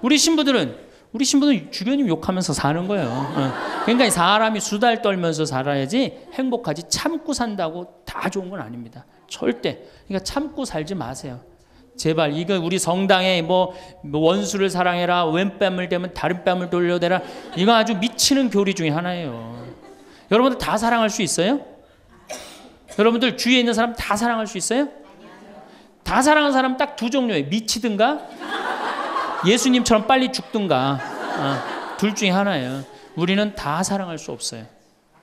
우리 신부들은 주변님 욕하면서 사는 거예요. 그러니까 사람이 수다를 떨면서 살아야지 행복하지 참고 산다고 다 좋은 건 아닙니다. 절대. 그러니까 참고 살지 마세요. 제발 이거 우리 성당에 뭐 원수를 사랑해라, 왼뺨을 대면 다른 뺨을 돌려대라, 이거 아주 미치는 교리 중에 하나예요. 여러분들 다 사랑할 수 있어요? 여러분들 주위에 있는 사람 다 사랑할 수 있어요? 다 사랑하는 사람 딱 두 종류예요. 미치든가 예수님처럼 빨리 죽든가, 둘 중에 하나예요. 우리는 다 사랑할 수 없어요.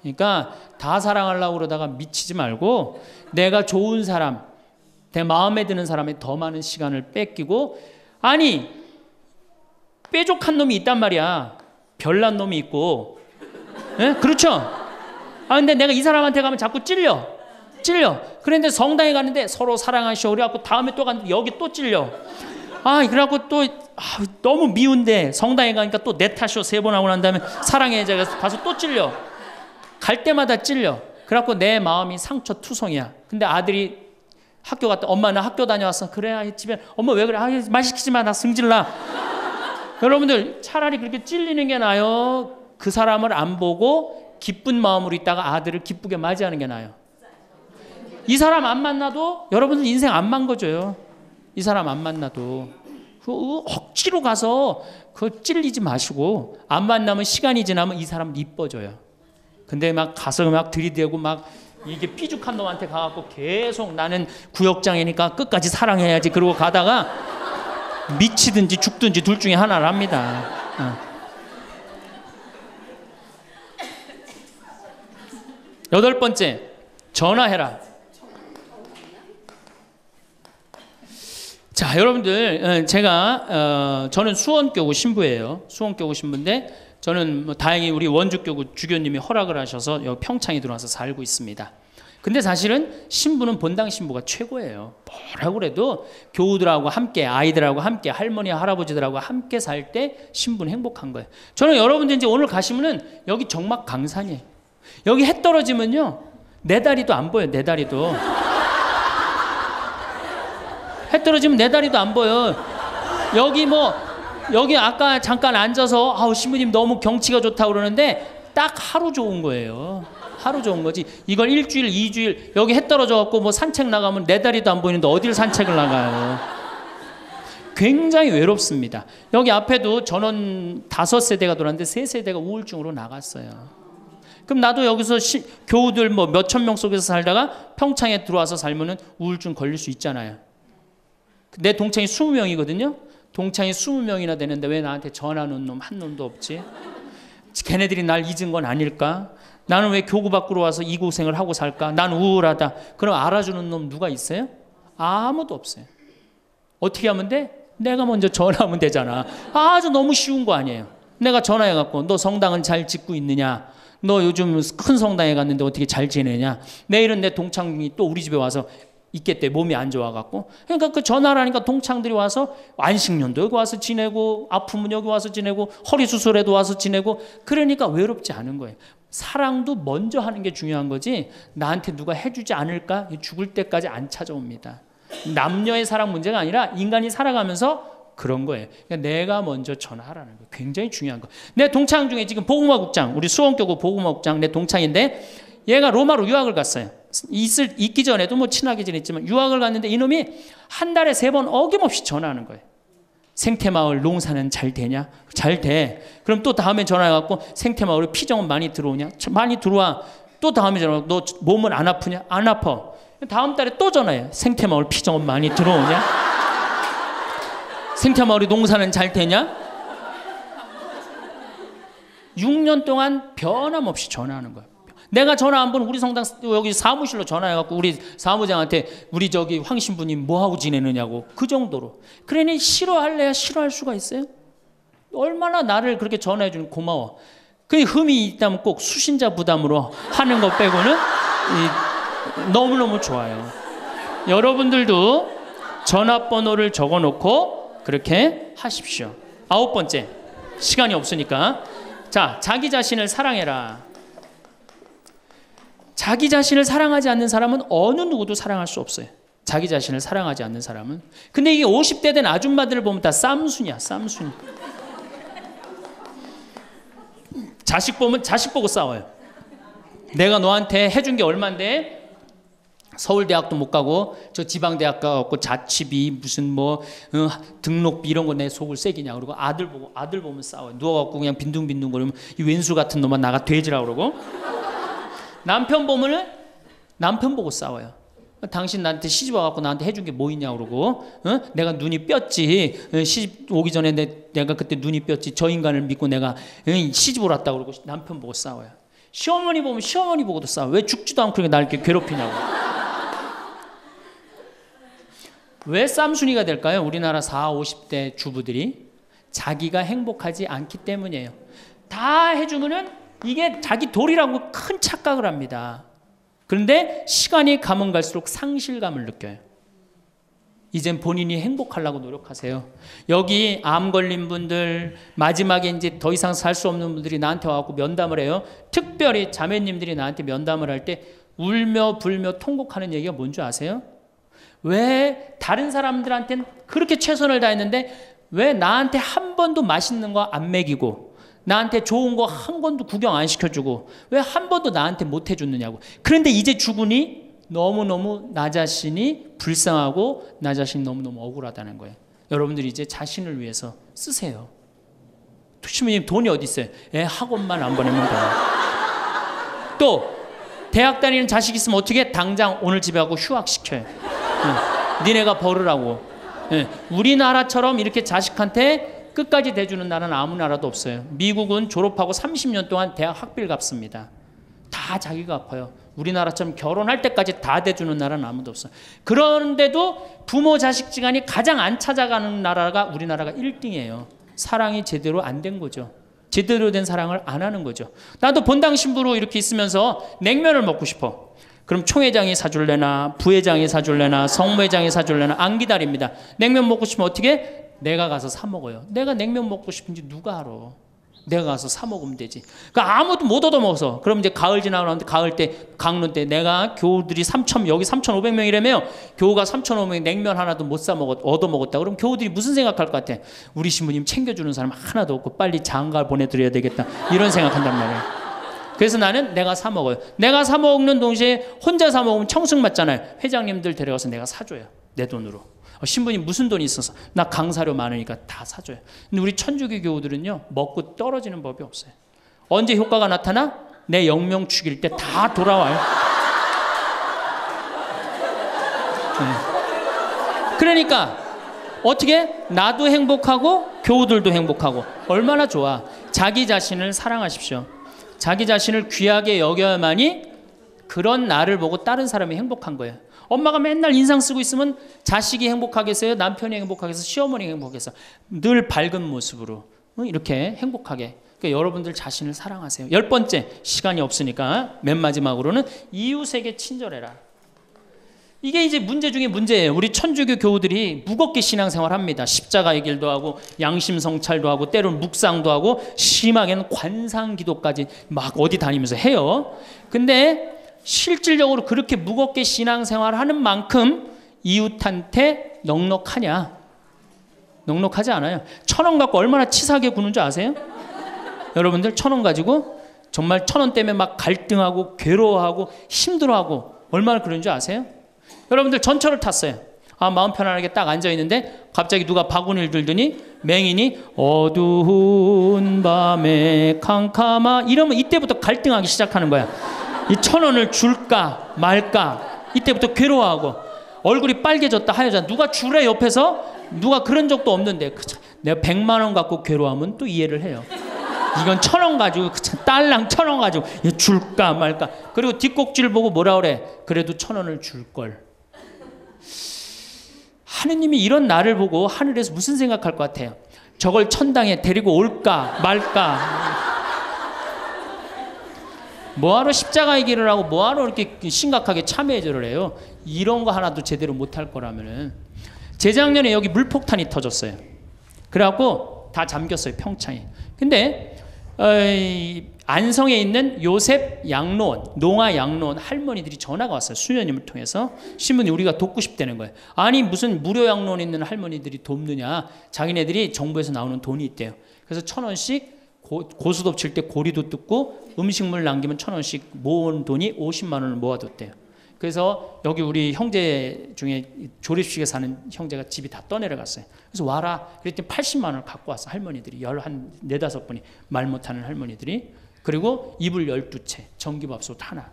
그러니까 다 사랑하려고 그러다가 미치지 말고 내가 좋은 사람, 내 마음에 드는 사람에 더 많은 시간을 뺏기고, 아니 뾰족한 놈이 있단 말이야. 별난 놈이 있고, 예? 그렇죠? 근데 내가 이 사람한테 가면 자꾸 찔려. 그런데 성당에 갔는데 서로 사랑하시오 그래갖고 다음에 또 갔는데 여기 또 찔려. 그래갖고 또 너무 미운데 성당에 가니까 또 내 탓이오 3번 하고 난 다음에 사랑해 제가 가서 또 찔려. 갈 때마다 찔려. 그래갖고 내 마음이 상처투성이야. 근데 아들이 학교 갔다, 엄마 나 학교 다녀왔어. 그래 집에 엄마 왜 그래? 말 시키지 마, 나 승질나. 여러분들 차라리 그렇게 찔리는 게 나아요. 그 사람을 안 보고 기쁜 마음으로 있다가 아들을 기쁘게 맞이하는 게 나아요. 이 사람 안 만나도 여러분들 인생 안 망가져요. 이 사람 안 만나도 억지로 가서 그 찔리지 마시고, 안 만나면 시간이 지나면 이 사람 이뻐져요. 근데 막 가서 막 들이대고 막 이게 삐죽한 놈한테 가갖고 계속 나는 구역장이니까 끝까지 사랑해야지 그러고 가다가 미치든지 죽든지 둘 중에 하나를 합니다. 8번째, 전화해라. 자, 여러분들 제가 저는 수원교구 신부예요. 수원교구 신부인데 저는 뭐 다행히 우리 원주교구 주교님이 허락을 하셔서 여기 평창에 들어와서 살고 있습니다. 근데 사실은 신부는 본당 신부가 최고예요. 뭐라고 그래도 교우들하고 함께, 아이들하고 함께, 할머니 할아버지들하고 함께 살 때 신부는 행복한 거예요. 저는 여러분들 이제 오늘 가시면은 여기 정막 강산이에요. 여기 해 떨어지면요 내 다리도 안 보여요. 내 다리도 해 떨어지면 내 다리도 안 보여. 여기 아까 잠깐 앉아서 신부님 너무 경치가 좋다고 그러는데 딱 하루 좋은 거예요. 하루 좋은 거지. 이걸 일주일, 2주일 여기 해 떨어져 갖고 뭐 산책 나가면 내 다리도 안 보이는데 어딜 산책을 나가요. 굉장히 외롭습니다. 여기 앞에도 전원 5세대가 돌았는데 3세대가 우울증으로 나갔어요. 그럼 나도 여기서 교우들 뭐 몇천 명 속에서 살다가 평창에 들어와서 살면은 우울증 걸릴 수 있잖아요. 내 동창이 20명이거든요. 동창이 20명이나 되는데 왜 나한테 전화하는 놈 한 놈도 없지? 걔네들이 날 잊은 건 아닐까? 나는 왜 교구 밖으로 와서 이 고생을 하고 살까? 난 우울하다. 그럼 알아주는 놈 누가 있어요? 아무도 없어요. 어떻게 하면 돼? 내가 먼저 전화하면 되잖아. 아주 너무 쉬운 거 아니에요. 내가 전화해갖고 너 성당은 잘 짓고 있느냐? 너 요즘 큰 성당에 갔는데 어떻게 잘 지내냐? 내일은 내 동창이 또 우리 집에 와서 있겠대. 몸이 안 좋아갖고. 그러니까 그 전화를 하니까 동창들이 와서 안식년도 여기 와서 지내고, 아프면 여기 와서 지내고, 허리 수술에도 와서 지내고, 그러니까 외롭지 않은 거예요. 사랑도 먼저 하는 게 중요한 거지 나한테 누가 해주지 않을까? 죽을 때까지 안 찾아옵니다. 남녀의 사랑 문제가 아니라 인간이 살아가면서 그런 거예요. 그러니까 내가 먼저 전화하라는 거예요. 굉장히 중요한 거. 내 동창 중에 지금 복음화국장, 우리 수원교구 복음화국장 내 동창인데 얘가 로마로 유학을 갔어요. 있기 전에도 뭐 친하게 지냈지만 유학을 갔는데 이놈이 한 달에 3번 어김없이 전화하는 거예요. 생태마을 농사는 잘 되냐? 잘 돼. 그럼 또 다음에 전화해갖고 생태마을에 피정은 많이 들어오냐? 많이 들어와. 또 다음에 전화해갖고 너 몸은 안 아프냐? 안 아파. 다음 달에 또 전화해. 생태마을 피정은 많이 들어오냐? 생태마을에 농사는 잘 되냐? 6년 동안 변함없이 전화하는 거야. 내가 전화 한 번 우리 성당 여기 사무실로 전화해갖고 우리 사무장한테 우리 저기 황 신부님 뭐하고 지내느냐고 그 정도로. 그러니 싫어할래야 싫어할 수가 있어요? 얼마나 나를 그렇게 전화해주는 고마워. 그 흠이 있다면 꼭 수신자 부담으로 하는 것 빼고는 너무너무 좋아요. 여러분들도 전화번호를 적어놓고 그렇게 하십시오. 9번째, 시간이 없으니까. 자, 자기 자신을 사랑해라. 자기 자신을 사랑하지 않는 사람은 어느 누구도 사랑할 수 없어요. 자기 자신을 사랑하지 않는 사람은. 근데 이게 50대 된 아줌마들을 보면 다 쌈순이야. 쌈순이. 자식 보면 자식 보고 싸워요. 내가 너한테 해준 게 얼만데 서울대학도 못 가고 저 지방대학 가고 자취비 무슨 뭐 등록비 이런 거 내 속을 새기냐 그러고 아들 보면 싸워요. 누워갖고 그냥 빈둥빈둥 거리면 이 왼수 같은 놈만 나가 돼지라 그러고 남편 보면은 남편 보고 싸워요. 당신 나한테 시집 와갖고 나한테 해준 게 뭐 있냐 그러고 내가 눈이 뼈지 시집 오기 전에 내가 그때 눈이 뼈지 저 인간을 믿고 내가 시집을 왔다 그러고 남편 보고 싸워요. 시어머니 보면 시어머니 보고도 싸워. 왜 죽지도 않고 그렇게 날 이렇게 괴롭히냐고. 왜 쌈순이가 될까요? 우리나라 40, 50대 주부들이 자기가 행복하지 않기 때문이에요. 다 해주면은 이게 자기 도리라고 큰 착각을 합니다. 그런데 시간이 가면 갈수록 상실감을 느껴요. 이젠 본인이 행복하려고 노력하세요. 여기 암 걸린 분들, 마지막에 이제 더 이상 살 수 없는 분들이 나한테 와갖고 면담을 해요. 특별히 자매님들이 나한테 면담을 할 때 울며 불며 통곡하는 얘기가 뭔지 아세요? 왜 다른 사람들한테는 그렇게 최선을 다했는데 왜 나한테 한 번도 맛있는 거 안 먹이고 나한테 좋은 거 한 번도 구경 안 시켜주고 왜 한 번도 나한테 못 해줬느냐고. 그런데 이제 죽으니 너무너무 나 자신이 불쌍하고 나 자신이 너무너무 억울하다는 거예요. 여러분들이 이제 자신을 위해서 쓰세요. 시부님 돈이 어디 있어요? 학원만 안 보내면 돼요. 또 대학 다니는 자식 있으면 어떻게 당장 오늘 집에 가고 휴학시켜요. 니네가 벌으라고. 우리나라처럼 이렇게 자식한테 끝까지 대주는 나라는 아무 나라도 없어요. 미국은 졸업하고 30년 동안 대학 학비를 갚습니다. 다 자기가 갚아요. 우리나라처럼 결혼할 때까지 다 대주는 나라는 아무도 없어요. 그런데도 부모 자식 지간이 가장 안 찾아가는 나라가 우리나라가 1등이에요. 사랑이 제대로 안 된 거죠. 제대로 된 사랑을 안 하는 거죠. 나도 본당 신부로 이렇게 있으면서 냉면을 먹고 싶어. 그럼 총회장이 사줄래나 부회장이 사줄래나 성모회장이 사줄래나 안 기다립니다. 냉면 먹고 싶으면 어떻게? 내가 가서 사 먹어요. 내가 냉면 먹고 싶은지 누가 알아? 내가 가서 사 먹으면 되지. 그러니까 아무도 못 얻어먹어서. 그럼 이제 가을 지나가는데 가을 때 강론 때 내가 교우들이 3,000 여기 3,500명이라며 교우가 3,500명 냉면 하나도 못 사 먹었 얻어먹었다. 그럼 교우들이 무슨 생각할 것 같아? 우리 신부님 챙겨주는 사람 하나도 없고 빨리 장가 보내드려야 되겠다. 이런 생각한단 말이에요. 그래서 나는 내가 사 먹어요. 내가 사 먹는 동시에 혼자 사 먹으면 청승 맞잖아요. 회장님들 데려가서 내가 사줘요. 내 돈으로. 신부님 무슨 돈이 있어서? 나 강사료 많으니까 다 사줘요. 근데 우리 천주교 교우들은요 먹고 떨어지는 법이 없어요. 언제 효과가 나타나? 내 영명 죽일 때 다 돌아와요. 그러니까 어떻게? 나도 행복하고 교우들도 행복하고 얼마나 좋아. 자기 자신을 사랑하십시오. 자기 자신을 귀하게 여겨야만이 그런 나를 보고 다른 사람이 행복한 거예요. 엄마가 맨날 인상 쓰고 있으면 자식이 행복하겠어요? 남편이 행복하겠어요? 시어머니가 행복하겠어요? 늘 밝은 모습으로 이렇게 행복하게. 그러니까 여러분들 자신을 사랑하세요. 10번째, 시간이 없으니까 맨 마지막으로는 이웃에게 친절해라. 이게 이제 문제 중에 문제예요. 우리 천주교 교우들이 무겁게 신앙생활 합니다. 십자가의 길도 하고 양심 성찰도 하고 때로는 묵상도 하고 심하게는 관상기도까지 막 어디 다니면서 해요. 근데 실질적으로 그렇게 무겁게 신앙생활하는 만큼 이웃한테 넉넉하냐? 넉넉하지 않아요. 1,000원 갖고 얼마나 치사하게 구는 줄 아세요? 여러분들 1,000원 가지고 정말 1,000원 때문에 막 갈등하고 괴로워하고 힘들어하고 얼마나 그런 줄 아세요? 여러분들 전철을 탔어요. 마음 편안하게 딱 앉아있는데 갑자기 누가 바구니를 들더니 맹인이 어두운 밤에 캄캄하 이러면 이때부터 갈등하기 시작하는 거야. 이 1,000원을 줄까 말까 이때부터 괴로워하고 얼굴이 빨개졌다 하여졌다. 누가 주래 옆에서? 누가 그런 적도 없는데 내가 100만 원 갖고 괴로워하면 또 이해를 해요. 이건 1,000원 가지고 딸랑 1,000원 가지고 줄까 말까. 그리고 뒷꼭지를 보고 뭐라 그래? 그래도 1,000원을 줄걸. 하느님이 이런 나를 보고 하늘에서 무슨 생각할 것 같아요? 저걸 천당에 데리고 올까 말까. 뭐하러 십자가의 길을 하고 뭐하러 이렇게 심각하게 참회절을 해요? 이런 거 하나도 제대로 못할 거라면은. 재작년에 여기 물폭탄이 터졌어요. 그래갖고 다 잠겼어요, 평창에. 근데 안성에 있는 요셉 양로원, 농아 양로원 할머니들이 전화가 왔어요. 수녀님을 통해서. 신부님 우리가 돕고 싶다는 거예요. 아니 무슨 무료 양로원 있는 할머니들이 돕느냐. 자기네들이 정부에서 나오는 돈이 있대요. 그래서 1,000원씩 고수톱 칠 때 고리도 뜯고 음식물 남기면 1,000원씩 모은 돈이 50만 원을 모아뒀대요. 그래서 여기 우리 형제 중에 조립식에 사는 형제가 집이 다 떠내려갔어요. 그래서 와라. 그랬더니 80만 원을 갖고 왔어. 할머니들이. 한 4, 5분이 말 못하는 할머니들이. 그리고 이불 12채, 전기밥솥 하나.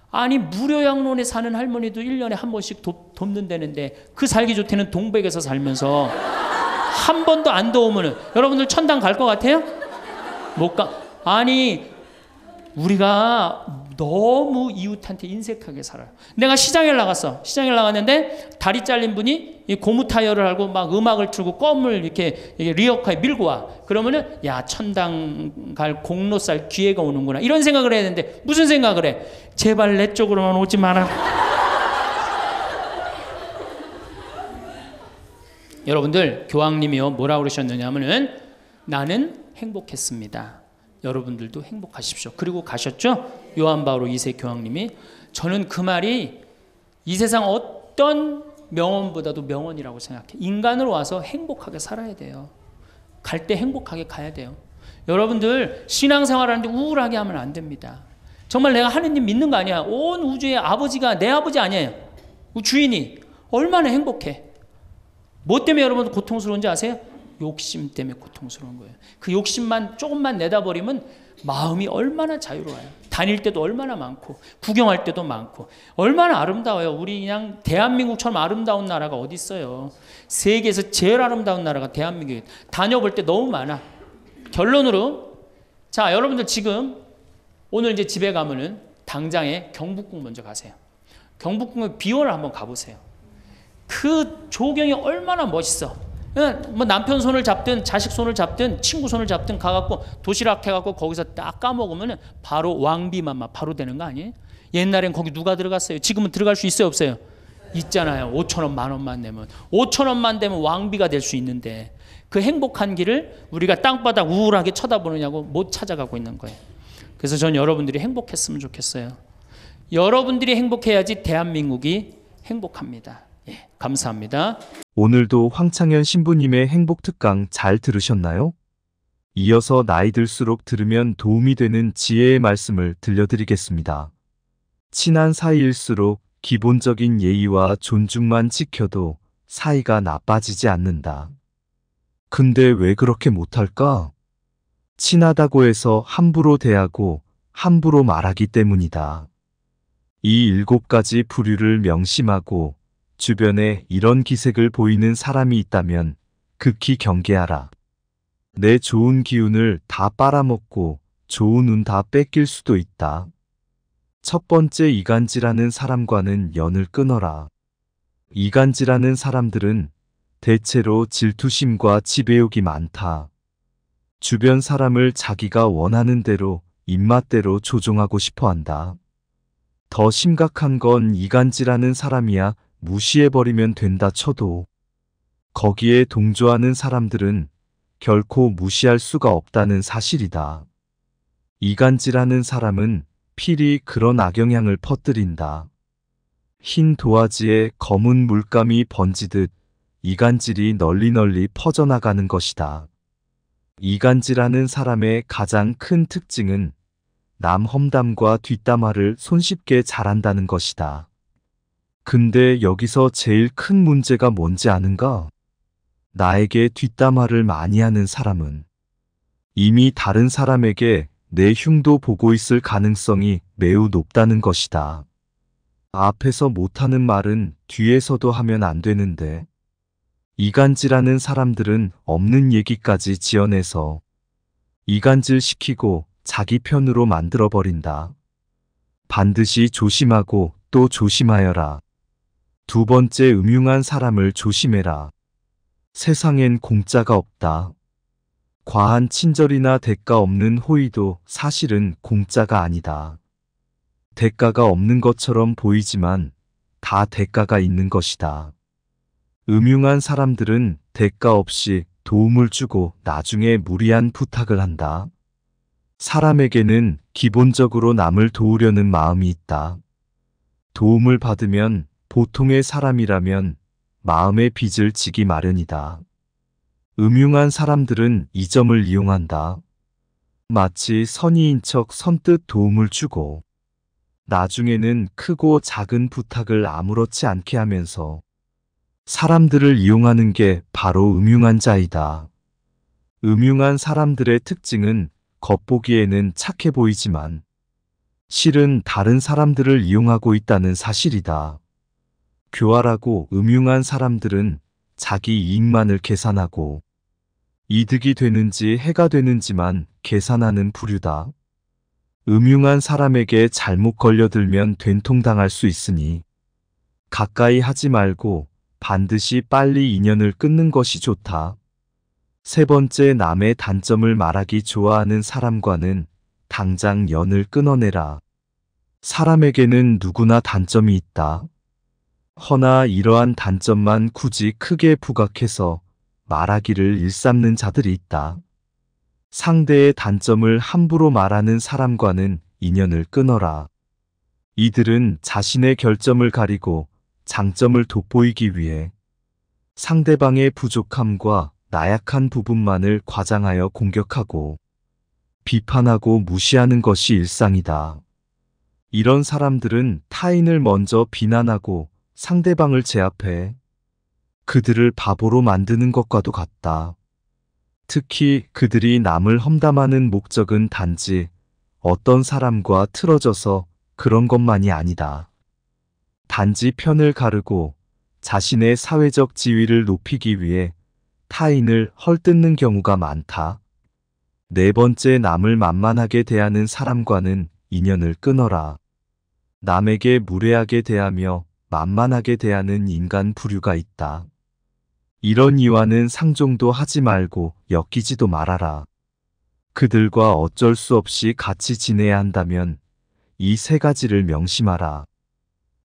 아니 무료 양론에 사는 할머니도 1년에 한 번씩 돕는다는데 그 살기 좋다는 동백에서 살면서 한 번도 안 도우면은 여러분들 천당 갈 것 같아요? 못 가. 아니 우리가 너무 이웃한테 인색하게 살아요. 내가 시장에 나갔어. 시장에 나갔는데 다리 잘린 분이 이 고무 타이어를 하고 막 음악을 틀고 껌을 이렇게 리어카에 밀고 와. 그러면은 야 천당 갈 공로살 기회가 오는구나. 이런 생각을 해야 되는데 무슨 생각을 해? 제발 내 쪽으로만 오지 마라. 여러분들 교황님이요 뭐라고 그러셨느냐면은 나는 행복했습니다. 여러분들도 행복하십시오. 그리고 가셨죠? 요한 바오로 2세 교황님이. 저는 그 말이 이 세상 어떤 명언보다도 명언이라고 생각해. 인간으로 와서 행복하게 살아야 돼요. 갈 때 행복하게 가야 돼요. 여러분들 신앙생활하는데 우울하게 하면 안 됩니다. 정말 내가 하느님 믿는 거 아니야. 온 우주의 아버지가 내 아버지 아니에요. 주인이 얼마나 행복해. 뭐 때문에 여러분들 고통스러운지 아세요? 욕심 때문에 고통스러운 거예요. 그 욕심만 조금만 내다버리면 마음이 얼마나 자유로워요. 다닐 때도 얼마나 많고 구경할 때도 많고 얼마나 아름다워요. 우리 그냥 대한민국처럼 아름다운 나라가 어디 있어요. 세계에서 제일 아름다운 나라가 대한민국이에요. 다녀볼 때 너무 많아. 결론으로 자 여러분들 지금 오늘 이제 집에 가면은 당장에 경복궁 먼저 가세요. 경복궁의 비원을 한번 가보세요. 그 조경이 얼마나 멋있어. 뭐 남편 손을 잡든 자식 손을 잡든 친구 손을 잡든 가갖고 도시락 해갖고 거기서 딱 까먹으면 바로 왕비만 바로 되는 거 아니에요? 옛날엔 거기 누가 들어갔어요? 지금은 들어갈 수 있어요 없어요? 있잖아요. 5천 원, 만 원만 내면 5천 원만 되면 왕비가 될 수 있는데 그 행복한 길을 우리가 땅바닥 우울하게 쳐다보느냐고 못 찾아가고 있는 거예요. 그래서 전 여러분들이 행복했으면 좋겠어요. 여러분들이 행복해야지 대한민국이 행복합니다. 예, 감사합니다. 오늘도 황창현 신부님의 행복 특강 잘 들으셨나요? 이어서 나이 들수록 들으면 도움이 되는 지혜의 말씀을 들려드리겠습니다. 친한 사이일수록 기본적인 예의와 존중만 지켜도 사이가 나빠지지 않는다. 근데 왜 그렇게 못할까? 친하다고 해서 함부로 대하고 함부로 말하기 때문이다. 이 7가지 부류를 명심하고 주변에 이런 기색을 보이는 사람이 있다면 극히 경계하라. 내 좋은 기운을 다 빨아먹고 좋은 운 다 뺏길 수도 있다. 첫 번째, 이간질하는 사람과는 연을 끊어라. 이간질하는 사람들은 대체로 질투심과 지배욕이 많다. 주변 사람을 자기가 원하는 대로 입맛대로 조종하고 싶어 한다. 더 심각한 건 이간질하는 사람이야 무시해버리면 된다 쳐도 거기에 동조하는 사람들은 결코 무시할 수가 없다는 사실이다. 이간질하는 사람은 필히 그런 악영향을 퍼뜨린다. 흰 도화지에 검은 물감이 번지듯 이간질이 널리 퍼져나가는 것이다. 이간질하는 사람의 가장 큰 특징은 남 험담과 뒷담화를 손쉽게 잘한다는 것이다. 근데 여기서 제일 큰 문제가 뭔지 아는가? 나에게 뒷담화를 많이 하는 사람은 이미 다른 사람에게 내 흉도 보고 있을 가능성이 매우 높다는 것이다. 앞에서 못하는 말은 뒤에서도 하면 안 되는데 이간질하는 사람들은 없는 얘기까지 지어내서 이간질시키고 자기 편으로 만들어버린다. 반드시 조심하고 또 조심하여라. 두 번째, 음흉한 사람을 조심해라. 세상엔 공짜가 없다. 과한 친절이나 대가 없는 호의도 사실은 공짜가 아니다. 대가가 없는 것처럼 보이지만 다 대가가 있는 것이다. 음흉한 사람들은 대가 없이 도움을 주고 나중에 무리한 부탁을 한다. 사람에게는 기본적으로 남을 도우려는 마음이 있다. 도움을 받으면 보통의 사람이라면 마음의 빚을 지기 마련이다. 음흉한 사람들은 이 점을 이용한다. 마치 선의인 척 선뜻 도움을 주고 나중에는 크고 작은 부탁을 아무렇지 않게 하면서 사람들을 이용하는 게 바로 음흉한 자이다. 음흉한 사람들의 특징은 겉보기에는 착해 보이지만 실은 다른 사람들을 이용하고 있다는 사실이다. 교활하고 음흉한 사람들은 자기 이익만을 계산하고 이득이 되는지 해가 되는지만 계산하는 부류다. 음흉한 사람에게 잘못 걸려들면 된통당할 수 있으니 가까이 하지 말고 반드시 빨리 인연을 끊는 것이 좋다. 세 번째, 남의 단점을 말하기 좋아하는 사람과는 당장 연을 끊어내라. 사람에게는 누구나 단점이 있다. 허나 이러한 단점만 굳이 크게 부각해서 말하기를 일삼는 자들이 있다. 상대의 단점을 함부로 말하는 사람과는 인연을 끊어라. 이들은 자신의 결점을 가리고 장점을 돋보이기 위해 상대방의 부족함과 나약한 부분만을 과장하여 공격하고 비판하고 무시하는 것이 일상이다. 이런 사람들은 타인을 먼저 비난하고 상대방을 제압해 그들을 바보로 만드는 것과도 같다. 특히 그들이 남을 험담하는 목적은 단지 어떤 사람과 틀어져서 그런 것만이 아니다. 단지 편을 가르고 자신의 사회적 지위를 높이기 위해 타인을 헐뜯는 경우가 많다. 네 번째, 남을 만만하게 대하는 사람과는 인연을 끊어라. 남에게 무례하게 대하며 만만하게 대하는 인간 부류가 있다. 이런 이와는 상종도 하지 말고 엮이지도 말아라. 그들과 어쩔 수 없이 같이 지내야 한다면 이 세 가지를 명심하라.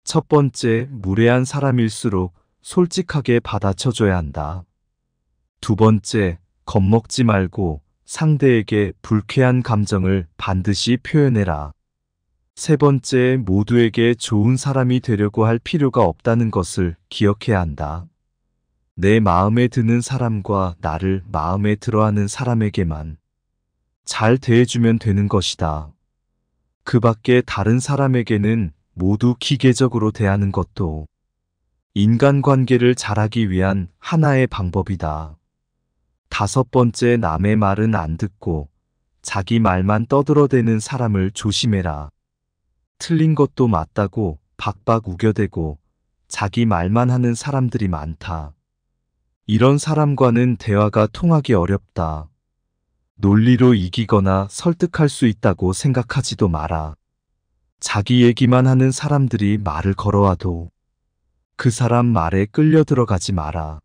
첫 번째, 무례한 사람일수록 솔직하게 받아쳐줘야 한다. 두 번째, 겁먹지 말고 상대에게 불쾌한 감정을 반드시 표현해라. 세 번째, 모두에게 좋은 사람이 되려고 할 필요가 없다는 것을 기억해야 한다. 내 마음에 드는 사람과 나를 마음에 들어하는 사람에게만 잘 대해주면 되는 것이다. 그 밖에 다른 사람에게는 모두 기계적으로 대하는 것도 인간관계를 잘하기 위한 하나의 방법이다. 다섯 번째, 남의 말은 안 듣고 자기 말만 떠들어대는 사람을 조심해라. 틀린 것도 맞다고 박박 우겨대고 자기 말만 하는 사람들이 많다. 이런 사람과는 대화가 통하기 어렵다. 논리로 이기거나 설득할 수 있다고 생각하지도 마라. 자기 얘기만 하는 사람들이 말을 걸어와도 그 사람 말에 끌려 들어가지 마라.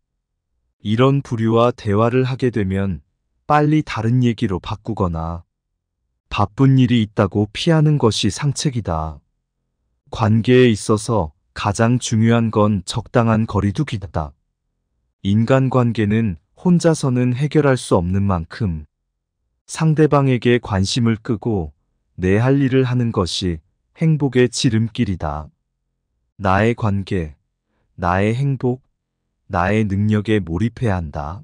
이런 부류와 대화를 하게 되면 빨리 다른 얘기로 바꾸거나 바쁜 일이 있다고 피하는 것이 상책이다. 관계에 있어서 가장 중요한 건 적당한 거리두기다. 인간관계는 혼자서는 해결할 수 없는 만큼 상대방에게 관심을 끄고 내 할 일을 하는 것이 행복의 지름길이다. 나의 관계, 나의 행복, 나의 능력에 몰입해야 한다.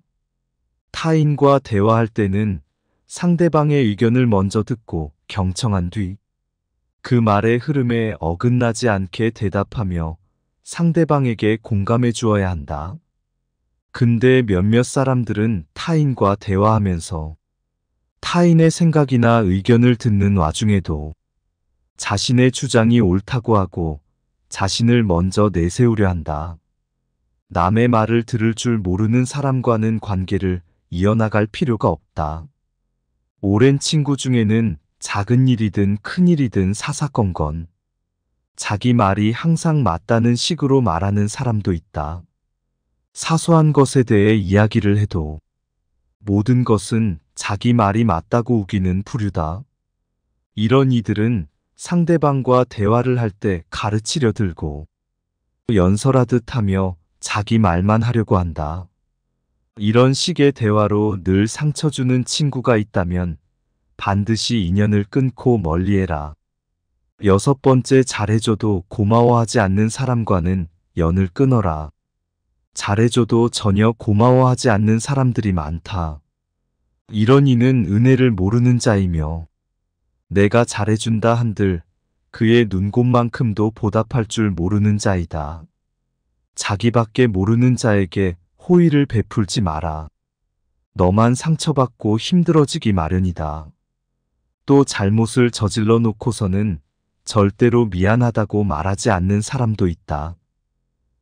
타인과 대화할 때는 상대방의 의견을 먼저 듣고 경청한 뒤 그 말의 흐름에 어긋나지 않게 대답하며 상대방에게 공감해 주어야 한다. 근데 몇몇 사람들은 타인과 대화하면서 타인의 생각이나 의견을 듣는 와중에도 자신의 주장이 옳다고 하고 자신을 먼저 내세우려 한다. 남의 말을 들을 줄 모르는 사람과는 관계를 이어나갈 필요가 없다. 오랜 친구 중에는 작은 일이든 큰 일이든 사사건건 자기 말이 항상 맞다는 식으로 말하는 사람도 있다. 사소한 것에 대해 이야기를 해도 모든 것은 자기 말이 맞다고 우기는 부류다. 이런 이들은 상대방과 대화를 할 때 가르치려 들고 연설하듯 하며 자기 말만 하려고 한다. 이런 식의 대화로 늘 상처 주는 친구가 있다면 반드시 인연을 끊고 멀리해라. 여섯 번째, 잘해줘도 고마워하지 않는 사람과는 연을 끊어라. 잘해줘도 전혀 고마워하지 않는 사람들이 많다. 이런 이는 은혜를 모르는 자이며 내가 잘해준다 한들 그의 눈곱만큼도 보답할 줄 모르는 자이다. 자기밖에 모르는 자에게 호의를 베풀지 마라. 너만 상처받고 힘들어지기 마련이다. 또 잘못을 저질러 놓고서는 절대로 미안하다고 말하지 않는 사람도 있다.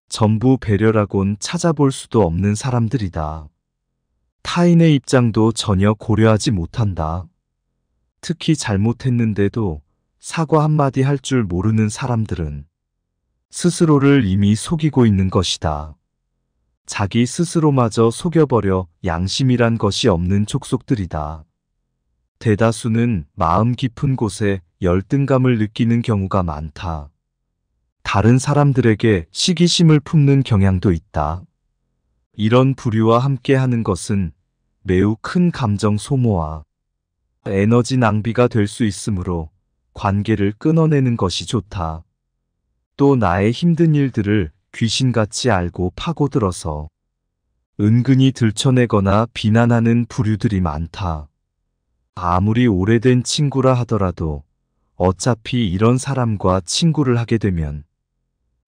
전부 배려라곤 찾아볼 수도 없는 사람들이다. 타인의 입장도 전혀 고려하지 못한다. 특히 잘못했는데도 사과 한마디 할 줄 모르는 사람들은 스스로를 이미 속이고 있는 것이다. 자기 스스로마저 속여버려 양심이란 것이 없는 족속들이다. 대다수는 마음 깊은 곳에 열등감을 느끼는 경우가 많다. 다른 사람들에게 시기심을 품는 경향도 있다. 이런 부류와 함께 하는 것은 매우 큰 감정 소모와 에너지 낭비가 될 수 있으므로 관계를 끊어내는 것이 좋다. 또 나의 힘든 일들을 귀신같이 알고 파고들어서 은근히 들춰내거나 비난하는 부류들이 많다. 아무리 오래된 친구라 하더라도 어차피 이런 사람과 친구를 하게 되면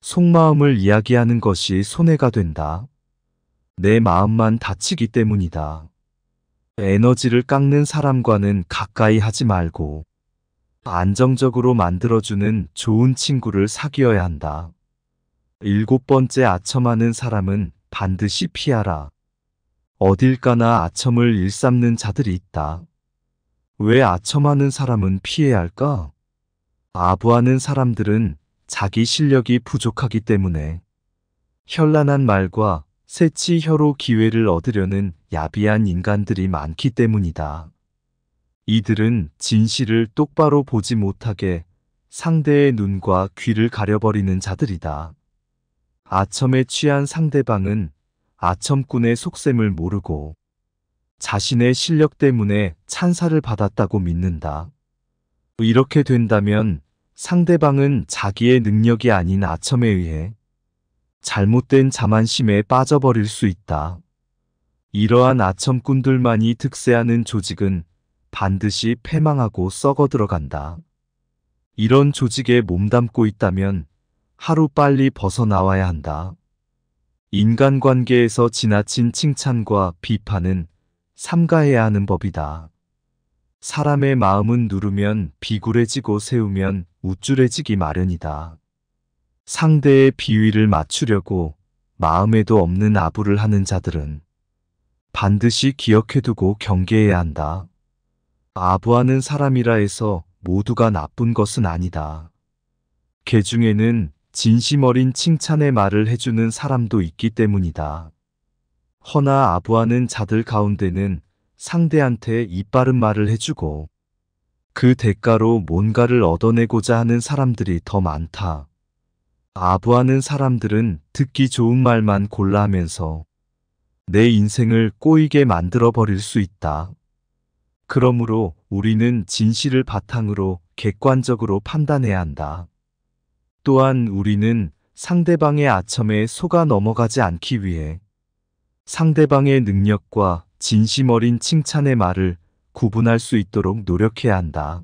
속마음을 이야기하는 것이 손해가 된다. 내 마음만 다치기 때문이다. 에너지를 깎는 사람과는 가까이 하지 말고 안정적으로 만들어주는 좋은 친구를 사귀어야 한다. 7번째, 아첨하는 사람은 반드시 피하라. 어딜 가나 아첨을 일삼는 자들이 있다. 왜 아첨하는 사람은 피해야 할까? 아부하는 사람들은 자기 실력이 부족하기 때문에 현란한 말과 새치 혀로 기회를 얻으려는 야비한 인간들이 많기 때문이다. 이들은 진실을 똑바로 보지 못하게 상대의 눈과 귀를 가려버리는 자들이다. 아첨에 취한 상대방은 아첨꾼의 속셈을 모르고 자신의 실력 때문에 찬사를 받았다고 믿는다. 이렇게 된다면 상대방은 자기의 능력이 아닌 아첨에 의해 잘못된 자만심에 빠져버릴 수 있다. 이러한 아첨꾼들만이 득세하는 조직은 반드시 패망하고 썩어 들어간다. 이런 조직에 몸담고 있다면 하루빨리 벗어나와야 한다. 인간관계에서 지나친 칭찬과 비판은 삼가해야 하는 법이다. 사람의 마음은 누르면 비굴해지고 세우면 우쭐해지기 마련이다. 상대의 비위를 맞추려고 마음에도 없는 아부를 하는 자들은 반드시 기억해두고 경계해야 한다. 아부하는 사람이라 해서 모두가 나쁜 것은 아니다. 개 중에는 진심 어린 칭찬의 말을 해주는 사람도 있기 때문이다. 허나 아부하는 자들 가운데는 상대한테 이빠른 말을 해주고 그 대가로 뭔가를 얻어내고자 하는 사람들이 더 많다. 아부하는 사람들은 듣기 좋은 말만 골라 하면서 내 인생을 꼬이게 만들어 버릴 수 있다. 그러므로 우리는 진실을 바탕으로 객관적으로 판단해야 한다. 또한 우리는 상대방의 아첨에 속아 넘어가지 않기 위해 상대방의 능력과 진심 어린 칭찬의 말을 구분할 수 있도록 노력해야 한다.